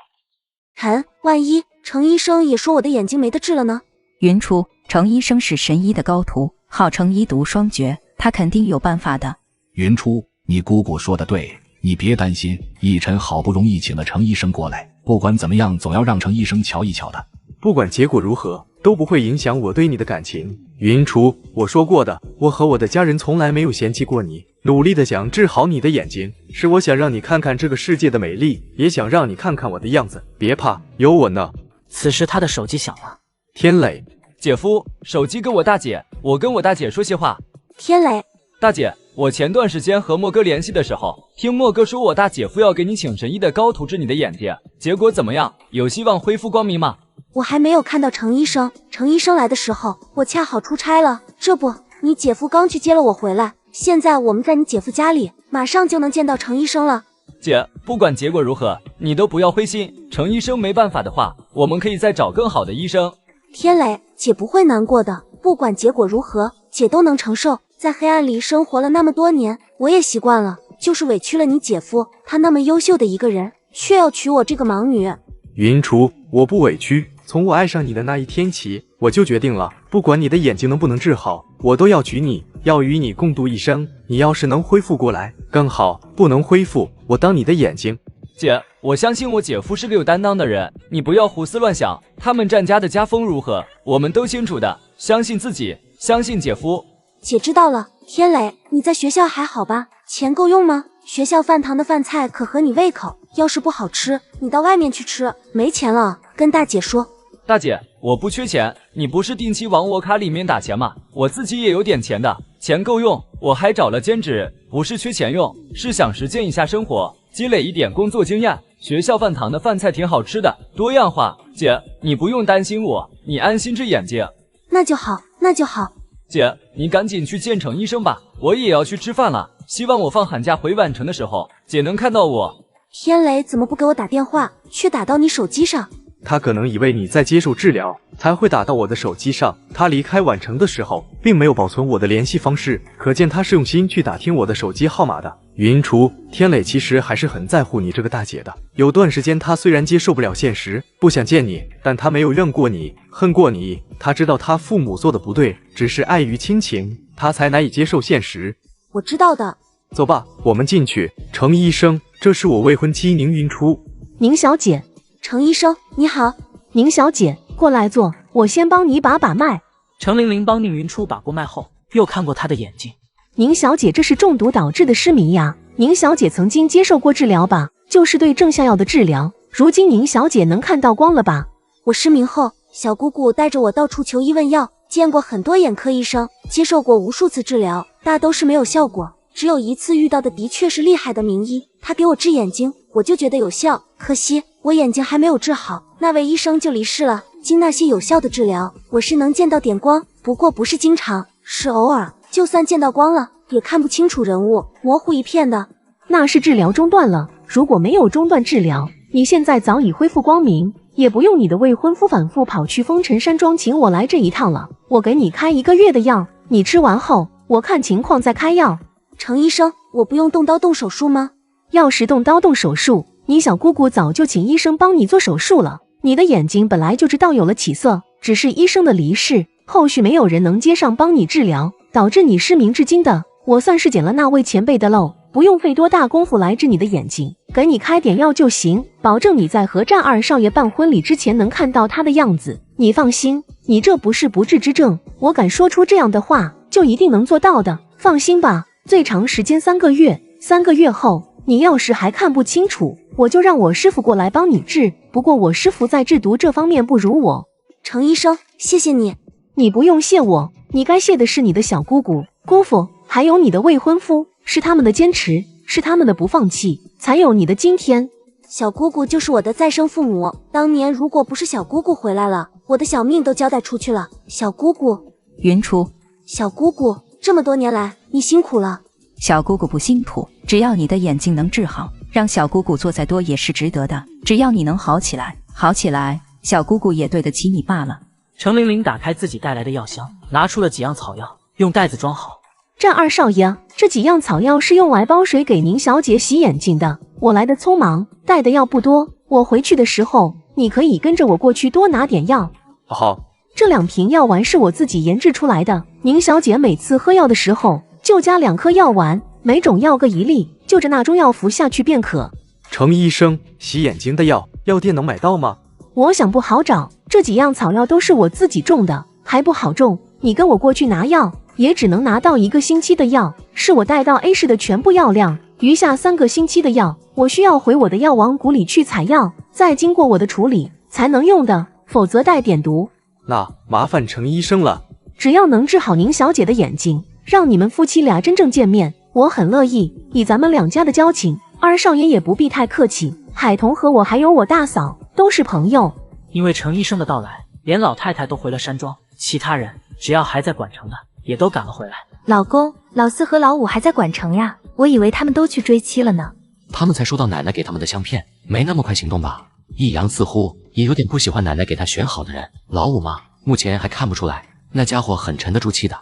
晨，万一程医生也说我的眼睛没得治了呢？云初，程医生是神医的高徒，号称医毒双绝，他肯定有办法的。云初，你姑姑说的对，你别担心，逸晨好不容易请了程医生过来，不管怎么样总要让程医生瞧一瞧的。不管结果如何，都不会影响我对你的感情。云初，我说过的，我和我的家人从来没有嫌弃过你，努力的想治好你的眼睛，是我想让你看看这个世界的美丽，也想让你看看我的样子。别怕，有我呢。此时他的手机响了。天磊，姐夫，手机给我大姐，我跟我大姐说些话。天磊，大姐，我前段时间和莫哥联系的时候，听莫哥说我大姐夫要给你请神医的高徒治你的眼睛，结果怎么样？有希望恢复光明吗？我还没有看到程医生，程医生来的时候，我恰好出差了。这不，你姐夫刚去接了我回来，现在我们在你姐夫家里，马上就能见到程医生了。姐，不管结果如何，你都不要灰心。程医生没办法的话，我们可以再找更好的医生。天磊，姐不会难过的，不管结果如何，姐都能承受。在黑暗里生活了那么多年，我也习惯了，就是委屈了你姐夫，他那么优秀的一个人，却要娶我这个盲女。云初，我不委屈。从我爱上你的那一天起，我就决定了，不管你的眼睛能不能治好，我都要娶你，要与你共度一生。你要是能恢复过来更好，不能恢复，我当你的眼睛。姐，我相信我姐夫是个有担当的人，你不要胡思乱想。他们战家的家风如何，我们都清楚的。相信自己，相信姐夫。姐知道了。天磊，你在学校还好吧？钱够用吗？学校饭堂的饭菜可合你胃口，要是不好吃，你到外面去吃。没钱了，跟大姐说。大姐，我不缺钱，你不是定期往我卡里面打钱吗？我自己也有点钱的，钱够用。我还找了兼职，不是缺钱用，是想实践一下生活，积累一点工作经验。学校饭堂的饭菜挺好吃的，多样化。姐，你不用担心我，你安心治眼睛。那就好，那就好。姐，你赶紧去见程医生吧，我也要去吃饭了。希望我放寒假回宛城的时候，姐能看到我。天雷怎么不给我打电话，却打到你手机上？他可能以为你在接受治疗，才会打到我的手机上。他离开宛城的时候，并没有保存我的联系方式，可见他是用心去打听我的手机号码的。云初，天磊其实还是很在乎你这个大姐的。有段时间他虽然接受不了现实，不想见你，但他没有怨过你，恨过你。他知道他父母做的不对，只是碍于亲情，他才难以接受现实。我知道的。走吧，我们进去。程医生，这是我未婚妻宁云初。宁小姐。程医生，你好。宁小姐，过来坐，我先帮你把脉。程玲玲帮宁云初把过脉后，又看过她的眼睛。宁小姐，这是中毒导致的失明呀。宁小姐曾经接受过治疗吧？就是对症下药的治疗。如今宁小姐能看到光了吧？我失明后，小姑姑带着我到处求医问药，见过很多眼科医生，接受过无数次治疗，大都是没有效果。只有一次遇到的的确是厉害的名医，他给我治眼睛，我就觉得有效。可惜我眼睛还没有治好，那位医生就离世了。经那些有效的治疗，我是能见到点光，不过不是经常，是偶尔。就算见到光了，也看不清楚人物，模糊一片的。那是治疗中断了，如果没有中断治疗，你现在早已恢复光明，也不用你的未婚夫反复跑去风尘山庄请我来这一趟了。我给你开1个月的药，你吃完后，我看情况再开药。程医生，我不用动刀动手术吗？要是动刀动手术，你小姑姑早就请医生帮你做手术了。你的眼睛本来就知道有了起色，只是医生的离世，后续没有人能接上帮你治疗，导致你失明至今的。我算是捡了那位前辈的漏，不用费多大功夫来治你的眼睛，给你开点药就行，保证你在和战二少爷办婚礼之前能看到他的样子。你放心。你这不是不治之症，我敢说出这样的话，就一定能做到的。放心吧，最长时间3个月，3个月后，你要是还看不清楚，我就让我师傅过来帮你治。不过我师傅在制毒这方面不如我。程医生，谢谢你。你不用谢我，你该谢的是你的小姑姑、姑父，还有你的未婚夫，是他们的坚持，是他们的不放弃，才有你的今天。小姑姑就是我的再生父母，当年如果不是小姑姑回来了，我的小命都交代出去了。小姑姑，云初，小姑姑，这么多年来你辛苦了。小姑姑不辛苦，只要你的眼睛能治好，让小姑姑做再多也是值得的。只要你能好起来，好起来，小姑姑也对得起你罢了。程玲玲打开自己带来的药箱，拿出了几样草药，用袋子装好。这二少爷，这几样草药是用来包水给宁小姐洗眼睛的。我来的匆忙，带的药不多，我回去的时候，你可以跟着我过去多拿点药。好。这2瓶药丸是我自己研制出来的，宁小姐每次喝药的时候就加2颗药丸，每种药各1粒，就着那中药服下去便可。程医生，洗眼睛的药，药店能买到吗？我想不好找，这几样草药都是我自己种的，还不好种。你跟我过去拿药，也只能拿到1个星期的药，是我带到 A 市的全部药量。余下3个星期的药，我需要回我的药王谷里去采药，再经过我的处理才能用的，否则带点毒。那麻烦程医生了。只要能治好宁小姐的眼睛，让你们夫妻俩真正见面，我很乐意。以咱们2家的交情，二少爷也不必太客气。海童和我还有我大嫂都是朋友。因为程医生的到来，连老太太都回了山庄，其他人只要还在管城的，也都赶了回来。老公，老四和老五还在管城呀？我以为他们都去追妻了呢。他们才收到奶奶给他们的香片，没那么快行动吧？易阳似乎也有点不喜欢奶奶给他选好的人。老五嘛，目前还看不出来，那家伙很沉得住气的。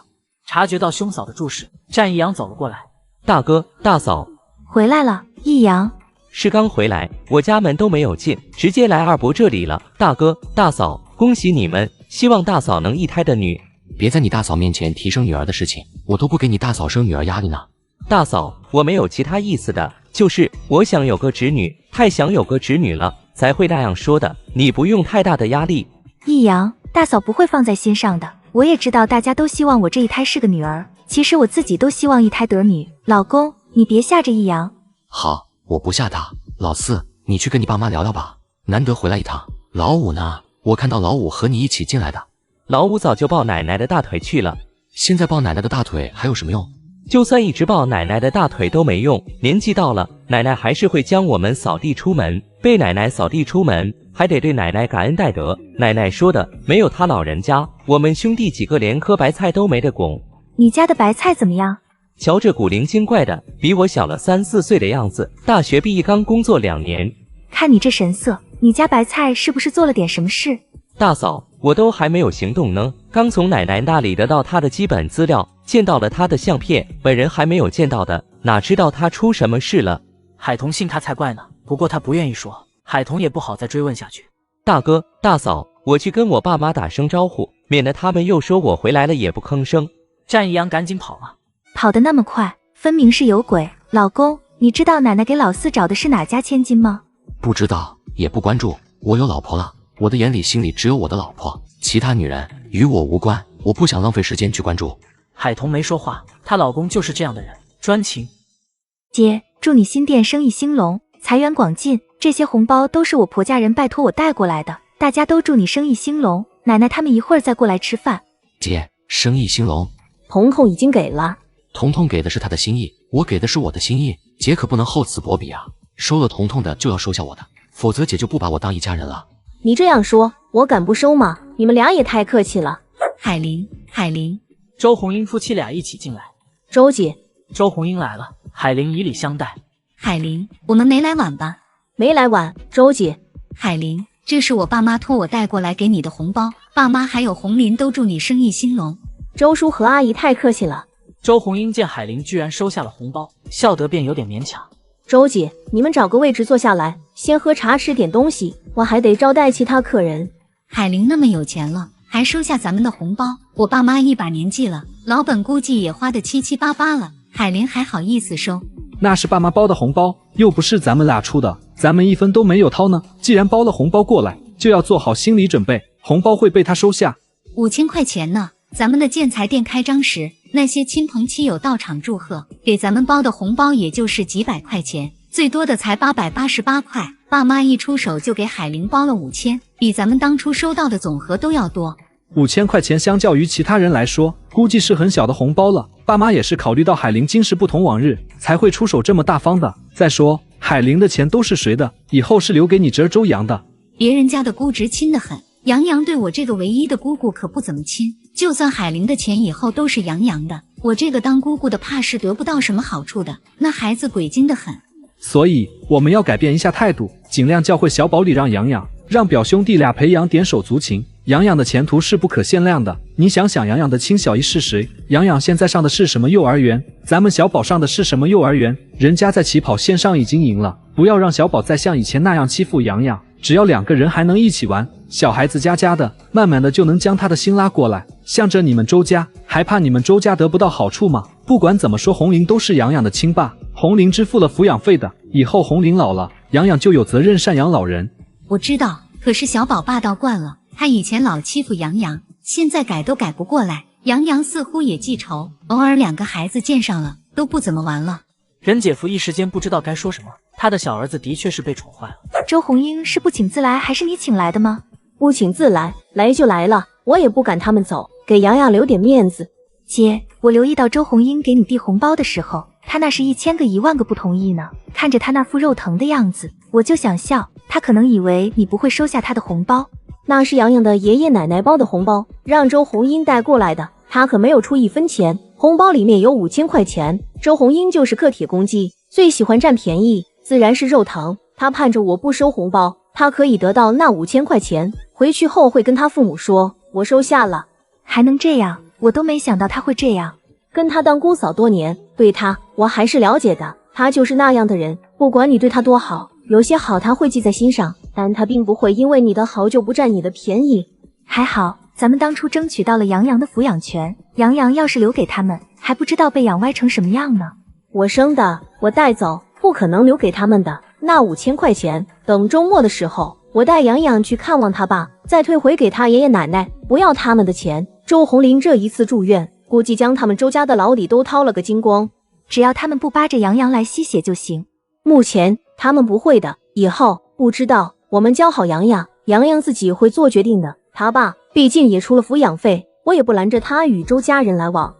察觉到兄嫂的注视，战一阳走了过来。大哥大嫂回来了。易阳是刚回来，我家门都没有进，直接来二伯这里了。大哥大嫂，恭喜你们，希望大嫂能一胎的女。别在你大嫂面前提生女儿的事情，我都不给你大嫂生女儿压力呢。大嫂，我没有其他意思的，就是我想有个侄女，太想有个侄女了，才会那样说的。你不用太大的压力。易阳，大嫂不会放在心上的。我也知道大家都希望我这一胎是个女儿，其实我自己都希望一胎得女。老公，你别吓着易阳。好，我不吓他。老四，你去跟你爸妈聊聊吧，难得回来一趟。老五呢？我看到老五和你一起进来的。老五早就抱奶奶的大腿去了，现在抱奶奶的大腿还有什么用？就算一直抱奶奶的大腿都没用，年纪到了，奶奶还是会将我们扫地出门，被奶奶扫地出门，还得对奶奶感恩戴德。奶奶说的，没有她老人家，我们兄弟几个连颗白菜都没得拱。你家的白菜怎么样？瞧这古灵精怪的，比我小了3、4岁的样子，大学毕业刚工作2年。看你这神色，你家白菜是不是做了点什么事？大嫂，我都还没有行动呢，刚从奶奶那里得到她的基本资料，见到了她的相片，本人还没有见到的，哪知道她出什么事了。海童信他才怪呢，不过他不愿意说，海童也不好再追问下去。大哥大嫂，我去跟我爸妈打声招呼，免得他们又说我回来了也不吭声。战一阳赶紧跑了，跑得那么快，分明是有鬼。老公，你知道奶奶给老四找的是哪家千金吗？不知道，也不关注，我有老婆了，我的眼里心里只有我的老婆，其他女人与我无关，我不想浪费时间去关注。海童没说话，她老公就是这样的人，专情。姐，祝你新店生意兴隆，财源广进，这些红包都是我婆家人拜托我带过来的，大家都祝你生意兴隆。奶奶他们一会儿再过来吃饭。姐，生意兴隆。彤彤已经给了。彤彤给的是她的心意，我给的是我的心意，姐可不能厚此薄彼啊！收了彤彤的就要收下我的，否则姐就不把我当一家人了。你这样说，我敢不收吗？你们俩也太客气了。海玲，周红英夫妻俩一起进来。周姐，周红英来了，海玲以礼相待。海玲，我们没来晚吧？没来晚，周姐。海玲，这是我爸妈托我带过来给你的红包，爸妈还有红林都祝你生意兴隆。周叔和阿姨太客气了。周红英见海玲居然收下了红包，笑得便有点勉强。周姐，你们找个位置坐下来，先喝茶吃点东西，我还得招待其他客人。海玲那么有钱了，还收下咱们的红包，我爸妈一把年纪了，老本估计也花得七七八八了，海玲还好意思收？那是爸妈包的红包，又不是咱们俩出的，咱们一分都没有掏呢。既然包了红包过来，就要做好心理准备，红包会被他收下。5000块钱呢。咱们的建材店开张时，那些亲朋戚友到场祝贺，给咱们包的红包也就是几百块钱，最多的才888块。爸妈一出手就给海玲包了5000，比咱们当初收到的总和都要多。5000块钱相较于其他人来说，估计是很小的红包了。爸妈也是考虑到海玲今时不同往日，才会出手这么大方的。再说，海玲的钱都是谁的？以后是留给你侄儿周阳的。别人家的姑侄亲得很，杨洋对我这个唯一的姑姑可不怎么亲。就算海玲的钱以后都是杨洋的，我这个当姑姑的怕是得不到什么好处的。那孩子鬼精得很。所以我们要改变一下态度，尽量教会小宝礼让洋洋，让表兄弟俩培养点手足情。洋洋的前途是不可限量的。你想想，洋洋的亲小姨是谁？洋洋现在上的是什么幼儿园？咱们小宝上的是什么幼儿园？人家在起跑线上已经赢了，不要让小宝再像以前那样欺负洋洋。只要2个人还能一起玩，小孩子家家的，慢慢的就能将他的心拉过来。向着你们周家，还怕你们周家得不到好处吗？不管怎么说，红玲都是洋洋的亲爸，红玲支付了抚养费的，以后红玲老了，洋洋就有责任赡养老人。我知道，可是小宝霸道惯了，他以前老欺负洋洋，现在改都改不过来。洋洋似乎也记仇，偶尔2个孩子见上了，都不怎么玩了。任姐夫一时间不知道该说什么，他的小儿子的确是被宠坏了。周红英是不请自来还是你请来的吗？不请自来，来就来了，我也不赶他们走，给洋洋留点面子。姐，我留意到周红英给你递红包的时候，她那是1000个1万个不同意呢。看着她那副肉疼的样子，我就想笑，她可能以为你不会收下她的红包。那是洋洋的爷爷奶奶包的红包，让周红英带过来的，她可没有出1分钱。红包里面有5000块钱，周红英就是个铁公鸡，最喜欢占便宜，自然是肉疼。她盼着我不收红包，她可以得到那5000块钱，回去后会跟她父母说我收下了。还能这样，我都没想到她会这样。跟她当姑嫂多年，对她我还是了解的，她就是那样的人，不管你对她多好，有些好她会记在心上，但她并不会因为你的好就不占你的便宜。还好咱们当初争取到了洋洋的抚养权，洋洋要是留给他们，还不知道被养歪成什么样呢。我生的，我带走，不可能留给他们的。那5000块钱，等周末的时候，我带洋洋去看望他爸，再退回给他爷爷奶奶，不要他们的钱。周红玲这一次住院，估计将他们周家的老底都掏了个精光。只要他们不扒着洋洋来吸血就行。目前他们不会的，以后不知道。我们教好洋洋，洋洋自己会做决定的。他爸毕竟也出了抚养费，我也不拦着他与周家人来往。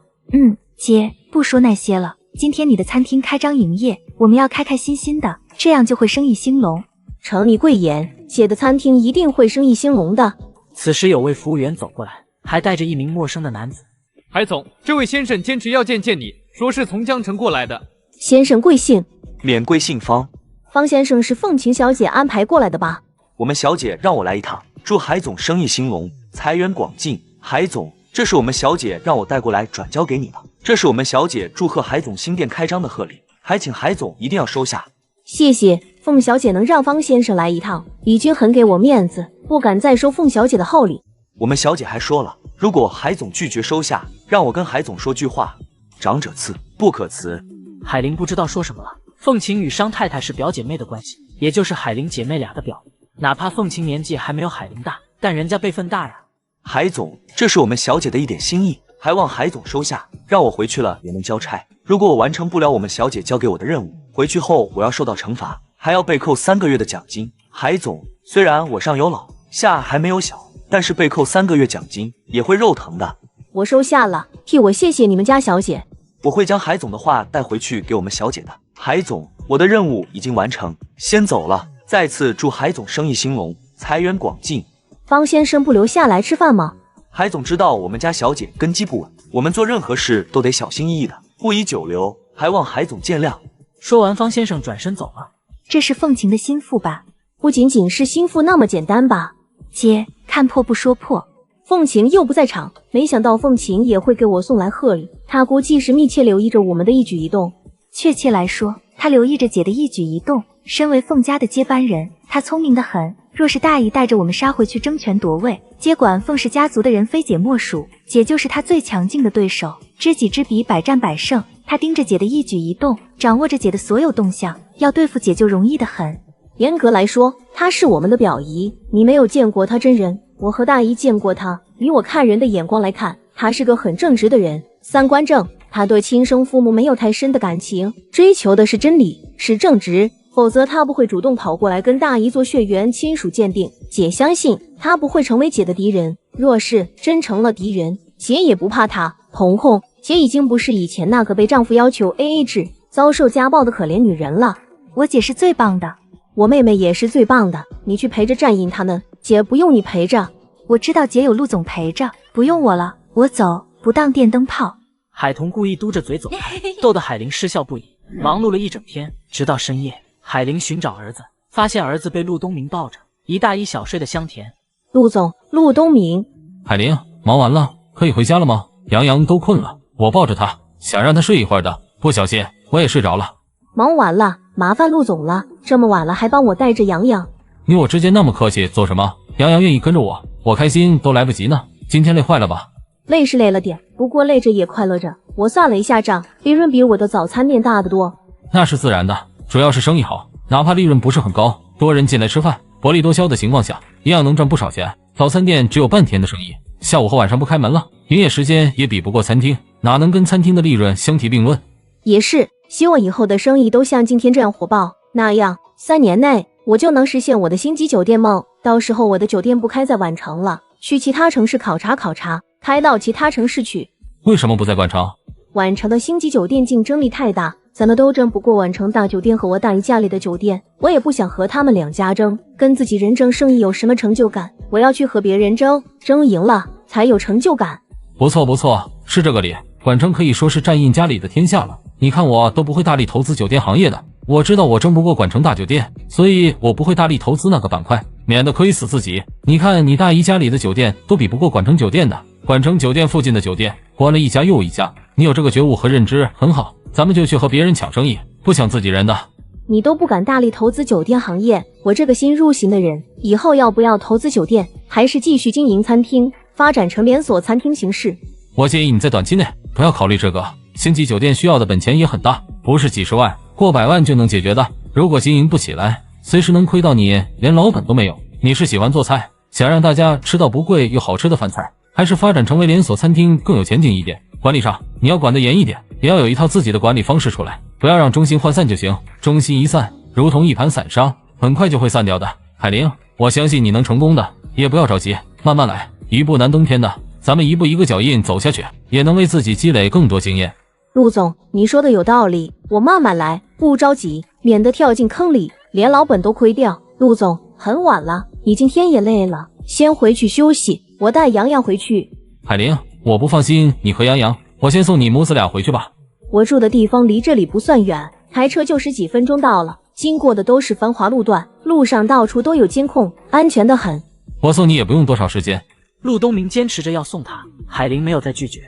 姐，不说那些了，今天你的餐厅开张营业，我们要开开心心的，这样就会生意兴隆。承你贵言，姐的餐厅一定会生意兴隆的。此时有位服务员走过来，还带着一名陌生的男子。海总，这位先生坚持要见你，说是从江城过来的。先生贵姓？免贵姓方。方先生是凤琴小姐安排过来的吧？我们小姐让我来一趟，祝海总生意兴隆，财源广进。海总，这是我们小姐让我带过来转交给你的，这是我们小姐祝贺海总新店开张的贺礼，还请海总一定要收下。谢谢，凤小姐能让方先生来一趟，已经很给我面子，不敢再收凤小姐的厚礼。我们小姐还说了，如果海总拒绝收下，让我跟海总说句话，长者赐，不可辞。海玲不知道说什么了。凤琴与商太太是表姐妹的关系，也就是海玲姐妹俩的表。哪怕凤琴年纪还没有海玲大，但人家辈分大呀。海总，这是我们小姐的一点心意，还望海总收下，让我回去了也能交差。如果我完成不了我们小姐交给我的任务，回去后我要受到惩罚，还要被扣3个月的奖金。海总，虽然我上有老，下还没有小，但是被扣3个月奖金也会肉疼的。我收下了，替我谢谢你们家小姐。我会将海总的话带回去给我们小姐的。海总，我的任务已经完成，先走了。再次祝海总生意兴隆，财源广进。方先生不留下来吃饭吗？海总知道我们家小姐根基不稳，我们做任何事都得小心翼翼的，不宜久留，还望海总见谅。说完，方先生转身走了。这是凤琴的心腹吧？不仅仅是心腹那么简单吧？姐，看破不说破。凤琴又不在场，没想到凤琴也会给我送来贺礼，她估计是密切留意着我们的一举一动。确切来说，她留意着姐的一举一动。身为凤家的接班人，她聪明得很。若是大姨带着我们杀回去争权夺位，接管凤氏家族的人非姐莫属，姐就是她最强劲的对手，知己知彼，百战百胜。她盯着姐的一举一动，掌握着姐的所有动向，要对付姐就容易得很。严格来说，她是我们的表姨，你没有见过她真人，我和大姨见过她，以我看人的眼光来看，他是个很正直的人，三观正。他对亲生父母没有太深的感情，追求的是真理，是正直，否则他不会主动跑过来跟大姨做血缘亲属鉴定。姐相信他不会成为姐的敌人，若是真成了敌人，姐也不怕他。彤彤，姐已经不是以前那个被丈夫要求 AA 制、遭受家暴的可怜女人了。我姐是最棒的，我妹妹也是最棒的，你去陪着战印他们，姐不用你陪着。我知道姐有陆总陪着，不用我了，我走，不当电灯泡。海童故意嘟着嘴走开，逗得海玲失笑不已。忙碌了一整天，直到深夜，海玲寻找儿子，发现儿子被陆东明抱着，一大一小睡得香甜。陆总，陆东明，海玲，忙完了，可以回家了吗？洋洋都困了，我抱着他，想让他睡一会儿的，不小心我也睡着了。忙完了，麻烦陆总了，这么晚了还帮我带着洋洋。你我之间那么客气做什么？洋洋愿意跟着我，我开心都来不及呢。今天累坏了吧？累是累了点，不过累着也快乐着。我算了一下账，利润比我的早餐店大得多。那是自然的，主要是生意好，哪怕利润不是很高，多人进来吃饭，薄利多销的情况下，一样能赚不少钱。早餐店只有半天的生意，下午和晚上不开门了，营业时间也比不过餐厅，哪能跟餐厅的利润相提并论？也是，希望以后的生意都像今天这样火爆，那样3年内我就能实现我的星级酒店梦。到时候我的酒店不开在宛城了，去其他城市考察考察，开到其他城市去。为什么不在宛城？宛城的星级酒店竞争力太大，咱们都争不过宛城大酒店和我大姨家里的酒店，我也不想和他们两家争，跟自己人争生意有什么成就感？我要去和别人争，争赢了才有成就感。不错不错，是这个理。宛城可以说是战印家里的天下了，你看我都不会大力投资酒店行业的，我知道我争不过宛城大酒店，所以我不会大力投资那个板块，免得亏死自己。你看你大姨家里的酒店都比不过宛城酒店的，宛城酒店附近的酒店关了一家又一家，你有这个觉悟和认知很好，咱们就去和别人抢生意，不抢自己人的。你都不敢大力投资酒店行业，我这个新入行的人，以后要不要投资酒店，还是继续经营餐厅，发展成连锁餐厅形式？我建议你在短期内不要考虑这个，星级酒店需要的本钱也很大，不是几十万、过百万就能解决的。如果经营不起来，随时能亏到你连老本都没有。你是喜欢做菜，想让大家吃到不贵又好吃的饭菜，还是发展成为连锁餐厅更有前景一点？管理上你要管得严一点，也要有一套自己的管理方式出来，不要让中心涣散就行。中心一散，如同一盘散沙，很快就会散掉的。海玲，我相信你能成功的，也不要着急，慢慢来，一步难登天的。咱们一步一个脚印走下去，也能为自己积累更多经验。陆总，你说的有道理，我慢慢来，不着急，免得跳进坑里，连老本都亏掉。陆总，很晚了，你今天也累了，先回去休息，我带洋洋回去。海玲，我不放心你和洋洋，我先送你母子俩回去吧。我住的地方离这里不算远，开车就10几分钟到了，经过的都是繁华路段，路上到处都有监控，安全得很。我送你也不用多少时间。陆东明坚持着要送他，海玲没有再拒绝。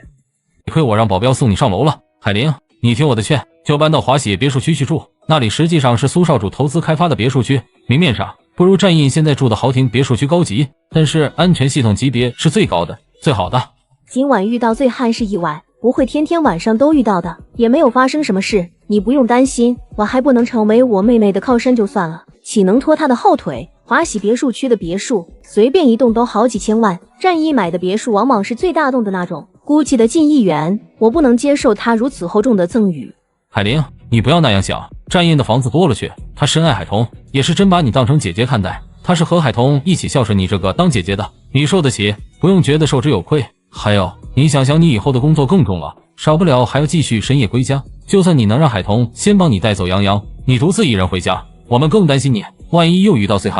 亏我让保镖送你上楼了。海玲，你听我的劝，就搬到华喜别墅区去住，那里实际上是苏少主投资开发的别墅区，明面上不如战印现在住的豪庭别墅区高级，但是安全系统级别是最高的、最好的。今晚遇到醉汉是意外，不会天天晚上都遇到的，也没有发生什么事，你不用担心。我还不能成为我妹妹的靠山就算了，岂能拖她的后腿？华喜别墅区的别墅，随便一栋都好几千万，战一买的别墅往往是最大栋的那种，估计的近1亿元，我不能接受他如此厚重的赠与。海玲，你不要那样想，战印的房子多了去，他深爱海童，也是真把你当成姐姐看待，他是和海童一起孝顺你这个当姐姐的，你受得起，不用觉得受之有愧。还有，你想想你以后的工作更重了，少不了还要继续深夜归家，就算你能让海童先帮你带走洋洋，你独自一人回家，我们更担心你，万一又遇到醉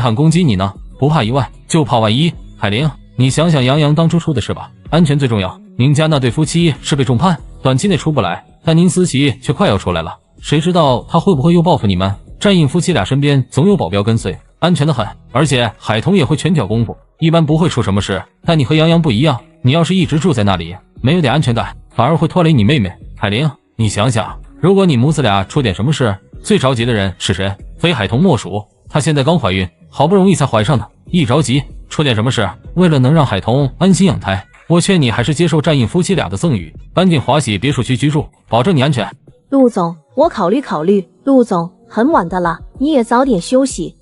汉攻击你呢？不怕1万，就怕万一。海玲，你想想洋洋当初出的事吧，安全最重要。您家那对夫妻是被重判，短期内出不来，但您私企却快要出来了，谁知道他会不会又报复你们？战印夫妻俩身边总有保镖跟随，安全的很，而且海童也会拳脚功夫，一般不会出什么事。但你和洋洋不一样，你要是一直住在那里，没有点安全感，反而会拖累你妹妹。海玲，你想想，如果你母子俩出点什么事，最着急的人是谁？非海童莫属。她现在刚怀孕，好不容易才怀上的，一着急出点什么事，为了能让海童安心养胎，我劝你还是接受战印夫妻俩的赠与，搬进华喜别墅区居住，保证你安全。陆总，我考虑考虑。陆总，很晚的了，你也早点休息。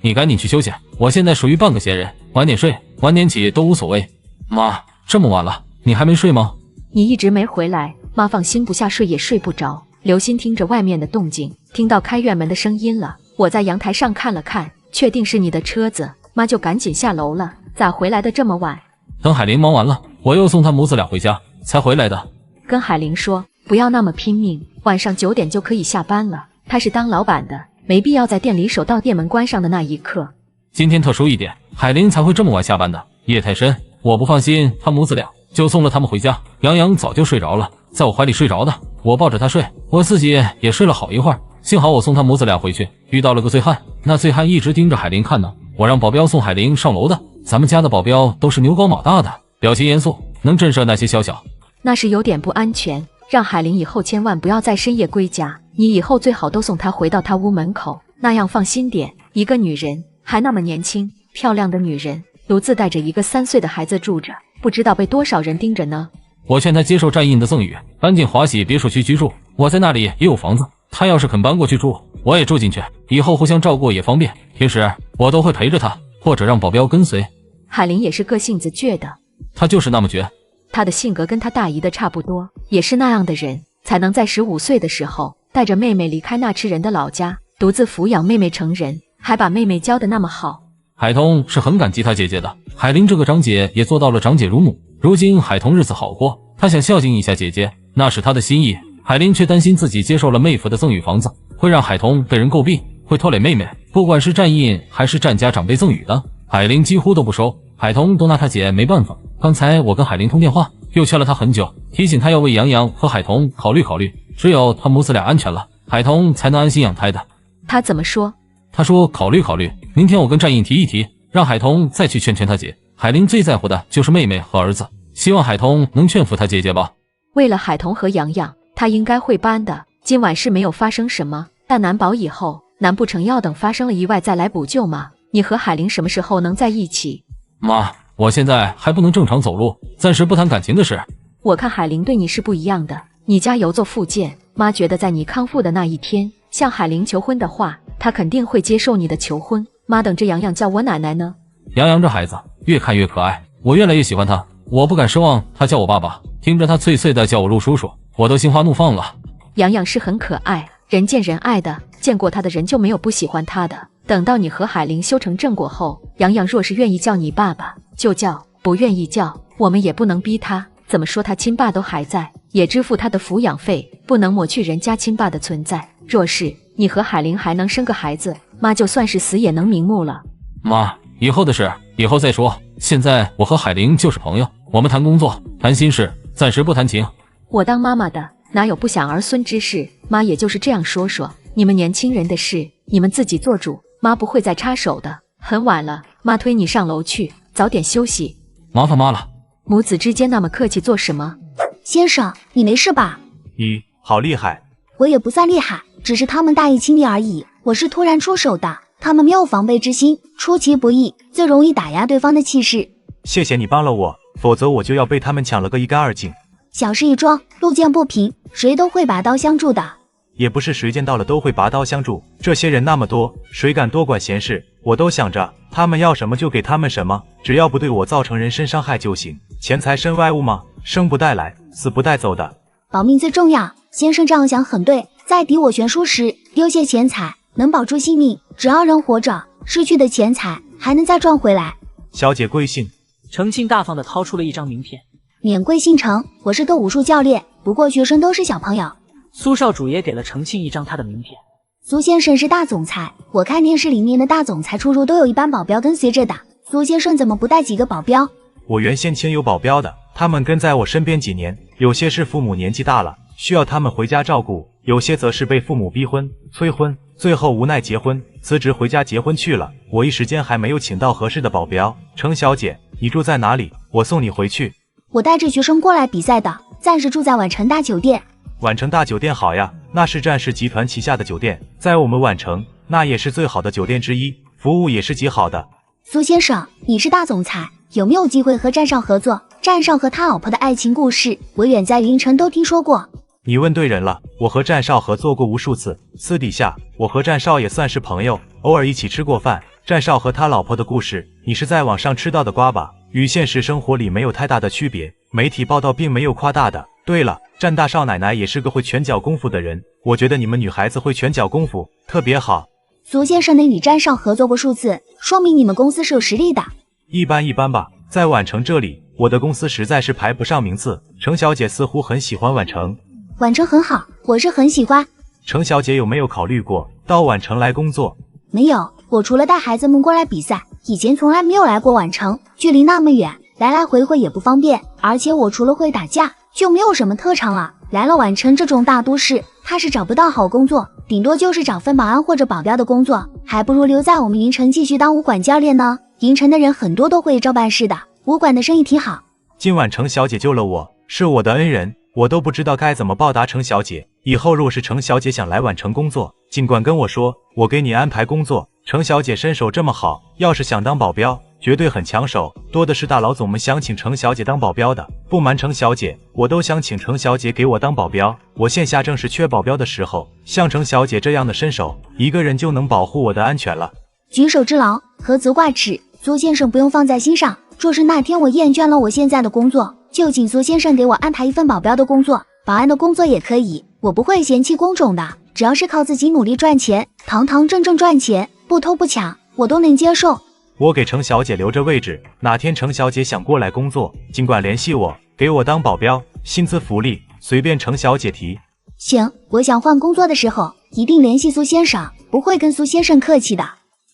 你赶紧去休息，我现在属于半个闲人，晚点睡，晚点起都无所谓。妈，这么晚了，你还没睡吗？你一直没回来，妈放心不下，睡也睡不着，留心听着外面的动静，听到开院门的声音了。我在阳台上看了看，确定是你的车子，妈就赶紧下楼了。咋回来的这么晚？等海玲忙完了，我又送她母子俩回家才回来的。跟海玲说不要那么拼命，晚上9点就可以下班了。她是当老板的，没必要在店里守到店门关上的那一刻。今天特殊一点，海玲才会这么晚下班的，夜太深，我不放心她母子俩，就送了他们回家。杨洋早就睡着了，在我怀里睡着的，我抱着他睡，我自己也睡了好一会儿。幸好我送他母子俩回去，遇到了个醉汉，那醉汉一直盯着海玲看呢。我让保镖送海玲上楼的，咱们家的保镖都是牛高马大的，表情严肃，能震慑那些小小。那是有点不安全，让海玲以后千万不要在深夜归家，你以后最好都送她回到她屋门口，那样放心点。一个女人还那么年轻，漂亮的女人独自带着一个3岁的孩子住着，不知道被多少人盯着呢。我劝他接受战印的赠与，搬进华喜别墅区居住，我在那里也有房子，他要是肯搬过去住，我也住进去，以后互相照顾也方便。平时我都会陪着他，或者让保镖跟随。海玲也是个性子倔的，他就是那么倔。他的性格跟他大姨的差不多，也是那样的人，才能在15岁的时候带着妹妹离开那吃人的老家，独自抚养妹妹成人，还把妹妹教得那么好。海童是很感激他姐姐的，海玲这个长姐也做到了长姐如母。如今海童日子好过，他想孝敬一下姐姐，那是他的心意。海玲却担心自己接受了妹夫的赠与房子，会让海童被人诟病，会拖累妹妹。不管是战印还是战家长辈赠与的，海玲几乎都不收，海童都拿他姐没办法。刚才我跟海玲通电话，又劝了他很久，提醒他要为杨洋和海童考虑考虑，只有他母子俩安全了，海童才能安心养胎的。他怎么说？他说考虑考虑，明天我跟战印提一提，让海童再去劝劝他姐。海玲最在乎的就是妹妹和儿子，希望海童能劝服他姐姐吧。为了海童和洋洋，他应该会搬的。今晚是没有发生什么，但难保以后，难不成要等发生了意外再来补救吗？你和海玲什么时候能在一起？妈，我现在还不能正常走路，暂时不谈感情的事。我看海玲对你是不一样的，你加油做复健，妈觉得在你康复的那一天，向海玲求婚的话，她肯定会接受你的求婚。妈等着洋洋叫我奶奶呢。洋洋这孩子越看越可爱，我越来越喜欢他，我不敢奢望他叫我爸爸，听着他脆脆的叫我陆叔叔，我都心花怒放了。洋洋是很可爱，人见人爱的，见过他的人就没有不喜欢他的。等到你和海玲修成正果后，洋洋若是愿意叫你爸爸就叫，不愿意叫我们也不能逼他。怎么说他亲爸都还在，也支付他的抚养费，不能抹去人家亲爸的存在。若是你和海玲还能生个孩子，妈就算是死也能瞑目了。妈，以后的事以后再说，现在我和海玲就是朋友，我们谈工作谈心事，暂时不谈情。我当妈妈的哪有不想儿孙之事，妈也就是这样说说，你们年轻人的事你们自己做主，妈不会再插手的。很晚了，妈推你上楼去，早点休息。麻烦妈了。母子之间那么客气做什么？先生，你没事吧？咦，好厉害！我也不算厉害，只是他们大意轻敌而已。我是突然出手的，他们没有防备之心，出其不意，最容易打压对方的气势。谢谢你帮了我，否则我就要被他们抢了个一干二净。小事一桩，路见不平，谁都会拔刀相助的。也不是谁见到了都会拔刀相助，这些人那么多，谁敢多管闲事？我都想着他们要什么就给他们什么，只要不对我造成人身伤害就行。钱财身外物吗？生不带来，死不带走的。保命最重要，先生这样想很对。在敌我悬殊时，丢些钱财能保住性命，只要人活着，失去的钱财还能再赚回来。小姐贵姓？程庆大方地掏出了一张名片。免贵姓程，我是个武术教练，不过学生都是小朋友。苏少主也给了程庆一张他的名片。苏先生是大总裁，我看电视里面的大总裁出入都有一班保镖跟随着的，苏先生怎么不带几个保镖？我原先亲有保镖的，他们跟在我身边几年，有些是父母年纪大了，需要他们回家照顾，有些则是被父母逼婚、催婚，最后无奈结婚，辞职回家结婚去了。我一时间还没有请到合适的保镖。程小姐，你住在哪里？我送你回去。我带着学生过来比赛的，暂时住在宛城大酒店。宛城大酒店好呀，那是战氏集团旗下的酒店，在我们宛城，那也是最好的酒店之一，服务也是极好的。苏先生，你是大总裁，有没有机会和战少合作？战少和他老婆的爱情故事，我远在云城都听说过。你问对人了，我和战少合作过无数次，私底下我和战少也算是朋友，偶尔一起吃过饭。战少和他老婆的故事你是在网上吃到的瓜吧？与现实生活里没有太大的区别，媒体报道并没有夸大的。对了，战大少奶奶也是个会拳脚功夫的人，我觉得你们女孩子会拳脚功夫特别好。苏先生能与詹少合作过数次，说明你们公司是有实力的。一般吧，在宛城这里，我的公司实在是排不上名次。程小姐似乎很喜欢宛城。宛城很好，我是很喜欢。程小姐有没有考虑过到宛城来工作？没有，我除了带孩子们过来比赛，以前从来没有来过宛城，距离那么远，来来回回也不方便，而且我除了会打架，就没有什么特长了。来了宛城这种大都市，他是找不到好工作，顶多就是找份保安或者保镖的工作，还不如留在我们云城继续当武馆教练呢。云城的人很多都会招办事的，武馆的生意挺好。今晚程小姐救了我，是我的恩人，我都不知道该怎么报答程小姐。以后若是程小姐想来宛城工作，尽管跟我说，我给你安排工作。程小姐身手这么好，要是想当保镖，绝对很抢手，多的是大老总们想请程小姐当保镖的。不瞒程小姐，我都想请程小姐给我当保镖。我线下正是缺保镖的时候，像程小姐这样的身手，一个人就能保护我的安全了。举手之劳，何足挂齿，苏先生不用放在心上。若是那天我厌倦了我现在的工作，就请苏先生给我安排一份保镖的工作，保安的工作也可以，我不会嫌弃工种的，只要是靠自己努力赚钱，堂堂正正赚钱，不偷不抢，我都能接受。我给程小姐留着位置，哪天程小姐想过来工作，尽管联系我，给我当保镖，薪资福利随便程小姐提。行，我想换工作的时候一定联系苏先生，不会跟苏先生客气的。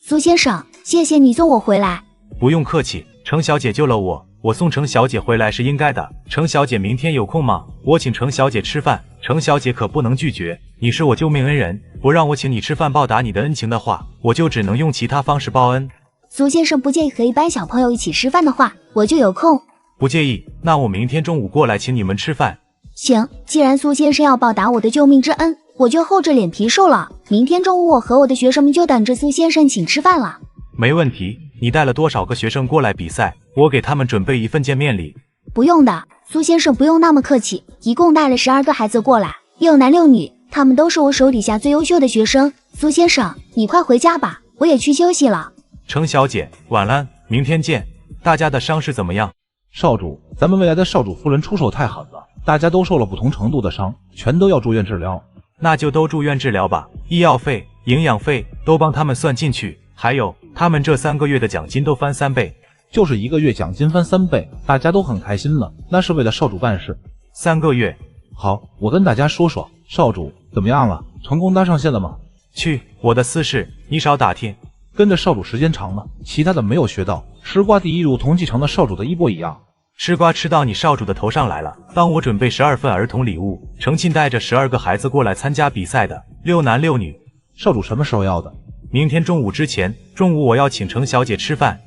苏先生，谢谢你送我回来。不用客气，程小姐救了我，我送程小姐回来是应该的。程小姐明天有空吗？我请程小姐吃饭，程小姐可不能拒绝。你是我救命恩人，不让我请你吃饭报答你的恩情的话，我就只能用其他方式报恩。苏先生不介意和一般小朋友一起吃饭的话，我就有空。不介意，那我明天中午过来请你们吃饭。行，既然苏先生要报答我的救命之恩，我就厚着脸皮受了。明天中午我和我的学生们就等着苏先生请吃饭了。没问题，你带了多少个学生过来比赛？我给他们准备一份见面礼。不用的，苏先生不用那么客气，一共带了12个孩子过来，6男6女，他们都是我手底下最优秀的学生。苏先生，你快回家吧，我也去休息了。程小姐，晚安，明天见。大家的伤势怎么样？少主，咱们未来的少主夫人出手太狠了，大家都受了不同程度的伤，全都要住院治疗。那就都住院治疗吧，医药费、营养费都帮他们算进去，还有他们这3个月的奖金都翻3倍。就是1个月奖金翻3倍，大家都很开心了，那是为了少主办事。3个月，好，我跟大家说说，少主怎么样了？成功搭上线了吗？去，我的私事你少打听。跟着少主时间长了，其他的没有学到，吃瓜第一路同继承了少主的衣钵一样。吃瓜吃到你少主的头上来了。帮我准备12份儿童礼物，程庆带着12个孩子过来参加比赛的，6男6女。少主什么时候要的？明天中午之前。中午我要请程小姐吃饭。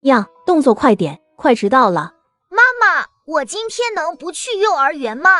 呀，动作快点，快迟到了。妈妈，我今天能不去幼儿园吗？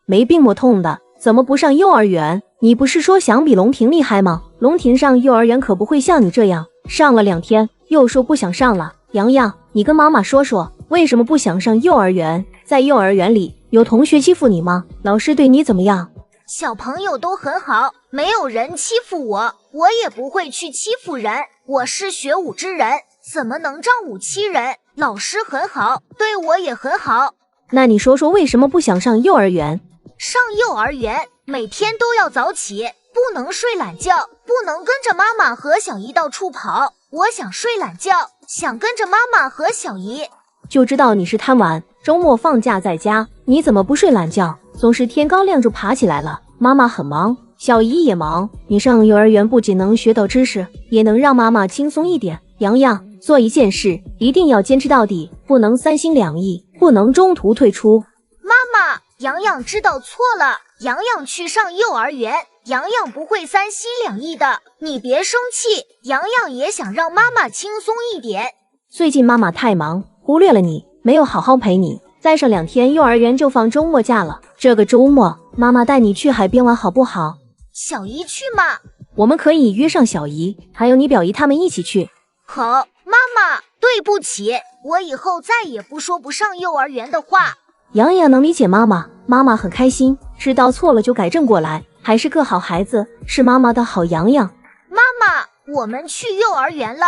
没病莫痛的，怎么不上幼儿园？你不是说想比龙婷厉害吗？龙婷上幼儿园可不会像你这样，上了2天又说不想上了。洋洋，你跟妈妈说说，为什么不想上幼儿园？在幼儿园里有同学欺负你吗？老师对你怎么样？小朋友都很好，没有人欺负我，我也不会去欺负人。我是学武之人，怎么能仗武欺人？老师很好，对我也很好。那你说说为什么不想上幼儿园？上幼儿园每天都要早起，不能睡懒觉，不能跟着妈妈和小姨到处跑。我想睡懒觉，想跟着妈妈和小姨。就知道你是贪玩，周末放假在家，你怎么不睡懒觉？总是天刚亮就爬起来了。妈妈很忙，小姨也忙，你上幼儿园不仅能学到知识，也能让妈妈轻松一点。洋洋，做一件事一定要坚持到底，不能3心2意，不能中途退出。妈妈，洋洋知道错了，洋洋去上幼儿园，洋洋不会3心2意的，你别生气，洋洋也想让妈妈轻松一点。最近妈妈太忙，忽略了你，没有好好陪你。再上2天幼儿园就放周末假了，这个周末妈妈带你去海边玩好不好？小姨去吗？我们可以约上小姨，还有你表姨他们一起去。好，妈妈，对不起，我以后再也不说不上幼儿园的话。洋洋能理解妈妈，妈妈很开心，知道错了就改正过来，还是个好孩子，是妈妈的好洋洋。妈妈，我们去幼儿园了。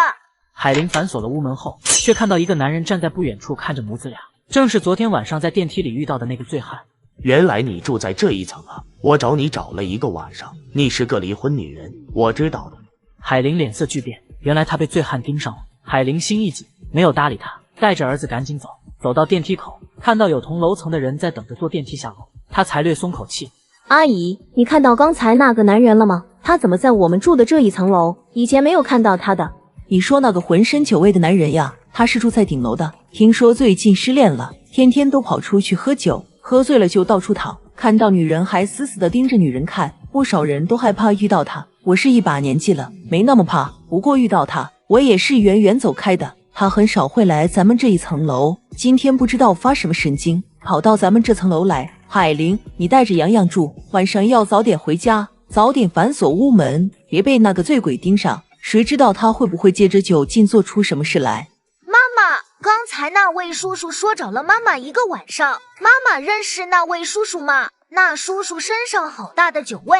海玲反锁了屋门后，却看到一个男人站在不远处看着母子俩，正是昨天晚上在电梯里遇到的那个醉汉。原来你住在这一层啊！我找你找了一个晚上，你是个离婚女人，我知道的。海玲脸色巨变，原来她被醉汉盯上了。海玲心一紧，没有搭理他，带着儿子赶紧走。走到电梯口，看到有同楼层的人在等着坐电梯下楼，她才略松口气。阿姨，你看到刚才那个男人了吗？他怎么在我们住的这一层楼？以前没有看到他的。你说那个浑身酒味的男人呀，他是住在顶楼的，听说最近失恋了，天天都跑出去喝酒，喝醉了就到处躺，看到女人还死死地盯着女人看，不少人都害怕遇到他。我是一把年纪了，没那么怕，不过遇到他，我也是远远走开的。他很少会来咱们这一层楼，今天不知道发什么神经，跑到咱们这层楼来。海玲，你带着洋洋住，晚上要早点回家，早点反锁屋门，别被那个醉鬼盯上，谁知道他会不会借着酒劲做出什么事来。妈妈，刚才那位叔叔说找了妈妈一个晚上，妈妈认识那位叔叔吗？那叔叔身上好大的酒味。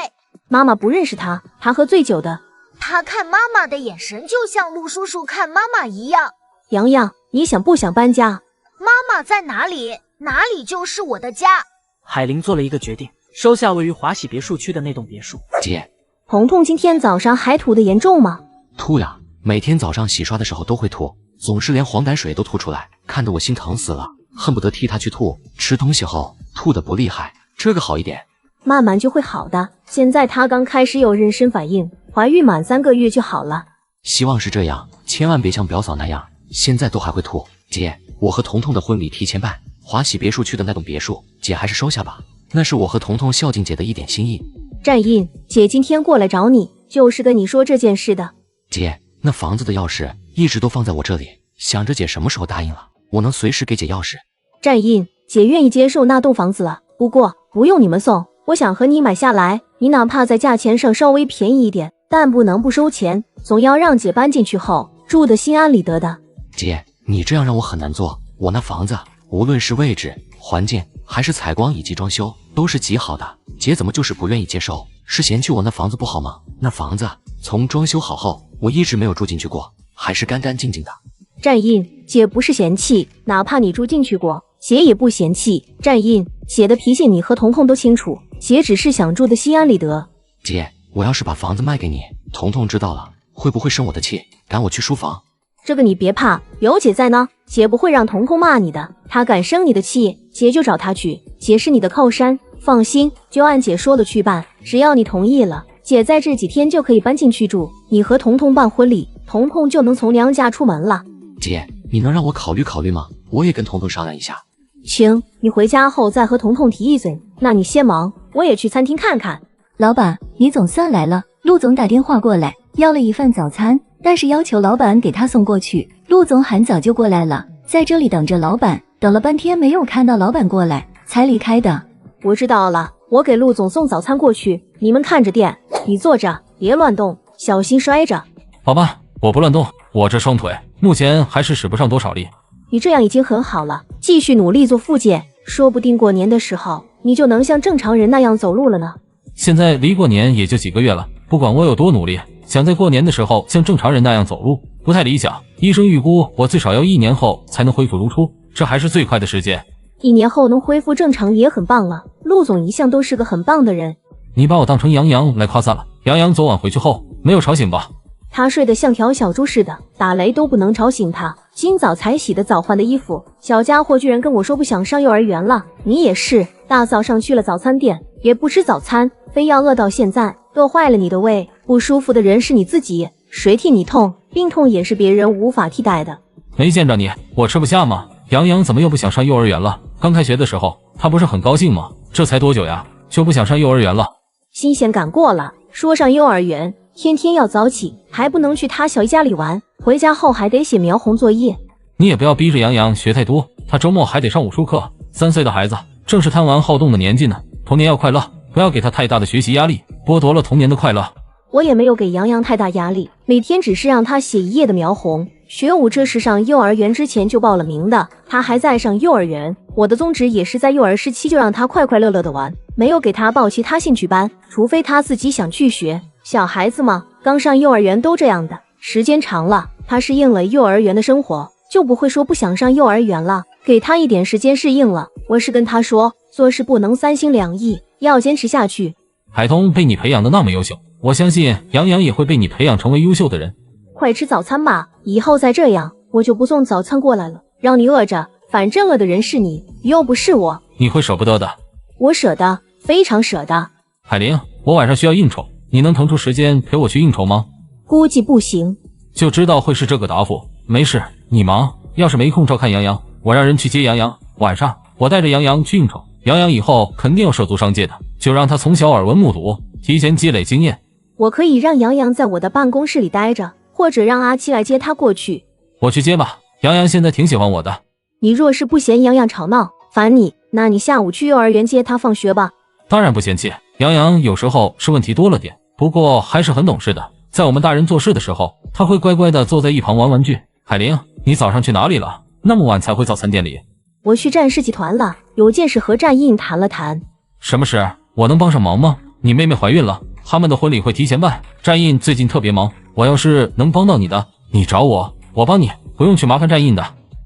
妈妈不认识他，他喝醉酒的。他看妈妈的眼神就像陆叔叔看妈妈一样。洋洋，你想不想搬家？妈妈在哪里，哪里就是我的家。海玲做了一个决定，收下位于华喜别墅区的那栋别墅。姐，彤彤今天早上还吐得严重吗？吐呀，每天早上洗刷的时候都会吐，总是连黄疸水都吐出来，看得我心疼死了，恨不得替他去吐。吃东西后吐得不厉害，这个好一点，慢慢就会好的。现在他刚开始有妊娠反应，怀孕满3个月就好了。希望是这样，千万别像表嫂那样，现在都还会吐。姐，我和彤彤的婚礼提前办，华喜别墅区的那栋别墅，姐还是收下吧，那是我和彤彤孝敬姐的一点心意。战印，姐今天过来找你，就是跟你说这件事的。姐，那房子的钥匙一直都放在我这里，想着姐什么时候答应了，我能随时给姐钥匙。战印，姐愿意接受那栋房子了，不过不用你们送，我想和你买下来，你哪怕在价钱上稍微便宜一点，但不能不收钱，总要让姐搬进去后住得心安理得的。姐，你这样让我很难做，我那房子无论是位置、环境还是采光以及装修都是极好的，姐怎么就是不愿意接受？是嫌弃我那房子不好吗？那房子从装修好后，我一直没有住进去过，还是干干净净的。战印，姐不是嫌弃，哪怕你住进去过，姐也不嫌弃。战印，姐的脾气你和彤彤都清楚，姐只是想住得心安理得。姐，我要是把房子卖给你，彤彤知道了会不会生我的气，赶我去书房？这个你别怕，有姐在呢，姐不会让彤彤骂你的，她敢生你的气，姐就找她去，姐是你的靠山，放心，就按姐说的去办，只要你同意了，姐在这几天就可以搬进去住，你和彤彤办婚礼，彤彤就能从娘家出门了。姐，你能让我考虑考虑吗？我也跟彤彤商量一下。行，你回家后再和彤彤提一嘴，那你先忙，我也去餐厅看看。老板，你总算来了，陆总打电话过来，要了一份早餐，但是要求老板给他送过去。陆总很早就过来了，在这里等着老板，等了半天没有看到老板过来，才离开的。我知道了，我给陆总送早餐过去，你们看着店，你坐着，别乱动，小心摔着。好吧，我不乱动，我这双腿目前还是使不上多少力。你这样已经很好了，继续努力做复健，说不定过年的时候你就能像正常人那样走路了呢。现在离过年也就几个月了，不管我有多努力，想在过年的时候像正常人那样走路不太理想，医生预估我最少要1年后才能恢复如初，这还是最快的时间。1年后能恢复正常也很棒了，陆总一向都是个很棒的人。你把我当成杨洋来夸赞了。杨洋昨晚回去后没有吵醒吧？他睡得像条小猪似的，打雷都不能吵醒他。今早才洗的澡换的衣服，小家伙居然跟我说不想上幼儿园了。你也是，大早上去了早餐店，也不吃早餐，非要饿到现在，饿坏了你的胃。不舒服的人是你自己，谁替你痛？病痛也是别人无法替代的。没见着你，我吃不下吗？杨洋怎么又不想上幼儿园了？刚开学的时候他不是很高兴吗？这才多久呀，就不想上幼儿园了？新鲜感过了，说上幼儿园天天要早起，还不能去他小姨家里玩，回家后还得写描红作业。你也不要逼着杨洋学太多，他周末还得上武术课。3岁的孩子正是贪玩好动的年纪呢，童年要快乐，不要给他太大的学习压力，剥夺了童年的快乐。我也没有给杨洋太大压力，每天只是让他写1页的描红。学舞这是上幼儿园之前就报了名的，他还在上幼儿园。我的宗旨也是在幼儿时期就让他快快乐乐的玩，没有给他报其他兴趣班，除非他自己想去学。小孩子嘛，刚上幼儿园都这样的，时间长了，他适应了幼儿园的生活，就不会说不想上幼儿园了。给他一点时间适应了。我是跟他说，做事不能三心两意，要坚持下去。海童被你培养的那么优秀，我相信杨洋也会被你培养成为优秀的人。快吃早餐吧，以后再这样，我就不送早餐过来了，让你饿着。反正饿的人是你，又不是我。你会舍不得的。我舍得，非常舍得。海玲，我晚上需要应酬，你能腾出时间陪我去应酬吗？估计不行。就知道会是这个答复。没事，你忙。要是没空照看杨洋，我让人去接杨洋。晚上我带着杨洋去应酬。杨洋以后肯定要涉足商界的，就让他从小耳闻目睹，提前积累经验。我可以让杨洋在我的办公室里待着，或者让阿七来接他过去。我去接吧，杨洋现在挺喜欢我的。你若是不嫌杨洋吵闹烦你，那你下午去幼儿园接他放学吧。当然不嫌弃，杨洋有时候是问题多了点，不过还是很懂事的。在我们大人做事的时候，他会乖乖的坐在一旁玩玩具。海玲，你早上去哪里了？那么晚才回早餐店里？我去战士集团了，有件事和战印谈了谈。什么事？我能帮上忙吗？你妹妹怀孕了，他们的婚礼会提前办，战印最近特别忙，我要是能帮到你的，你找我，我帮你，不用去麻烦战印的。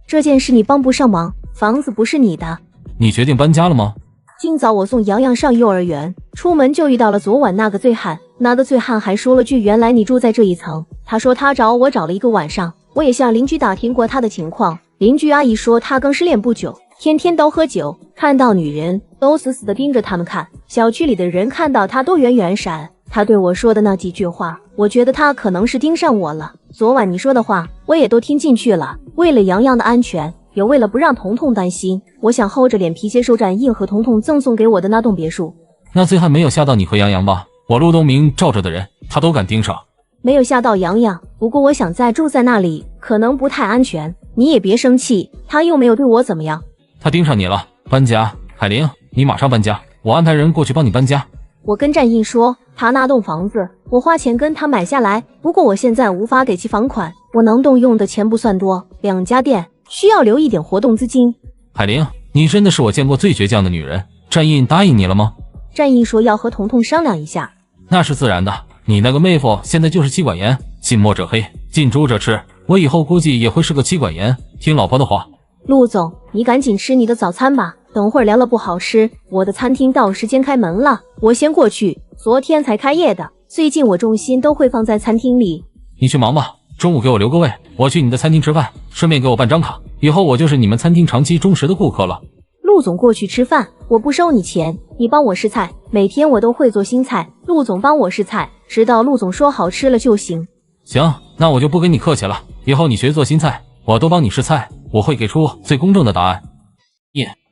这件事你帮不上忙，房子不是你的。你决定搬家了吗？今早我送洋洋上幼儿园，出门就遇到了昨晚那个醉汉。那个醉汉还说了句：“原来你住在这一层。”他说他找我找了一个晚上。我也向邻居打听过他的情况，邻居阿姨说他刚失恋不久，天天都喝酒，看到女人都死死地盯着他们看，小区里的人看到他都远远闪。他对我说的那几句话，我觉得他可能是盯上我了。昨晚你说的话我也都听进去了，为了洋洋的安全，也为了不让彤彤担心，我想厚着脸皮接受战印和彤彤赠送给我的那栋别墅。那醉汉没有吓到你和杨洋吧？我陆东明罩着的人，他都敢盯上。没有吓到洋洋，不过我想再住在那里可能不太安全。你也别生气，他又没有对我怎么样。他盯上你了，搬家。海玲，你马上搬家，我安排人过去帮你搬家。我跟战印说，他那栋房子我花钱跟他买下来，不过我现在无法给其房款，我能动用的钱不算多，2家店需要留一点活动资金。海玲，你真的是我见过最倔强的女人。战印答应你了吗？战印说要和彤彤商量一下。那是自然的，你那个妹夫现在就是妻管严，近墨者黑，近朱者赤，我以后估计也会是个妻管严，听老婆的话。陆总，你赶紧吃你的早餐吧，等会儿凉了不好吃。我的餐厅到时间开门了，我先过去，昨天才开业的，最近我重心都会放在餐厅里。你去忙吧，中午给我留个位，我去你的餐厅吃饭，顺便给我办张卡，以后我就是你们餐厅长期忠实的顾客了。陆总过去吃饭，我不收你钱，你帮我试菜，每天我都会做新菜，陆总帮我试菜，直到陆总说好吃了就行。行，那我就不跟你客气了，以后你学做新菜，我都帮你试菜，我会给出最公正的答案。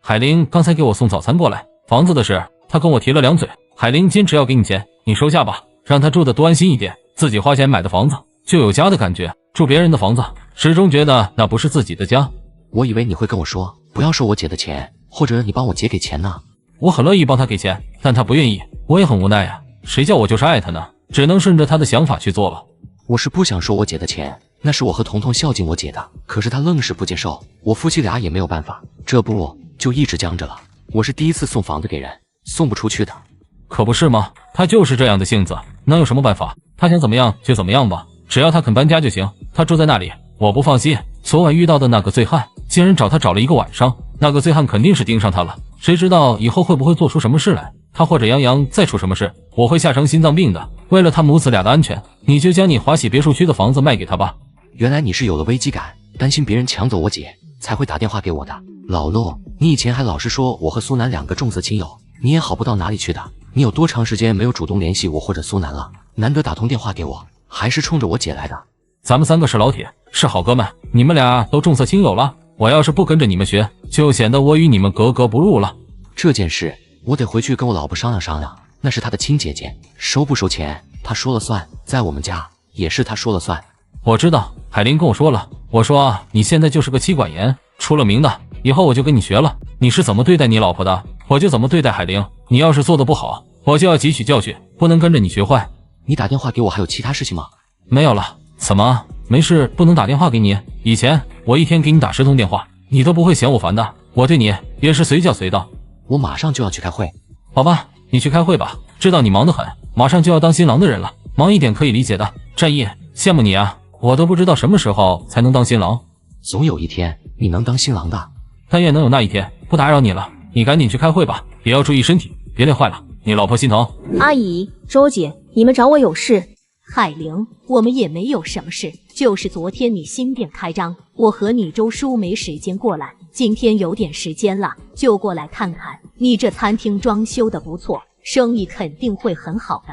海玲刚才给我送早餐过来，房子的事她跟我提了2嘴，海玲坚持要给你钱，你收下吧，让她住得多安心一点。自己花钱买的房子就有家的感觉，住别人的房子始终觉得那不是自己的家。我以为你会跟我说不要收我姐的钱，或者你帮我姐给钱呢。我很乐意帮她给钱，但她不愿意，我也很无奈呀，谁叫我就是爱她呢，只能顺着她的想法去做了。我是不想收我姐的钱，那是我和彤彤孝敬我姐的，可是她愣是不接受，我夫妻俩也没有办法，这不就一直僵着了。我是第一次送房子给人，送不出去的。可不是吗？她就是这样的性子，能有什么办法？她想怎么样就怎么样吧，只要她肯搬家就行。她住在那里，我不放心。昨晚遇到的那个醉汉，竟然找她找了一个晚上，那个醉汉肯定是盯上她了，谁知道以后会不会做出什么事来？他或者杨洋再出什么事，我会吓成心脏病的。为了他母子俩的安全，你就将你华喜别墅区的房子卖给他吧。原来你是有了危机感，担心别人抢走我姐，才会打电话给我的。老陆，你以前还老是说我和苏南2个重色轻友，你也好不到哪里去的。你有多长时间没有主动联系我或者苏南了？难得打通电话给我，还是冲着我姐来的。咱们3个是老铁，是好哥们，你们俩都重色轻友了，我要是不跟着你们学，就显得我与你们格格不入了。这件事我得回去跟我老婆商量商量，那是她的亲姐姐，收不收钱她说了算，在我们家也是她说了算。我知道，海玲跟我说了，我说你现在就是个妻管严，出了名的，以后我就跟你学了，你是怎么对待你老婆的，我就怎么对待海玲，你要是做的不好，我就要汲取教训，不能跟着你学坏。你打电话给我还有其他事情吗？没有了。怎么？没事不能打电话给你？以前我一天给你打10通电话，你都不会嫌我烦的，我对你也是随叫随到。我马上就要去开会。好吧，你去开会吧，知道你忙得很，马上就要当新郎的人了，忙一点可以理解的。战印，羡慕你啊，我都不知道什么时候才能当新郎。总有一天你能当新郎的。但愿能有那一天。不打扰你了，你赶紧去开会吧，也要注意身体，别累坏了，你老婆心疼。阿姨，周姐，你们找我有事？海玲，我们也没有什么事，就是昨天你新店开张，我和你周叔没时间过来，今天有点时间了，就过来看看。你这餐厅装修的不错，生意肯定会很好的。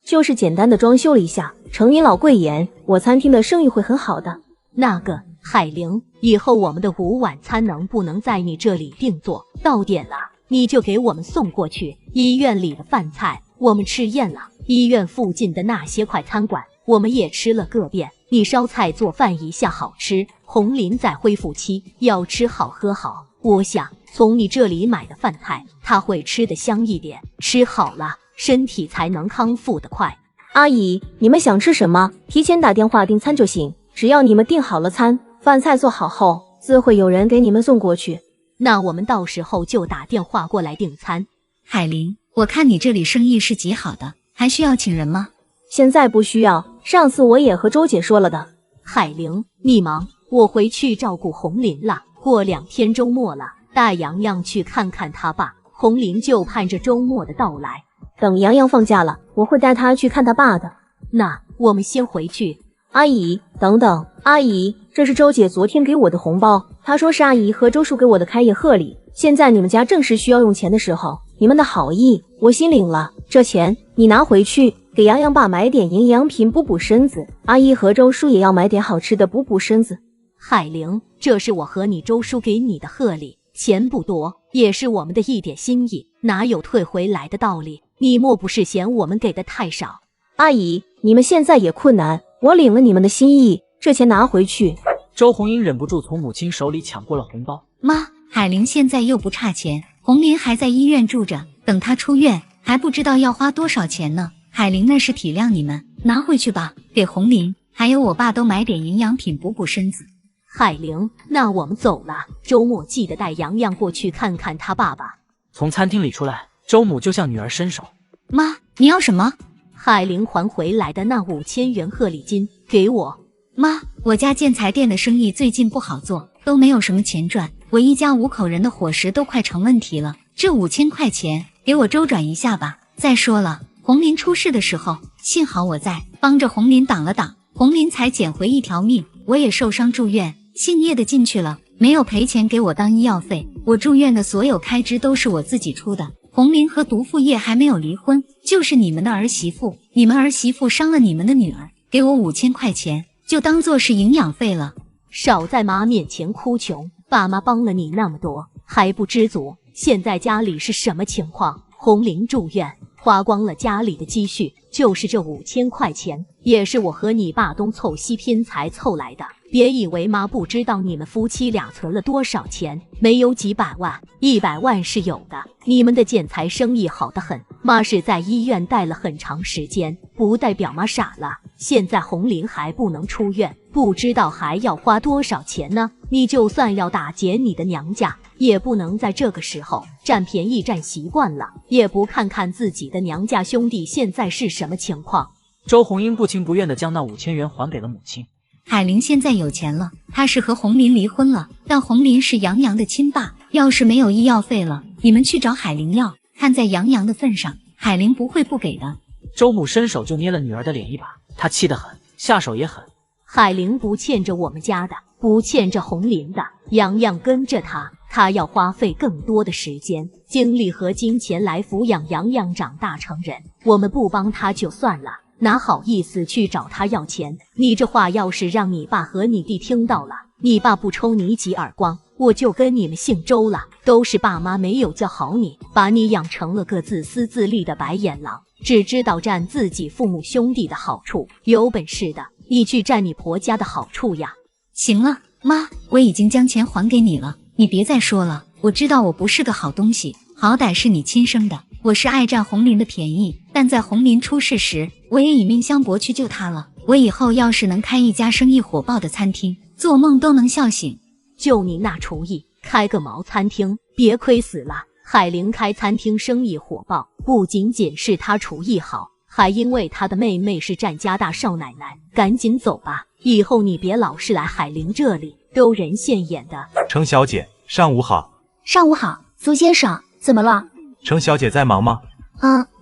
就是简单的装修了一下，承您老贵言，我餐厅的生意会很好的。那个海玲，以后我们的午晚餐能不能在你这里定做？到点了你就给我们送过去。医院里的饭菜我们吃厌了，医院附近的那些快餐馆我们也吃了个遍。你烧菜做饭一向好吃，红林在恢复期，要吃好喝好。我想从你这里买的饭菜，他会吃得香一点，吃好了身体才能康复得快。阿姨，你们想吃什么，提前打电话订餐就行，只要你们订好了餐，饭菜做好后，自会有人给你们送过去。那我们到时候就打电话过来订餐。海玲，我看你这里生意是极好的，还需要请人吗？现在不需要，上次我也和周姐说了的。海玲，你忙，我回去照顾红林了。过2天周末了，带洋洋去看看他爸。红林就盼着周末的到来。等洋洋放假了，我会带他去看他爸的。那我们先回去。阿姨，等等，阿姨，这是周姐昨天给我的红包，她说是阿姨和周叔给我的开业贺礼。现在你们家正是需要用钱的时候，你们的好意我心领了，这钱你拿回去，给洋洋爸买点营养品补补身子，阿姨和周叔也要买点好吃的补补身子。海玲，这是我和你周叔给你的贺礼，钱不多，也是我们的一点心意，哪有退回来的道理？你莫不是嫌我们给的太少？阿姨，你们现在也困难，我领了你们的心意，这钱拿回去。周红英忍不住从母亲手里抢过了红包。妈，海玲现在又不差钱，红林还在医院住着，等他出院还不知道要花多少钱呢。海玲那是体谅你们，拿回去吧，给红林还有我爸都买点营养品补补身子。海玲，那我们走了，周末记得带洋洋过去看看他爸爸。从餐厅里出来，周母就向女儿伸手。妈，你要什么？海玲还回来的那5000元贺礼金给我。妈，我家建材店的生意最近不好做，都没有什么钱赚，我一家5口人的伙食都快成问题了，这5000块钱给我周转一下吧。再说了，红林出事的时候，幸好我在，帮着红林挡了挡，红林才捡回一条命。我也受伤住院，敬业的进去了，没有赔钱给我当医药费，我住院的所有开支都是我自己出的。红林和毒妇业还没有离婚，就是你们的儿媳妇，你们儿媳妇伤了你们的女儿，给我5000块钱，就当做是营养费了。少在妈面前哭穷，爸妈帮了你那么多，还不知足。现在家里是什么情况？红林住院，花光了家里的积蓄，就是这5000块钱，也是我和你爸东凑西拼才凑来的。别以为妈不知道你们夫妻俩存了多少钱，没有几百万，100万是有的。你们的建材生意好得很，妈是在医院待了很长时间，不代表妈傻了。现在红林还不能出院，不知道还要花多少钱呢。你就算要打劫你的娘家，也不能在这个时候占便宜占习惯了，也不看看自己的娘家兄弟现在是什么情况。周红英不情不愿地将那5000元还给了母亲。海玲现在有钱了，她是和红林离婚了，但红林是杨洋的亲爸，要是没有医药费了，你们去找海玲要，看在杨洋的份上，海玲不会不给的。周母伸手就捏了女儿的脸一把，她气得很，下手也狠。海玲不欠着我们家的，不欠着红林的，洋洋跟着他，他要花费更多的时间、精力和金钱来抚养洋洋长大成人，我们不帮他就算了，哪好意思去找他要钱？你这话要是让你爸和你弟听到了，你爸不抽你几耳光，我就跟你们姓周了。都是爸妈没有教好你，把你养成了个自私自利的白眼狼，只知道占自己父母兄弟的好处。有本事的，你去占你婆家的好处呀！行了，妈，我已经将钱还给你了，你别再说了。我知道我不是个好东西，好歹是你亲生的，我是爱占红林的便宜，但在红林出事时，我也以命相搏去救他了。我以后要是能开一家生意火爆的餐厅，做梦都能笑醒。就你那厨艺，开个毛餐厅，别亏死了。海玲开餐厅生意火爆，不仅仅是她厨艺好，还因为她的妹妹是占家大少奶奶。赶紧走吧，以后你别老是来海玲这里丢人现眼的。程小姐，上午好。上午好，苏先生，怎么了？程小姐在忙吗？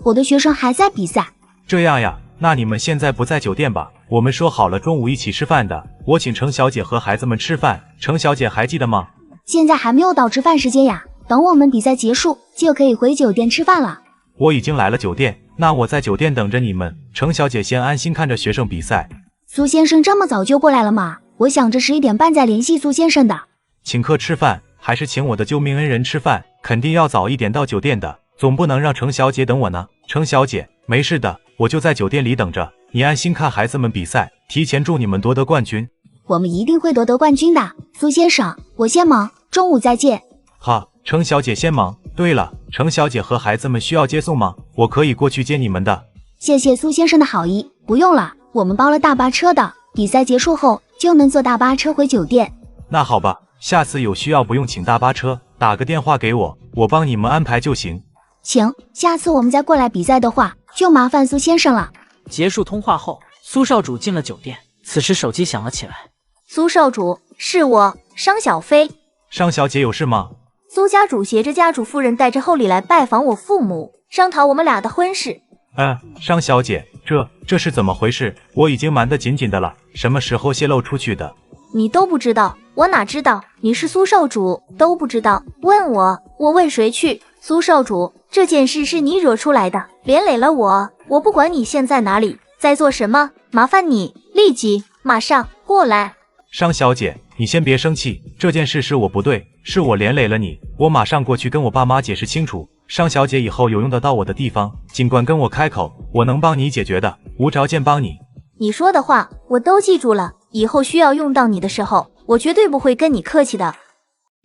我的学生还在比赛。这样呀，那你们现在不在酒店吧？我们说好了中午一起吃饭的，我请程小姐和孩子们吃饭，程小姐还记得吗？现在还没有到吃饭时间呀，等我们比赛结束就可以回酒店吃饭了。我已经来了酒店，那我在酒店等着你们。程小姐先安心看着学生比赛。苏先生这么早就过来了吗？我想着11点半再联系苏先生的。请客吃饭还是请我的救命恩人吃饭，肯定要早一点到酒店的，总不能让程小姐等我呢。程小姐，没事的，我就在酒店里等着，你安心看孩子们比赛，提前祝你们夺得冠军。我们一定会夺得冠军的，苏先生，我先忙，中午再见。好，程小姐先忙。对了，程小姐和孩子们需要接送吗？我可以过去接你们的。谢谢苏先生的好意，不用了，我们包了大巴车的，比赛结束后就能坐大巴车回酒店。那好吧，下次有需要不用请大巴车，打个电话给我，我帮你们安排就行。行，下次我们再过来比赛的话，就麻烦苏先生了。结束通话后，苏少主进了酒店，此时手机响了起来。苏少主，是我，商小飞。商小姐有事吗？苏家主携着家主夫人带着厚礼来拜访我父母，商讨我们俩的婚事。商小姐，这是怎么回事？我已经瞒得紧紧的了，什么时候泄露出去的？你都不知道，我哪知道？你是苏少主都不知道，问我问谁去？苏少主，这件事是你惹出来的，连累了我。我不管你现在哪里，在做什么，麻烦你立即马上过来。商小姐，你先别生气，这件事是我不对，是我连累了你，我马上过去跟我爸妈解释清楚。商小姐以后有用得到我的地方，尽管跟我开口，我能帮你解决的，无条件帮你。你说的话我都记住了，以后需要用到你的时候，我绝对不会跟你客气的。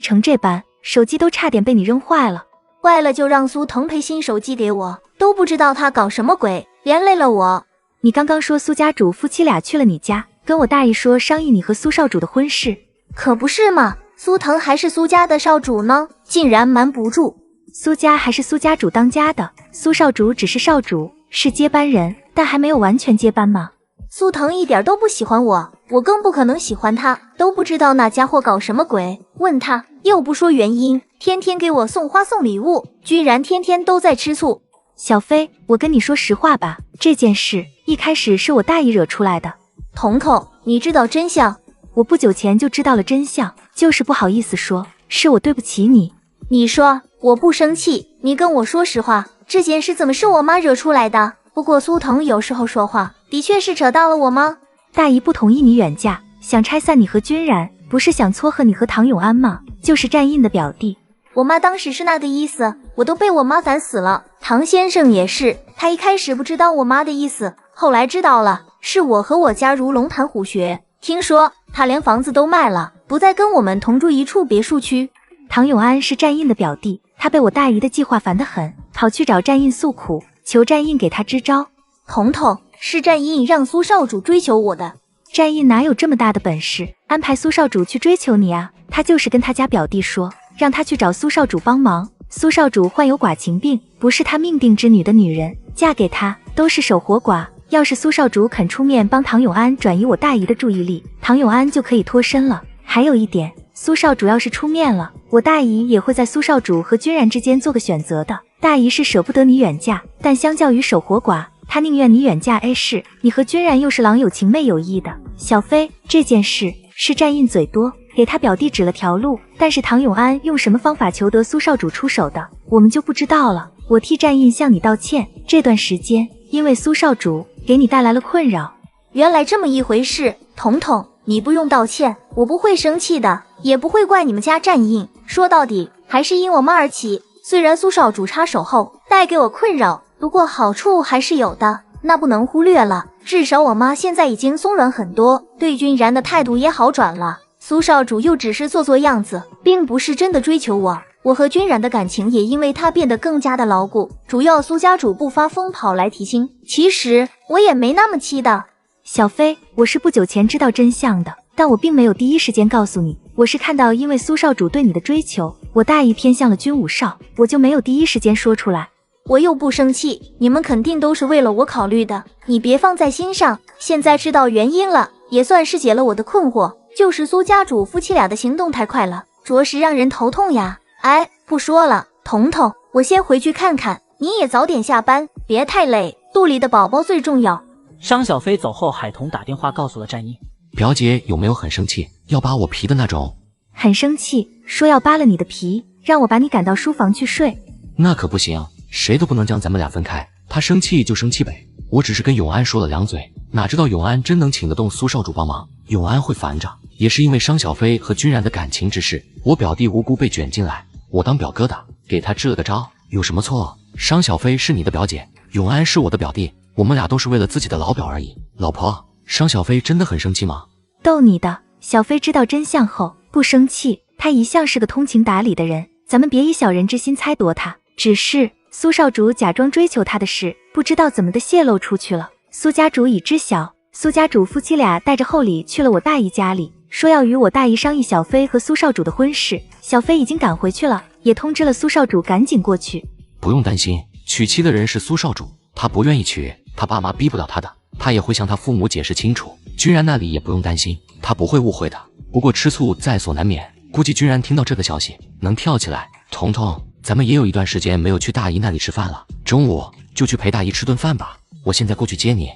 成这般，手机都差点被你扔坏了。坏了就让苏腾赔新手机给我，都不知道他搞什么鬼，连累了我。你刚刚说苏家主夫妻俩去了你家，跟我大姨说商议你和苏少主的婚事，可不是嘛？苏腾还是苏家的少主呢，竟然瞒不住。苏家还是苏家主当家的，苏少主只是少主，是接班人，但还没有完全接班嘛。苏腾一点都不喜欢我，我更不可能喜欢他，都不知道那家伙搞什么鬼，问他又不说原因，天天给我送花送礼物，居然天天都在吃醋。小飞，我跟你说实话吧，这件事一开始是我大姨惹出来的。彤彤，你知道真相？我不久前就知道了真相，就是不好意思说，是我对不起你。你说我不生气，你跟我说实话，这件事怎么是我妈惹出来的？不过苏腾有时候说话的确是扯到了我吗？大姨不同意你远嫁，想拆散你和君然，不是想撮合你和唐永安吗？就是战印的表弟。我妈当时是那个意思，我都被我妈烦死了。唐先生也是，他一开始不知道我妈的意思，后来知道了，是我和我家如龙潭虎穴。听说他连房子都卖了，不再跟我们同住一处别墅区。唐永安是战印的表弟，他被我大姨的计划烦得很，跑去找战印诉苦，求战印给他支招。彤彤，是战印让苏少主追求我的。战印哪有这么大的本事，安排苏少主去追求你啊？他就是跟他家表弟说，让他去找苏少主帮忙。苏少主患有寡情病，不是他命定之女的女人，嫁给他都是守活寡。要是苏少主肯出面帮唐永安转移我大姨的注意力，唐永安就可以脱身了。还有一点，苏少主要是出面了，我大姨也会在苏少主和君然之间做个选择的。大姨是舍不得你远嫁，但相较于守活寡，她宁愿你远嫁 A 市。你和君然又是郎有情妹有意的。小飞，这件事是战印嘴多，给他表弟指了条路，但是唐永安用什么方法求得苏少主出手的，我们就不知道了。我替战印向你道歉，这段时间因为苏少主给你带来了困扰。原来这么一回事，彤彤，你不用道歉，我不会生气的，也不会怪你们家战印。说到底还是因我妈而起，虽然苏少主插手后带给我困扰，不过好处还是有的，那不能忽略了。至少我妈现在已经松软很多，对君然的态度也好转了。苏少主又只是做做样子，并不是真的追求我。我和君然的感情也因为他变得更加的牢固，主要苏家主不发疯跑来提亲，其实我也没那么气的。小飞，我是不久前知道真相的，但我并没有第一时间告诉你，我是看到因为苏少主对你的追求，我大姨偏向了君武少，我就没有第一时间说出来。我又不生气，你们肯定都是为了我考虑的，你别放在心上。现在知道原因了，也算是解了我的困惑。就是苏家主夫妻俩的行动太快了，着实让人头痛呀。哎，不说了，彤彤，我先回去看看，你也早点下班，别太累，肚里的宝宝最重要。商小飞走后，海童打电话告诉了战英。表姐有没有很生气，要扒我皮的那种？很生气，说要扒了你的皮，让我把你赶到书房去睡。那可不行，谁都不能将咱们俩分开。他生气就生气呗，我只是跟永安说了两嘴，哪知道永安真能请得动苏少主帮忙。永安会烦着，也是因为商小飞和君然的感情之事，我表弟无辜被卷进来，我当表哥的给他支了个招，有什么错？商小飞是你的表姐，永安是我的表弟，我们俩都是为了自己的老表而已。老婆，商小飞真的很生气吗？逗你的，小飞知道真相后不生气，他一向是个通情达理的人，咱们别以小人之心猜度他。只是苏少主假装追求他的事，不知道怎么的泄露出去了，苏家主已知晓。苏家主夫妻俩带着厚礼去了我大姨家里，说要与我大姨商议小飞和苏少主的婚事。小飞已经赶回去了，也通知了苏少主赶紧过去。不用担心，娶妻的人是苏少主，他不愿意娶，他爸妈逼不了他的，他也会向他父母解释清楚。君然那里也不用担心，他不会误会的。不过吃醋在所难免，估计君然听到这个消息能跳起来。彤彤，咱们也有一段时间没有去大姨那里吃饭了，中午就去陪大姨吃顿饭吧，我现在过去接你。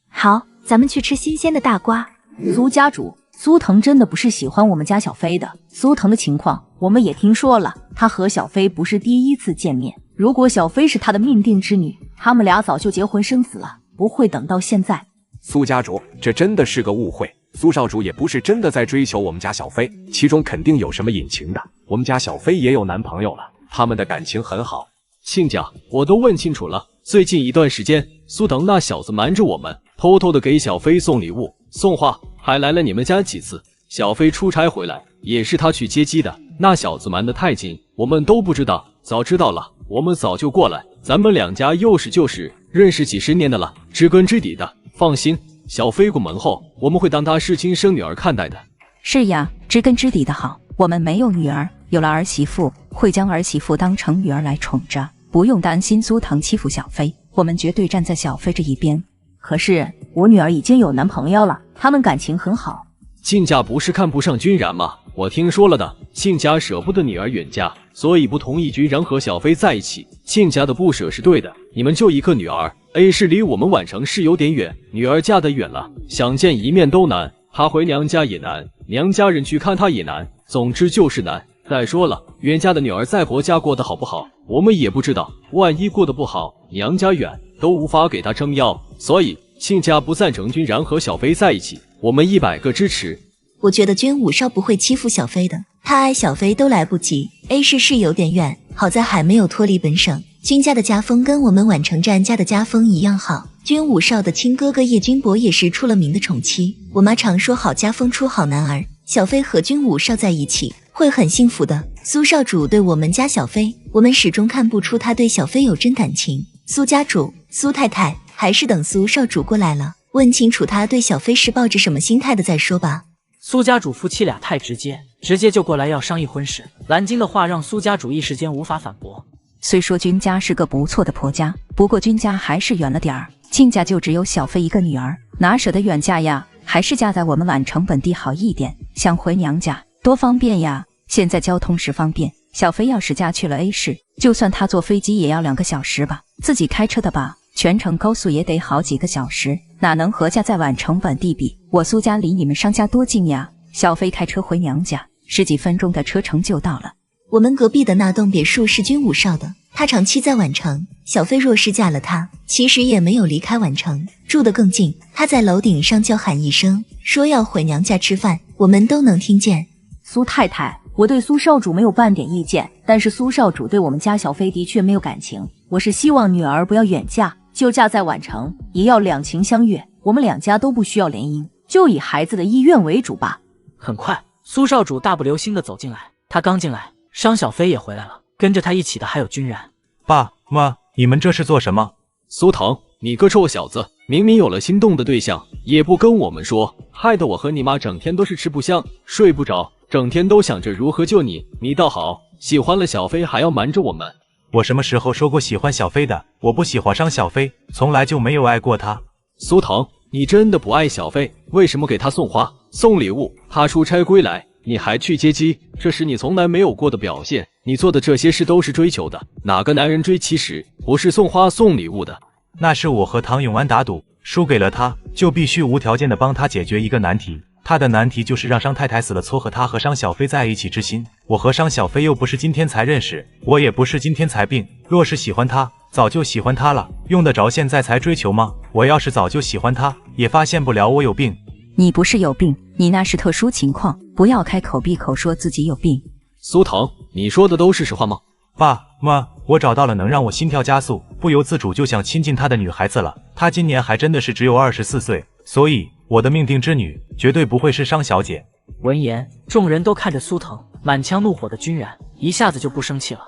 好，咱们去吃新鲜的大瓜。苏家主，苏腾真的不是喜欢我们家小飞的。苏腾的情况我们也听说了，他和小飞不是第一次见面。如果小飞是他的命定之女，他们俩早就结婚生子了，不会等到现在。苏家主，这真的是个误会，苏少主也不是真的在追求我们家小飞，其中肯定有什么隐情的。我们家小飞也有男朋友了，他们的感情很好。亲家，我都问清楚了，最近一段时间，苏腾那小子瞒着我们，偷偷的给小飞送礼物、送花，还来了你们家几次。小飞出差回来，也是他去接机的。那小子瞒得太紧，我们都不知道，早知道了，我们早就过来。咱们两家又是旧识，认识几十年的了，知根知底的。放心，小飞过门后，我们会当他是亲生女儿看待的。是呀，知根知底的好。我们没有女儿，有了儿媳妇，会将儿媳妇当成女儿来宠着，不用担心苏腾欺负小飞，我们绝对站在小飞这一边。可是我女儿已经有男朋友了，他们感情很好。亲家不是看不上君然吗？我听说了的，亲家舍不得女儿远嫁，所以不同意君然和小飞在一起。亲家的不舍是对的，你们就一个女儿 ，A 市离我们宛城市有点远，女儿嫁得远了，想见一面都难，她回娘家也难，娘家人去看她也难，总之就是难。再说了，远嫁的女儿在婆家过得好不好，我们也不知道，万一过得不好，娘家远都无法给她撑腰，所以亲家不赞成君然和小飞在一起，我们100个支持。我觉得君武少不会欺负小飞的，他爱小飞都来不及。A 市是有点远，好在还没有脱离本省。君家的家风跟我们宛城站家的家风一样好。君武少的亲哥哥叶君博也是出了名的宠妻，我妈常说好家风出好男儿，小飞和君武少在一起会很幸福的。苏少主对我们家小飞，我们始终看不出他对小飞有真感情。苏家主、苏太太，还是等苏少主过来了，问清楚他对小飞是抱着什么心态的再说吧。苏家主夫妻俩太直接就过来要商议婚事，蓝晶的话让苏家主一时间无法反驳。虽说君家是个不错的婆家，不过君家还是远了点儿，亲家就只有小飞一个女儿，哪舍得远嫁呀？还是嫁在我们宛城本地好一点，想回娘家多方便呀！现在交通是方便，小飞要是嫁去了 A 市，就算她坐飞机也要2个小时吧，自己开车的吧，全程高速也得好几个小时，哪能和家在宛城本地比？我苏家离你们商家多近呀，小飞开车回娘家10几分钟的车程就到了。我们隔壁的那栋别墅是君武少的，他长期在宛城，小飞若是嫁了他，其实也没有离开宛城，住得更近。他在楼顶上叫喊一声，说要回娘家吃饭，我们都能听见。苏太太，我对苏少主没有半点意见，但是苏少主对我们家小飞的确没有感情。我是希望女儿不要远嫁，就嫁在宛城，也要两情相悦，我们两家都不需要联姻，就以孩子的意愿为主吧。很快，苏少主大步流星地走进来，他刚进来，商小飞也回来了，跟着他一起的还有君然。爸妈，你们这是做什么？苏腾，你个臭小子，明明有了心动的对象，也不跟我们说，害得我和你妈整天都是吃不香，睡不着，整天都想着如何救你。你倒好，喜欢了小飞还要瞒着我们。我什么时候说过喜欢小飞的？我不喜欢上小飞，从来就没有爱过他。苏腾，你真的不爱小飞？为什么给她送花、送礼物？她出差归来，你还去接机，这是你从来没有过的表现。你做的这些事都是追求的，哪个男人追妻时不是送花送礼物的？那是我和唐永安打赌，输给了他，就必须无条件的帮他解决一个难题。他的难题就是让商太太死了撮合他和商小飞在一起之心。我和商小飞又不是今天才认识，我也不是今天才病。若是喜欢他，早就喜欢他了，用得着现在才追求吗？我要是早就喜欢他，也发现不了我有病。你不是有病，你那是特殊情况，不要开口闭口说自己有病。苏腾，你说的都是实话吗？爸妈，我找到了能让我心跳加速，不由自主就想亲近他的女孩子了。她今年还真的是只有24岁，所以我的命定之女绝对不会是商小姐。闻言，众人都看着苏腾，满腔怒火的君然一下子就不生气了。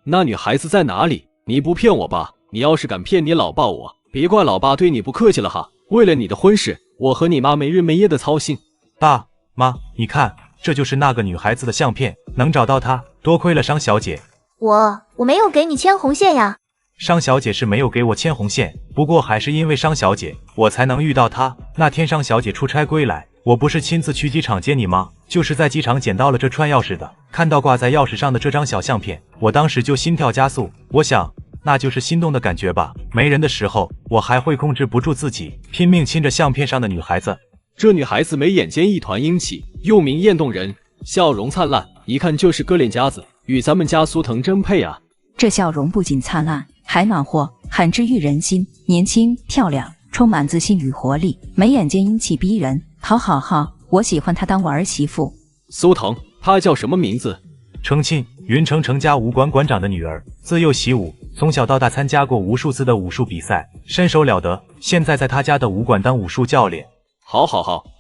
那女孩子在哪里？你不骗我吧？你要是敢骗你老爸我，别怪老爸对你不客气了哈。为了你的婚事，我和你妈没日没夜的操心。爸妈，你看，这就是那个女孩子的相片，能找到她，多亏了商小姐。我没有给你牵红线呀。商小姐是没有给我牵红线，不过还是因为商小姐，我才能遇到她。那天商小姐出差归来，我不是亲自去机场接你吗？就是在机场捡到了这串钥匙的，看到挂在钥匙上的这张小相片，我当时就心跳加速。我想，那就是心动的感觉吧。没人的时候，我还会控制不住自己，拼命亲着相片上的女孩子。这女孩子眉眼间一团英气，又明艳动人，笑容灿烂，一看就是个恋家子，与咱们家苏腾真配啊！这笑容不仅灿烂，还暖和，很治愈人心。年轻漂亮，充满自信与活力，眉眼间英气逼人。好，我喜欢她当我儿媳妇。苏腾，她叫什么名字？程沁，云城程家武馆馆长的女儿，自幼习武，从小到大参加过无数次的武术比赛，身手了得。现在在他家的武馆当武术教练。好，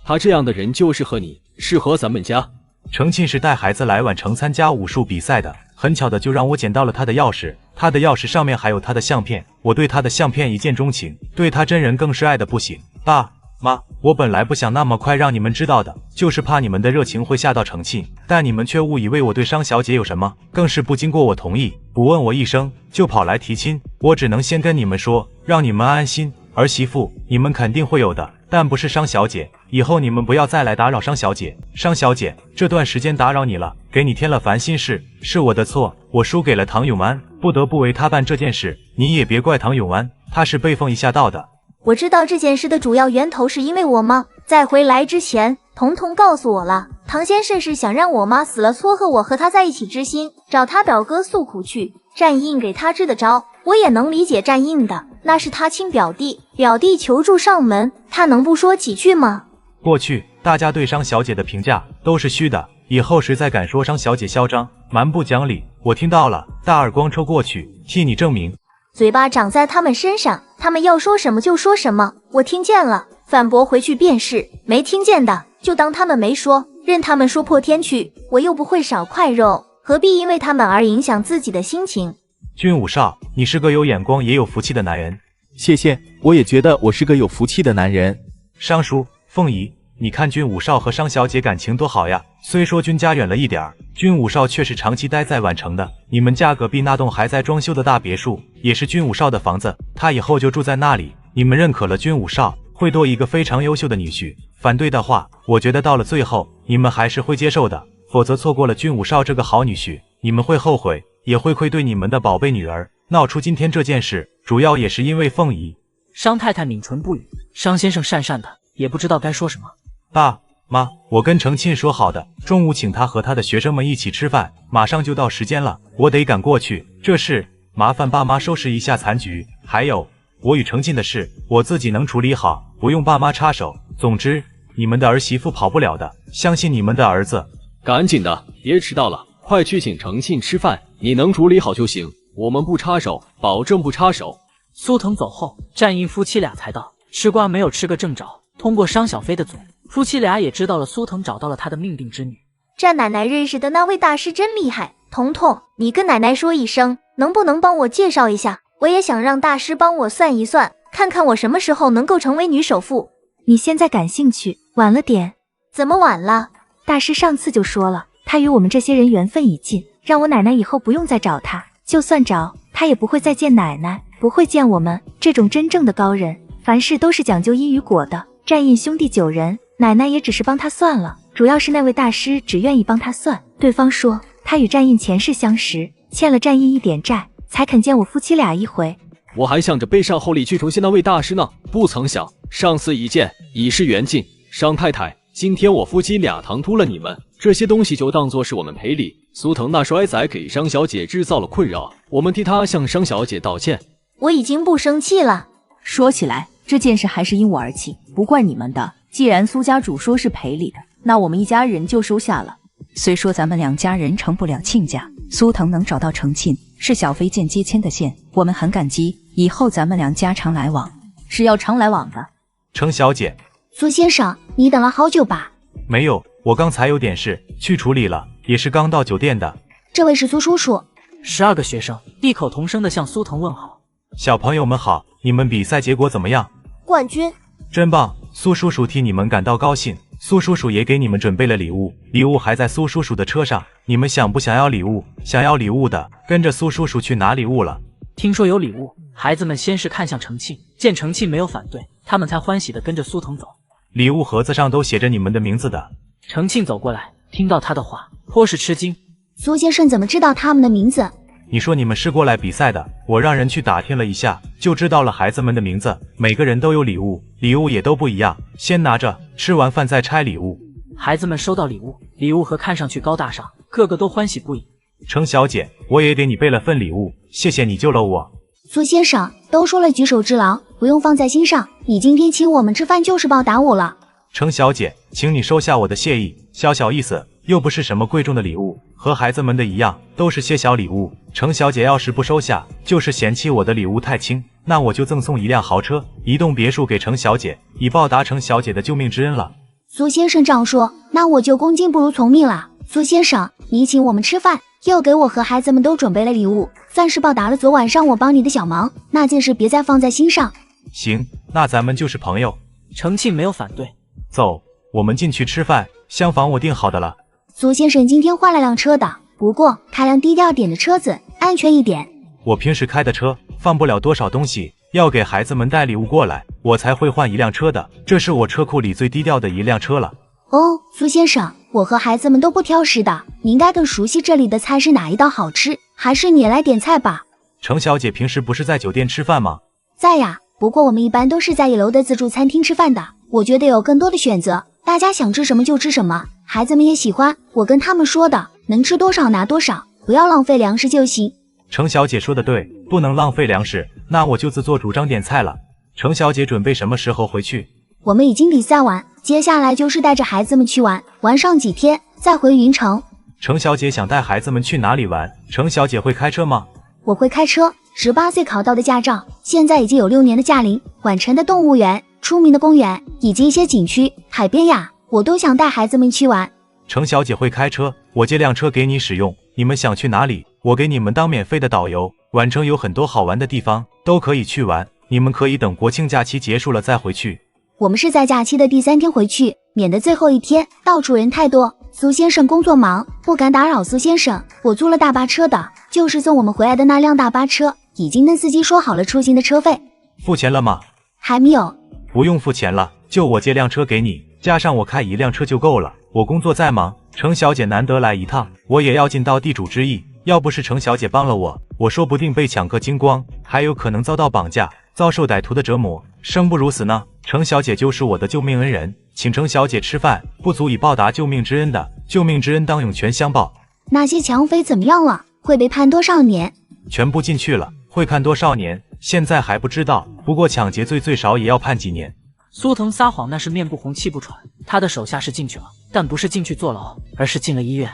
他这样的人就适合你，适合咱们家。程沁是带孩子来宛城参加武术比赛的，很巧的就让我捡到了他的钥匙，他的钥匙上面还有他的相片，我对他的相片一见钟情，对他真人更是爱的不行。爸妈，我本来不想那么快让你们知道的，就是怕你们的热情会吓到程沁，但你们却误以为我对商小姐有什么，更是不经过我同意，不问我一声就跑来提亲。我只能先跟你们说，让你们安心，儿媳妇你们肯定会有的，但不是商小姐。以后你们不要再来打扰商小姐。商小姐，这段时间打扰你了，给你添了烦心事，是我的错，我输给了唐永安，不得不为他办这件事。你也别怪唐永安，他是被凤仪吓到的。我知道这件事的主要源头是因为我妈在回来之前，彤彤告诉我了，唐先生是想让我妈死了撮合我和他在一起之心，找他表哥诉苦去。战印给他支的招，我也能理解战印的，那是他亲表弟，表弟求助上门，他能不说几句吗？过去大家对商小姐的评价都是虚的，以后谁再敢说商小姐嚣张、蛮不讲理，我听到了，大耳光抽过去，替你证明。嘴巴长在他们身上，他们要说什么就说什么，我听见了，反驳回去便是，没听见的就当他们没说，任他们说破天去，我又不会少块肉，何必因为他们而影响自己的心情？君武少，你是个有眼光也有福气的男人。谢谢，我也觉得我是个有福气的男人。商叔，凤仪，你看君武少和商小姐感情多好呀，虽说君家远了一点儿，君武少却是长期待在宛城的，你们家隔壁那栋还在装修的大别墅也是君武少的房子，他以后就住在那里。你们认可了君武少，会多一个非常优秀的女婿，反对的话，我觉得到了最后你们还是会接受的，否则错过了君武少这个好女婿，你们会后悔，也会愧对你们的宝贝女儿。闹出今天这件事，主要也是因为凤仪。商太太抿唇不语，商先生讪讪的，也不知道该说什么。爸妈，我跟程沁说好的，中午请他和他的学生们一起吃饭，马上就到时间了，我得赶过去。这事麻烦爸妈收拾一下残局，还有我与程沁的事，我自己能处理好，不用爸妈插手。总之，你们的儿媳妇跑不了的，相信你们的儿子。赶紧的，别迟到了，快去请程沁吃饭，你能处理好就行，我们不插手，保证不插手。苏腾走后，战印夫妻俩才到，吃瓜没有吃个正着，通过商小飞的嘴，夫妻俩也知道了苏腾找到了他的命定之女。战奶奶认识的那位大师真厉害，彤彤，你跟奶奶说一声，能不能帮我介绍一下？我也想让大师帮我算一算，看看我什么时候能够成为女首富。你现在感兴趣，晚了点。怎么晚了？大师上次就说了，他与我们这些人缘分已尽，让我奶奶以后不用再找他，就算找他也不会再见奶奶，不会见我们这种真正的高人。凡事都是讲究因与果的。战印兄弟9人，奶奶也只是帮他算了，主要是那位大师只愿意帮他算。对方说他与战印前世相识，欠了战印一点债，才肯见我夫妻俩一回。我还想着背上厚礼去酬谢那位大师呢，不曾想上次一见已是缘尽。商太太，今天我夫妻俩唐突了你们，这些东西就当作是我们赔礼。苏腾那衰仔给商小姐制造了困扰，我们替他向商小姐道歉。我已经不生气了。说起来，这件事还是因我而起，不怪你们的。既然苏家主说是赔礼的，那我们一家人就收下了。虽说咱们2家人成不了亲家，苏腾能找到成亲，是小飞间接牵的线，我们很感激，以后咱们2家常来往。是要常来往的。程小姐，苏先生，你等了好久吧？没有，我刚才有点事去处理了，也是刚到酒店的。这位是苏叔叔。12个学生异口同声地向苏腾问好。小朋友们好，你们比赛结果怎么样？冠军。真棒，苏叔叔替你们感到高兴。苏叔叔也给你们准备了礼物，礼物还在苏叔叔的车上，你们想不想要礼物？想要礼物的跟着苏叔叔去拿礼物了。听说有礼物，孩子们先是看向程庆，见程庆没有反对，他们才欢喜地跟着苏腾走。礼物盒子上都写着你们的名字的。程庆走过来，听到他的话，颇是吃惊。苏先生怎么知道他们的名字？你说你们是过来比赛的，我让人去打听了一下，就知道了孩子们的名字，每个人都有礼物，礼物也都不一样，先拿着，吃完饭再拆礼物。孩子们收到礼物，礼物盒看上去高大上，个个都欢喜不已。程小姐，我也给你备了份礼物，谢谢你救了我。苏先生，都说了举手之劳，不用放在心上，你今天请我们吃饭就是报答我了。程小姐，请你收下我的谢意，小小意思，又不是什么贵重的礼物，和孩子们的一样，都是些小礼物。程小姐要是不收下，就是嫌弃我的礼物太轻，那我就赠送1辆豪车、1栋别墅给程小姐，以报答程小姐的救命之恩了。苏先生这样说，那我就恭敬不如从命了。苏先生，你请我们吃饭，又给我和孩子们都准备了礼物，算是报答了昨晚上我帮你的小忙，那件事别再放在心上。行，那咱们就是朋友。程庆没有反对。走，我们进去吃饭，厢房我订好的了。苏先生今天换了辆车的，不过开辆低调点的车子，安全一点。我平时开的车放不了多少东西，要给孩子们带礼物过来，我才会换1辆车的，这是我车库里最低调的1辆车了。哦，苏先生，我和孩子们都不挑食的，你应该更熟悉这里的菜是哪一道好吃，还是你来点菜吧。程小姐平时不是在酒店吃饭吗？在呀，不过我们一般都是在1楼的自助餐厅吃饭的，我觉得有更多的选择，大家想吃什么就吃什么，孩子们也喜欢。我跟他们说的，能吃多少拿多少，不要浪费粮食就行。程小姐说的对，不能浪费粮食，那我就自作主张点菜了。程小姐准备什么时候回去？我们已经比赛完，接下来就是带着孩子们去玩，玩上几天再回云城。程小姐想带孩子们去哪里玩？程小姐会开车吗？我会开车，18岁考到的驾照，现在已经有6年的驾龄。莞城的动物园、出名的公园以及一些景区、海边呀，我都想带孩子们去玩。程小姐会开车，我借辆车给你使用，你们想去哪里，我给你们当免费的导游。莞城有很多好玩的地方，都可以去玩，你们可以等国庆假期结束了再回去。我们是在假期的第3天回去，免得最后一天到处人太多。苏先生工作忙，不敢打扰苏先生。我租了大巴车的，就是送我们回来的那辆大巴车，已经跟司机说好了出行的车费。付钱了吗？还没有。不用付钱了，就我借辆车给你，加上我开1辆车就够了。我工作再忙，程小姐难得来一趟，我也要尽到地主之谊。要不是程小姐帮了我，我说不定被抢个精光，还有可能遭到绑架，遭受歹徒的折磨，生不如死呢。程小姐就是我的救命恩人，请程小姐吃饭不足以报答救命之恩的，救命之恩当涌泉相报。那些抢匪怎么样了？会被判多少年？全部进去了，会判多少年？现在还不知道，不过抢劫罪最少也要判几年。苏腾撒谎那是面不红气不喘，他的手下是进去了，但不是进去坐牢，而是进了医院。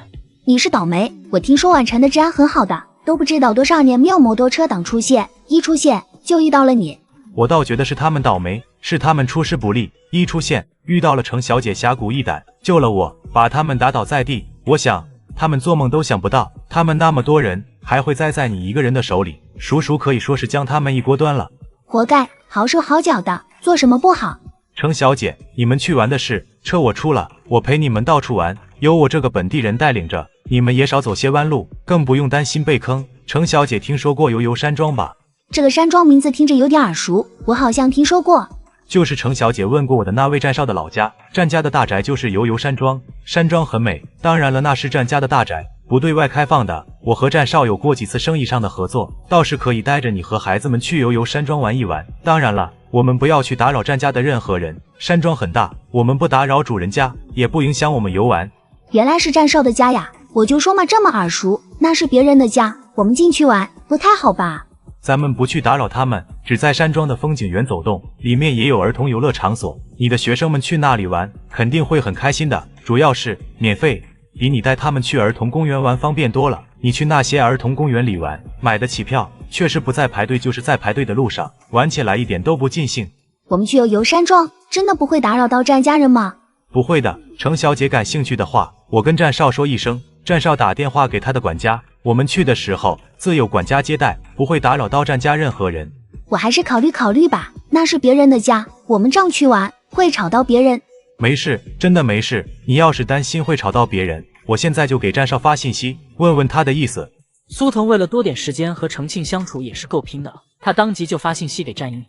你是倒霉，我听说莞城的治安很好的，都不知道多少年没有摩托车党出现，一出现就遇到了你。我倒觉得是他们倒霉，是他们出师不利，一出现遇到了程小姐侠骨一胆，救了我，把他们打倒在地。我想他们做梦都想不到，他们那么多人还会栽在你一个人的手里，叔叔可以说是将他们一锅端了。活该，好手好脚的，做什么不好？程小姐，你们去玩的事，车我出了，我陪你们到处玩，有我这个本地人带领着，你们也少走些弯路，更不用担心被坑。程小姐听说过悠悠山庄吧？这个山庄名字听着有点耳熟，我好像听说过。就是程小姐问过我的那位战少的老家，战家的大宅就是悠悠山庄，山庄很美。当然了，那是战家的大宅，不对外开放的。我和战少有过几次生意上的合作，倒是可以带着你和孩子们去悠悠山庄玩一玩。当然了，我们不要去打扰战家的任何人，山庄很大，我们不打扰主人家，也不影响我们游玩。原来是战少的家呀，我就说嘛，这么耳熟，那是别人的家，我们进去玩不太好吧？咱们不去打扰他们，只在山庄的风景园走动，里面也有儿童游乐场所，你的学生们去那里玩肯定会很开心的，主要是免费，比你带他们去儿童公园玩方便多了。你去那些儿童公园里玩，买得起票，确实不在排队就是在排队的路上，玩起来一点都不尽兴。我们去悠悠山庄，真的不会打扰到战家人吗？不会的，程小姐感兴趣的话，我跟战少说一声，战少打电话给他的管家，我们去的时候自有管家接待，不会打扰到战家任何人。我还是考虑考虑吧，那是别人的家，我们这样去玩会吵到别人。没事，真的没事，你要是担心会吵到别人，我现在就给战少发信息，问问他的意思。苏腾为了多点时间和程庆相处也是够拼的，他当即就发信息给战英。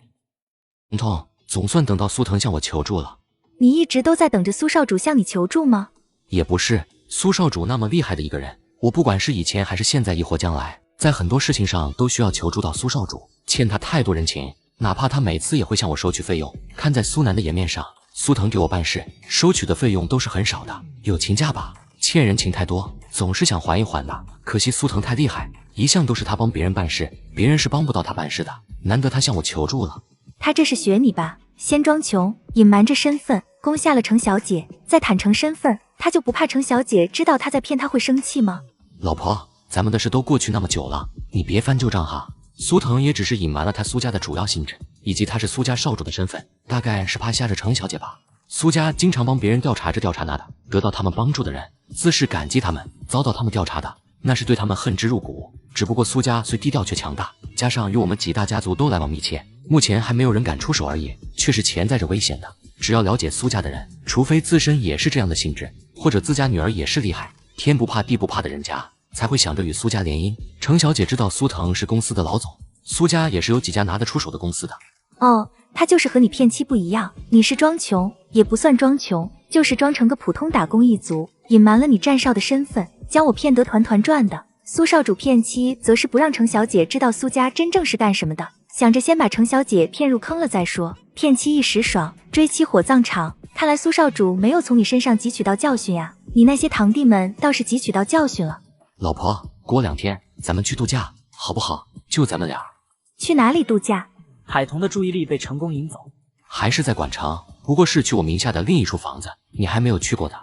痛，总算等到苏腾向我求助了。你一直都在等着苏少主向你求助吗？也不是，苏少主那么厉害的一个人，我不管是以前还是现在亦或将来，在很多事情上都需要求助到苏少主，欠他太多人情，哪怕他每次也会向我收取费用。看在苏南的颜面上，苏腾给我办事收取的费用都是很少的，友情价吧，欠人情太多，总是想还一还的。可惜苏腾太厉害，一向都是他帮别人办事，别人是帮不到他办事的，难得他向我求助了。他这是学你吧，先装穷，隐瞒着身份，攻下了程小姐，再坦诚身份，他就不怕程小姐知道他在骗他会生气吗？老婆，咱们的事都过去那么久了，你别翻旧账哈。苏腾也只是隐瞒了他苏家的主要性质，以及他是苏家少主的身份，大概是怕吓着程小姐吧。苏家经常帮别人调查这调查那的，得到他们帮助的人自是感激他们，遭到他们调查的那是对他们恨之入骨。只不过苏家虽低调却强大，加上与我们几大家族都来往密切，目前还没有人敢出手而已，却是潜在着危险的。只要了解苏家的人，除非自身也是这样的性质，或者自家女儿也是厉害，天不怕地不怕的人家，才会想着与苏家联姻。程小姐知道苏腾是公司的老总，苏家也是有几家拿得出手的公司的。哦，他就是和你骗妻不一样，你是装穷，也不算装穷，就是装成个普通打工一族，隐瞒了你战少的身份，将我骗得团团转的。苏少主骗妻，则是不让程小姐知道苏家真正是干什么的，想着先把程小姐骗入坑了再说，骗妻一时爽，追妻火葬场。看来苏少主没有从你身上汲取到教训呀，你那些堂弟们倒是汲取到教训了。老婆，过2天咱们去度假好不好？就咱们俩。去哪里度假？海童的注意力被成功引走。还是在管城，不过是去我名下的另一处房子，你还没有去过的。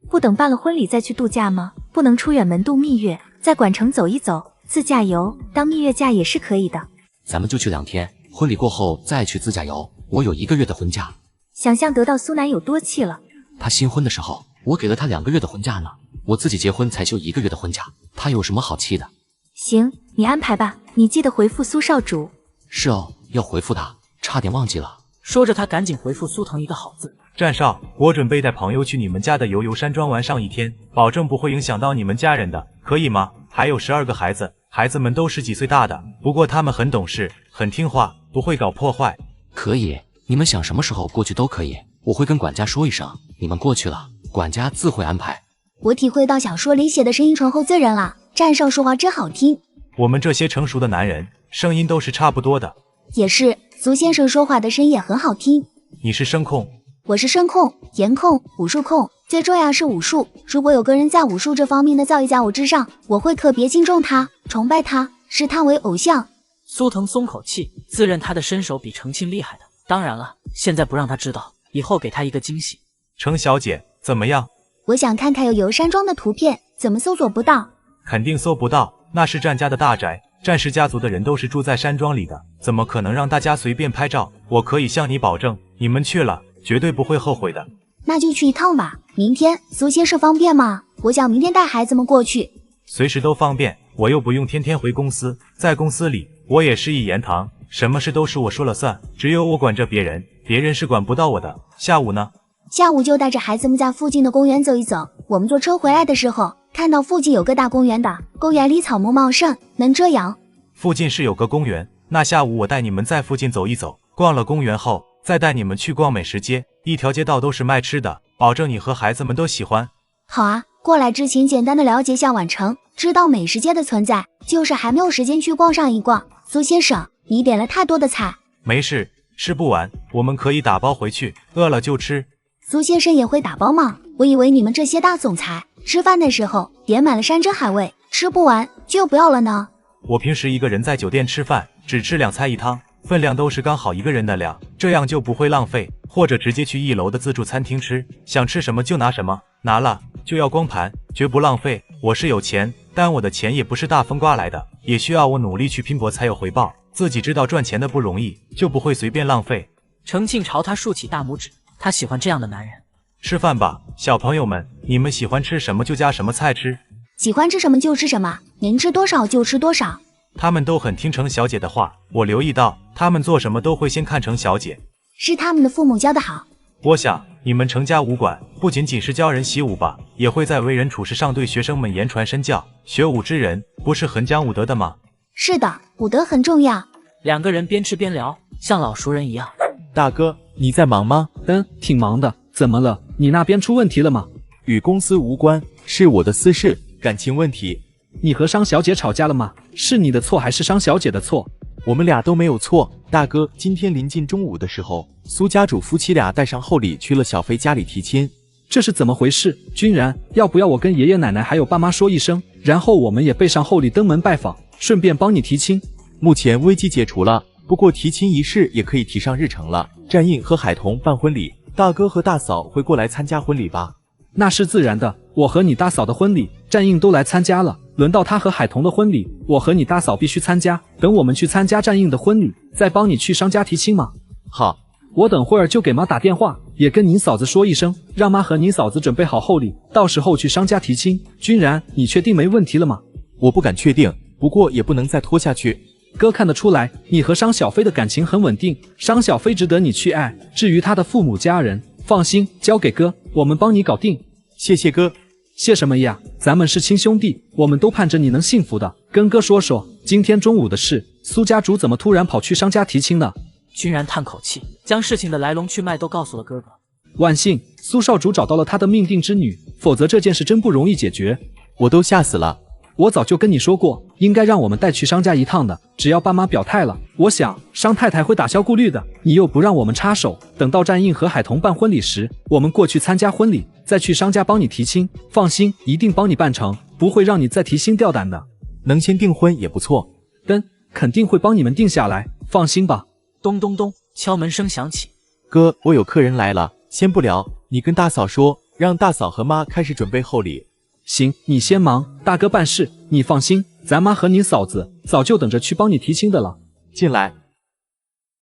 不等办了婚礼再去度假吗？不能出远门度蜜月，在管城走一走，自驾游当蜜月假也是可以的。咱们就去2天，婚礼过后再去自驾游。我有1个月的婚假。想象得到苏南有多气了。他新婚的时候，我给了他2个月的婚假呢。我自己结婚才休1个月的婚假，他有什么好气的？行，你安排吧，你记得回复苏少主。是哦，要回复他，差点忘记了。说着他赶紧回复苏腾一个好字。战少，我准备带朋友去你们家的悠悠山庄玩上1天，保证不会影响到你们家人的，可以吗？还有12个孩子，孩子们都10几岁大的，不过他们很懂事，很听话，不会搞破坏。可以，你们想什么时候过去都可以，我会跟管家说一声，你们过去了，管家自会安排。我体会到小说里写的声音醇厚自然了，战少说话真好听。我们这些成熟的男人，声音都是差不多的。也是，苏先生说话的声音也很好听。你是声控，我是声控、颜控、武术控，最重要是武术。如果有个人在武术这方面的造诣在我之上，我会特别敬重他，崇拜他，视他为偶像。苏腾松口气，自认他的身手比程庆厉害的。当然了，现在不让他知道，以后给他一个惊喜。程小姐，怎么样？我想看看有游山庄的图片，怎么搜索不到？肯定搜不到，那是战家的大宅，战氏家族的人都是住在山庄里的，怎么可能让大家随便拍照？我可以向你保证，你们去了绝对不会后悔的。那就去一趟吧。明天苏先生方便吗？我想明天带孩子们过去。随时都方便，我又不用天天回公司，在公司里我也是一言堂，什么事都是我说了算，只有我管着别人，别人是管不到我的。下午呢？下午就带着孩子们在附近的公园走一走。我们坐车回来的时候，看到附近有个大公园的，公园里草木茂盛，能遮阳。附近是有个公园，那下午我带你们在附近走一走，逛了公园后，再带你们去逛美食街，一条街道都是卖吃的，保证你和孩子们都喜欢。好啊，过来之前简单的了解下宛城，知道美食街的存在，就是还没有时间去逛上一逛。苏先生，你点了太多的菜。没事，吃不完，我们可以打包回去，饿了就吃。苏先生也会打包吗？我以为你们这些大总裁吃饭的时候点满了山珍海味，吃不完就不要了呢。我平时一个人在酒店吃饭，只吃2菜1汤，分量都是刚好一个人的量，这样就不会浪费。或者直接去1楼的自助餐厅吃，想吃什么就拿什么，拿了就要光盘，绝不浪费。我是有钱，但我的钱也不是大风刮来的，也需要我努力去拼搏才有回报。自己知道赚钱的不容易，就不会随便浪费。程庆朝他竖起大拇指，他喜欢这样的男人。吃饭吧，小朋友们，你们喜欢吃什么就加什么菜吃。喜欢吃什么就吃什么，能吃多少就吃多少。他们都很听程小姐的话，我留意到他们做什么都会先看程小姐。是他们的父母教的好。我想你们程家武馆不仅仅是教人习武吧，也会在为人处事上对学生们言传身教。学武之人不是很讲武德的吗？是的，武德很重要。两个人边吃边聊，像老熟人一样。大哥，你在忙吗？挺忙的。怎么了？你那边出问题了吗？与公司无关，是我的私事，感情问题。你和商小姐吵架了吗？是你的错还是商小姐的错？我们俩都没有错。大哥，今天临近中午的时候，苏家主夫妻俩带上厚礼去了小飞家里提亲。这是怎么回事？君然，要不要我跟爷爷奶奶还有爸妈说一声，然后我们也备上厚礼登门拜访，顺便帮你提亲？目前危机解除了，不过提亲仪式也可以提上日程了。战印和海童办婚礼，大哥和大嫂会过来参加婚礼吧？那是自然的，我和你大嫂的婚礼，战印都来参加了，轮到他和海童的婚礼，我和你大嫂必须参加。等我们去参加战印的婚礼，再帮你去商家提亲嘛。好，我等会儿就给妈打电话，也跟您嫂子说一声，让妈和您嫂子准备好厚礼，到时候去商家提亲。君然，你确定没问题了吗？我不敢确定，不过也不能再拖下去。哥看得出来，你和商小飞的感情很稳定，商小飞值得你去爱。至于他的父母家人，放心，交给哥，我们帮你搞定。谢谢哥。谢什么呀？咱们是亲兄弟，我们都盼着你能幸福的。跟哥说说，今天中午的事，苏家主怎么突然跑去商家提亲呢？君然叹口气，将事情的来龙去脉都告诉了哥哥。万幸，苏少主找到了他的命定之女，否则这件事真不容易解决。我都吓死了。我早就跟你说过，应该让我们带去商家一趟的，只要爸妈表态了，我想商太太会打消顾虑的。你又不让我们插手，等到战印和海童办婚礼时，我们过去参加婚礼，再去商家帮你提亲。放心，一定帮你办成，不会让你再提心吊胆的。能先订婚也不错。肯定会帮你们定下来，放心吧。咚咚咚，敲门声响起。哥，我有客人来了，先不聊，你跟大嫂说，让大嫂和妈开始准备厚礼。行，你先忙，大哥办事，你放心，咱妈和你嫂子早就等着去帮你提亲的了。进来。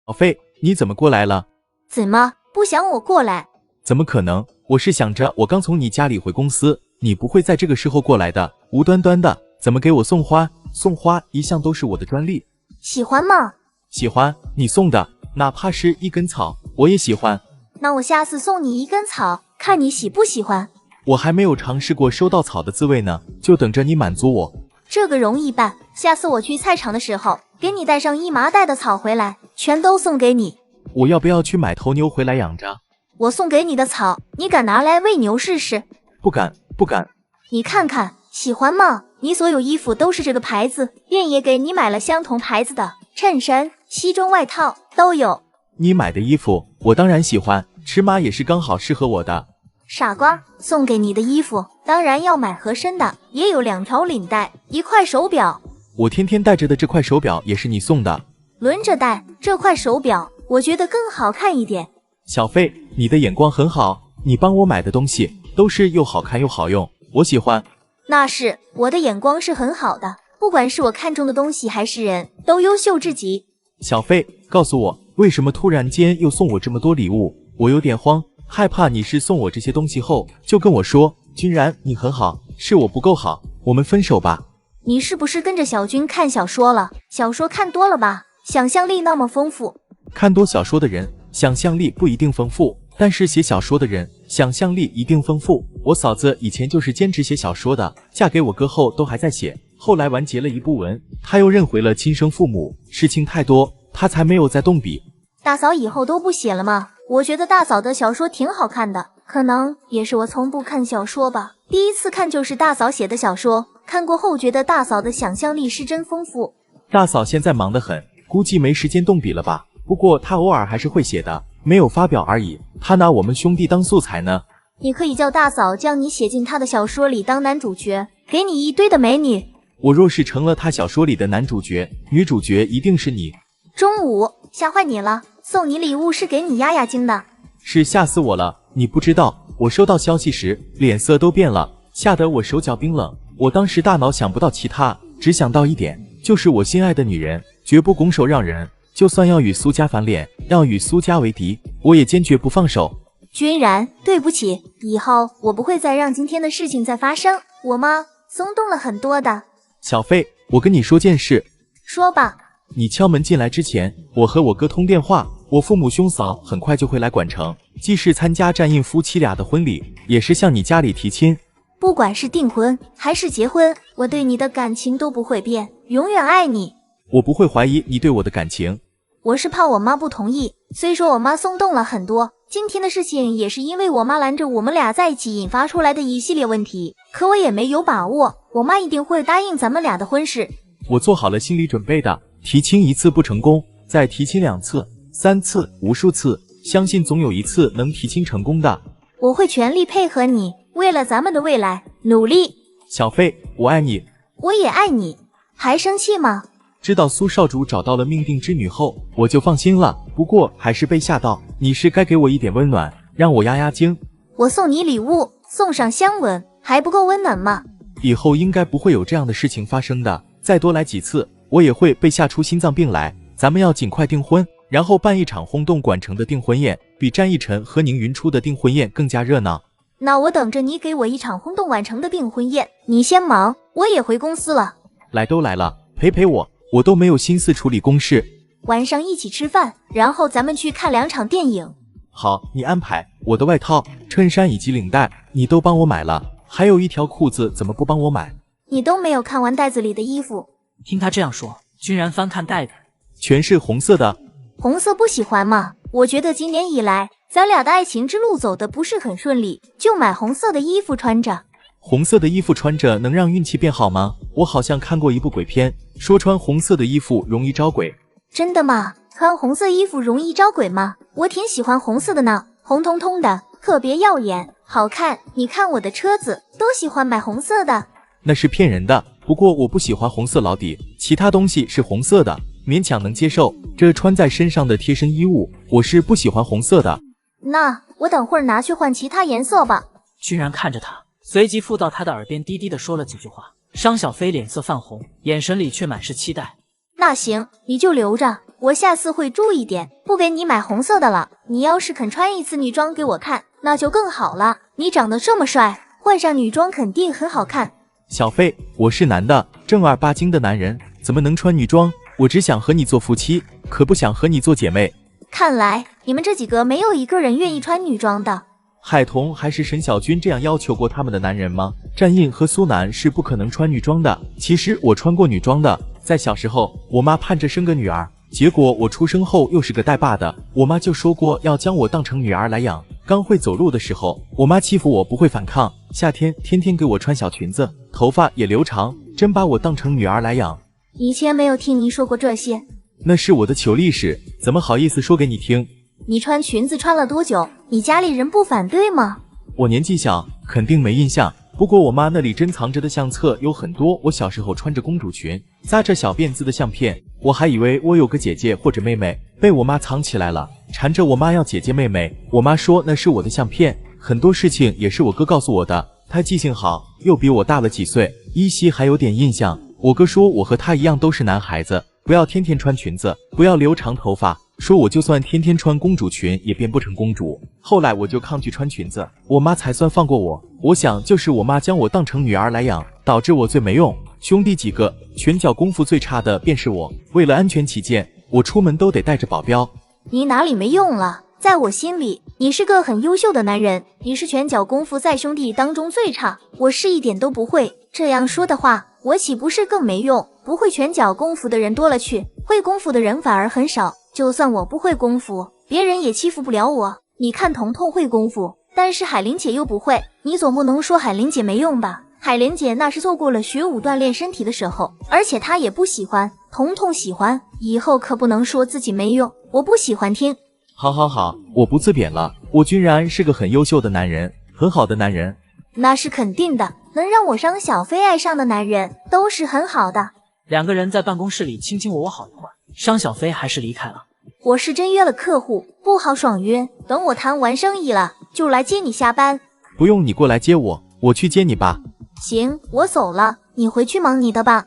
小飞，你怎么过来了？怎么不想我过来？怎么可能？我是想着我刚从你家里回公司，你不会在这个时候过来的，无端端的，怎么给我送花？送花一向都是我的专利。喜欢吗？喜欢，你送的，哪怕是一根草，我也喜欢。那我下次送你一根草，看你喜不喜欢。我还没有尝试过收到草的滋味呢，就等着你满足我。这个容易办，下次我去菜场的时候，给你带上1麻袋的草回来，全都送给你。我要不要去买头牛回来养着？我送给你的草，你敢拿来喂牛试试？不敢，不敢。你看看，喜欢吗？你所有衣服都是这个牌子，店也给你买了相同牌子的衬衫、西装外套都有。你买的衣服，我当然喜欢，尺码也是刚好适合我的。傻瓜，送给你的衣服当然要买合身的，也有2条领带，1块手表。我天天戴着的这块手表也是你送的。轮着戴，这块手表我觉得更好看一点。小飞，你的眼光很好，你帮我买的东西都是又好看又好用，我喜欢。那是，我的眼光是很好的，不管是我看中的东西还是人，都优秀至极。小飞，告诉我，为什么突然间又送我这么多礼物？我有点慌，害怕你是送我这些东西后就跟我说，君然你很好，是我不够好，我们分手吧。你是不是跟着小军看小说了？小说看多了吧，想象力那么丰富。看多小说的人想象力不一定丰富，但是写小说的人想象力一定丰富。我嫂子以前就是兼职写小说的，嫁给我哥后都还在写，后来完结了一部文，她又认回了亲生父母，事情太多，她才没有再动笔。大嫂以后都不写了吗？我觉得大嫂的小说挺好看的，可能也是我从不看小说吧。第一次看就是大嫂写的小说，看过后觉得大嫂的想象力是真丰富。大嫂现在忙得很，估计没时间动笔了吧？不过她偶尔还是会写的，没有发表而已。她拿我们兄弟当素材呢。你可以叫大嫂将你写进她的小说里当男主角，给你一堆的美女。我若是成了她小说里的男主角，女主角一定是你。中午吓坏你了，送你礼物是给你压压惊的。是吓死我了，你不知道，我收到消息时脸色都变了，吓得我手脚冰冷。我当时大脑想不到其他，只想到一点，就是我心爱的女人绝不拱手让人，就算要与苏家翻脸，要与苏家为敌，我也坚决不放手。君然，对不起，以后我不会再让今天的事情再发生。我妈松动了很多的。小飞，我跟你说件事。说吧。你敲门进来之前，我和我哥通电话，我父母兄嫂很快就会来管城，既是参加战印夫妻俩的婚礼，也是向你家里提亲。不管是订婚还是结婚，我对你的感情都不会变，永远爱你。我不会怀疑你对我的感情。我是怕我妈不同意，虽说我妈松动了很多，今天的事情也是因为我妈拦着我们俩在一起引发出来的一系列问题，可我也没有把握，我妈一定会答应咱们俩的婚事。我做好了心理准备的，提亲一次不成功，再提亲2次、3次、无数次，相信总有一次能提亲成功的。我会全力配合你，为了咱们的未来努力。小飞，我爱你。我也爱你。还生气吗？知道苏少主找到了命定之女后，我就放心了。不过还是被吓到，你是该给我一点温暖，让我压压惊。我送你礼物，送上香吻，还不够温暖吗？以后应该不会有这样的事情发生的，再多来几次，我也会被吓出心脏病来。咱们要尽快订婚，然后办一场轰动馆城的订婚宴，比战一晨和宁云初的订婚宴更加热闹。那我等着你给我一场轰动晚城的订婚宴，你先忙，我也回公司了。来都来了，陪我都没有心思处理公事。晚上一起吃饭，然后咱们去看2场电影。好，你安排。我的外套、衬衫以及领带你都帮我买了，还有一条裤子怎么不帮我买？你都没有看完袋子里的衣服。听他这样说，君然翻看袋子，全是红色的。红色不喜欢吗？我觉得今年以来咱俩的爱情之路走得不是很顺利，就买红色的衣服穿着。红色的衣服穿着能让运气变好吗？我好像看过一部鬼片，说穿红色的衣服容易招鬼。真的吗？穿红色衣服容易招鬼吗？我挺喜欢红色的呢，红彤彤的，特别耀眼，好看。你看我的车子，都喜欢买红色的。那是骗人的，不过我不喜欢红色老底，其他东西是红色的，勉强能接受。这穿在身上的贴身衣物，我是不喜欢红色的。那我等会儿拿去换其他颜色吧。君然看着他，随即附到他的耳边低低的说了几句话。商小飞脸色泛红，眼神里却满是期待。那行，你就留着，我下次会注意点，不给你买红色的了。你要是肯穿一次女装给我看，那就更好了。你长得这么帅，换上女装肯定很好看。小飞，我是男的，正儿八经的男人，怎么能穿女装？我只想和你做夫妻，可不想和你做姐妹。看来你们这几个没有一个人愿意穿女装的。海童还是沈小军这样要求过他们的男人吗？战印和苏南是不可能穿女装的。其实我穿过女装的，在小时候，我妈盼着生个女儿，结果我出生后又是个带把的，我妈就说过要将我当成女儿来养。刚会走路的时候，我妈欺负我不会反抗，夏天天天给我穿小裙子，头发也留长，真把我当成女儿来养。以前没有听你说过这些，那是我的糗历史，怎么好意思说给你听？你穿裙子穿了多久？你家里人不反对吗？我年纪小，肯定没印象。不过我妈那里珍藏着的相册有很多我小时候穿着公主裙、扎着小辫子的相片，我还以为我有个姐姐或者妹妹，被我妈藏起来了，缠着我妈要姐姐妹妹。我妈说那是我的相片，很多事情也是我哥告诉我的，他记性好，又比我大了几岁，依稀还有点印象。我哥说我和他一样都是男孩子，不要天天穿裙子，不要留长头发，说我就算天天穿公主裙也变不成公主。后来我就抗拒穿裙子，我妈才算放过我。我想就是我妈将我当成女儿来养，导致我最没用。兄弟几个，拳脚功夫最差的便是我。为了安全起见，我出门都得带着保镖。你哪里没用了？在我心里，你是个很优秀的男人。你是拳脚功夫在兄弟当中最差，我是一点都不会。这样说的话，我岂不是更没用？不会拳脚功夫的人多了去，会功夫的人反而很少。就算我不会功夫，别人也欺负不了我。你看彤彤会功夫，但是海玲姐又不会，你总不能说海玲姐没用吧？海玲姐那是错过了学武锻炼身体的时候，而且她也不喜欢，彤彤喜欢，以后可不能说自己没用，我不喜欢听。好好好，我不自贬了，我君然是个很优秀的男人，很好的男人。那是肯定的，能让我让小飞爱上的男人都是很好的。两个人在办公室里卿卿我我好一会儿，商小飞还是离开了。我是真约了客户，不好爽约，等我谈完生意了就来接你下班。不用你过来接我，我去接你吧。行，我走了，你回去忙你的吧。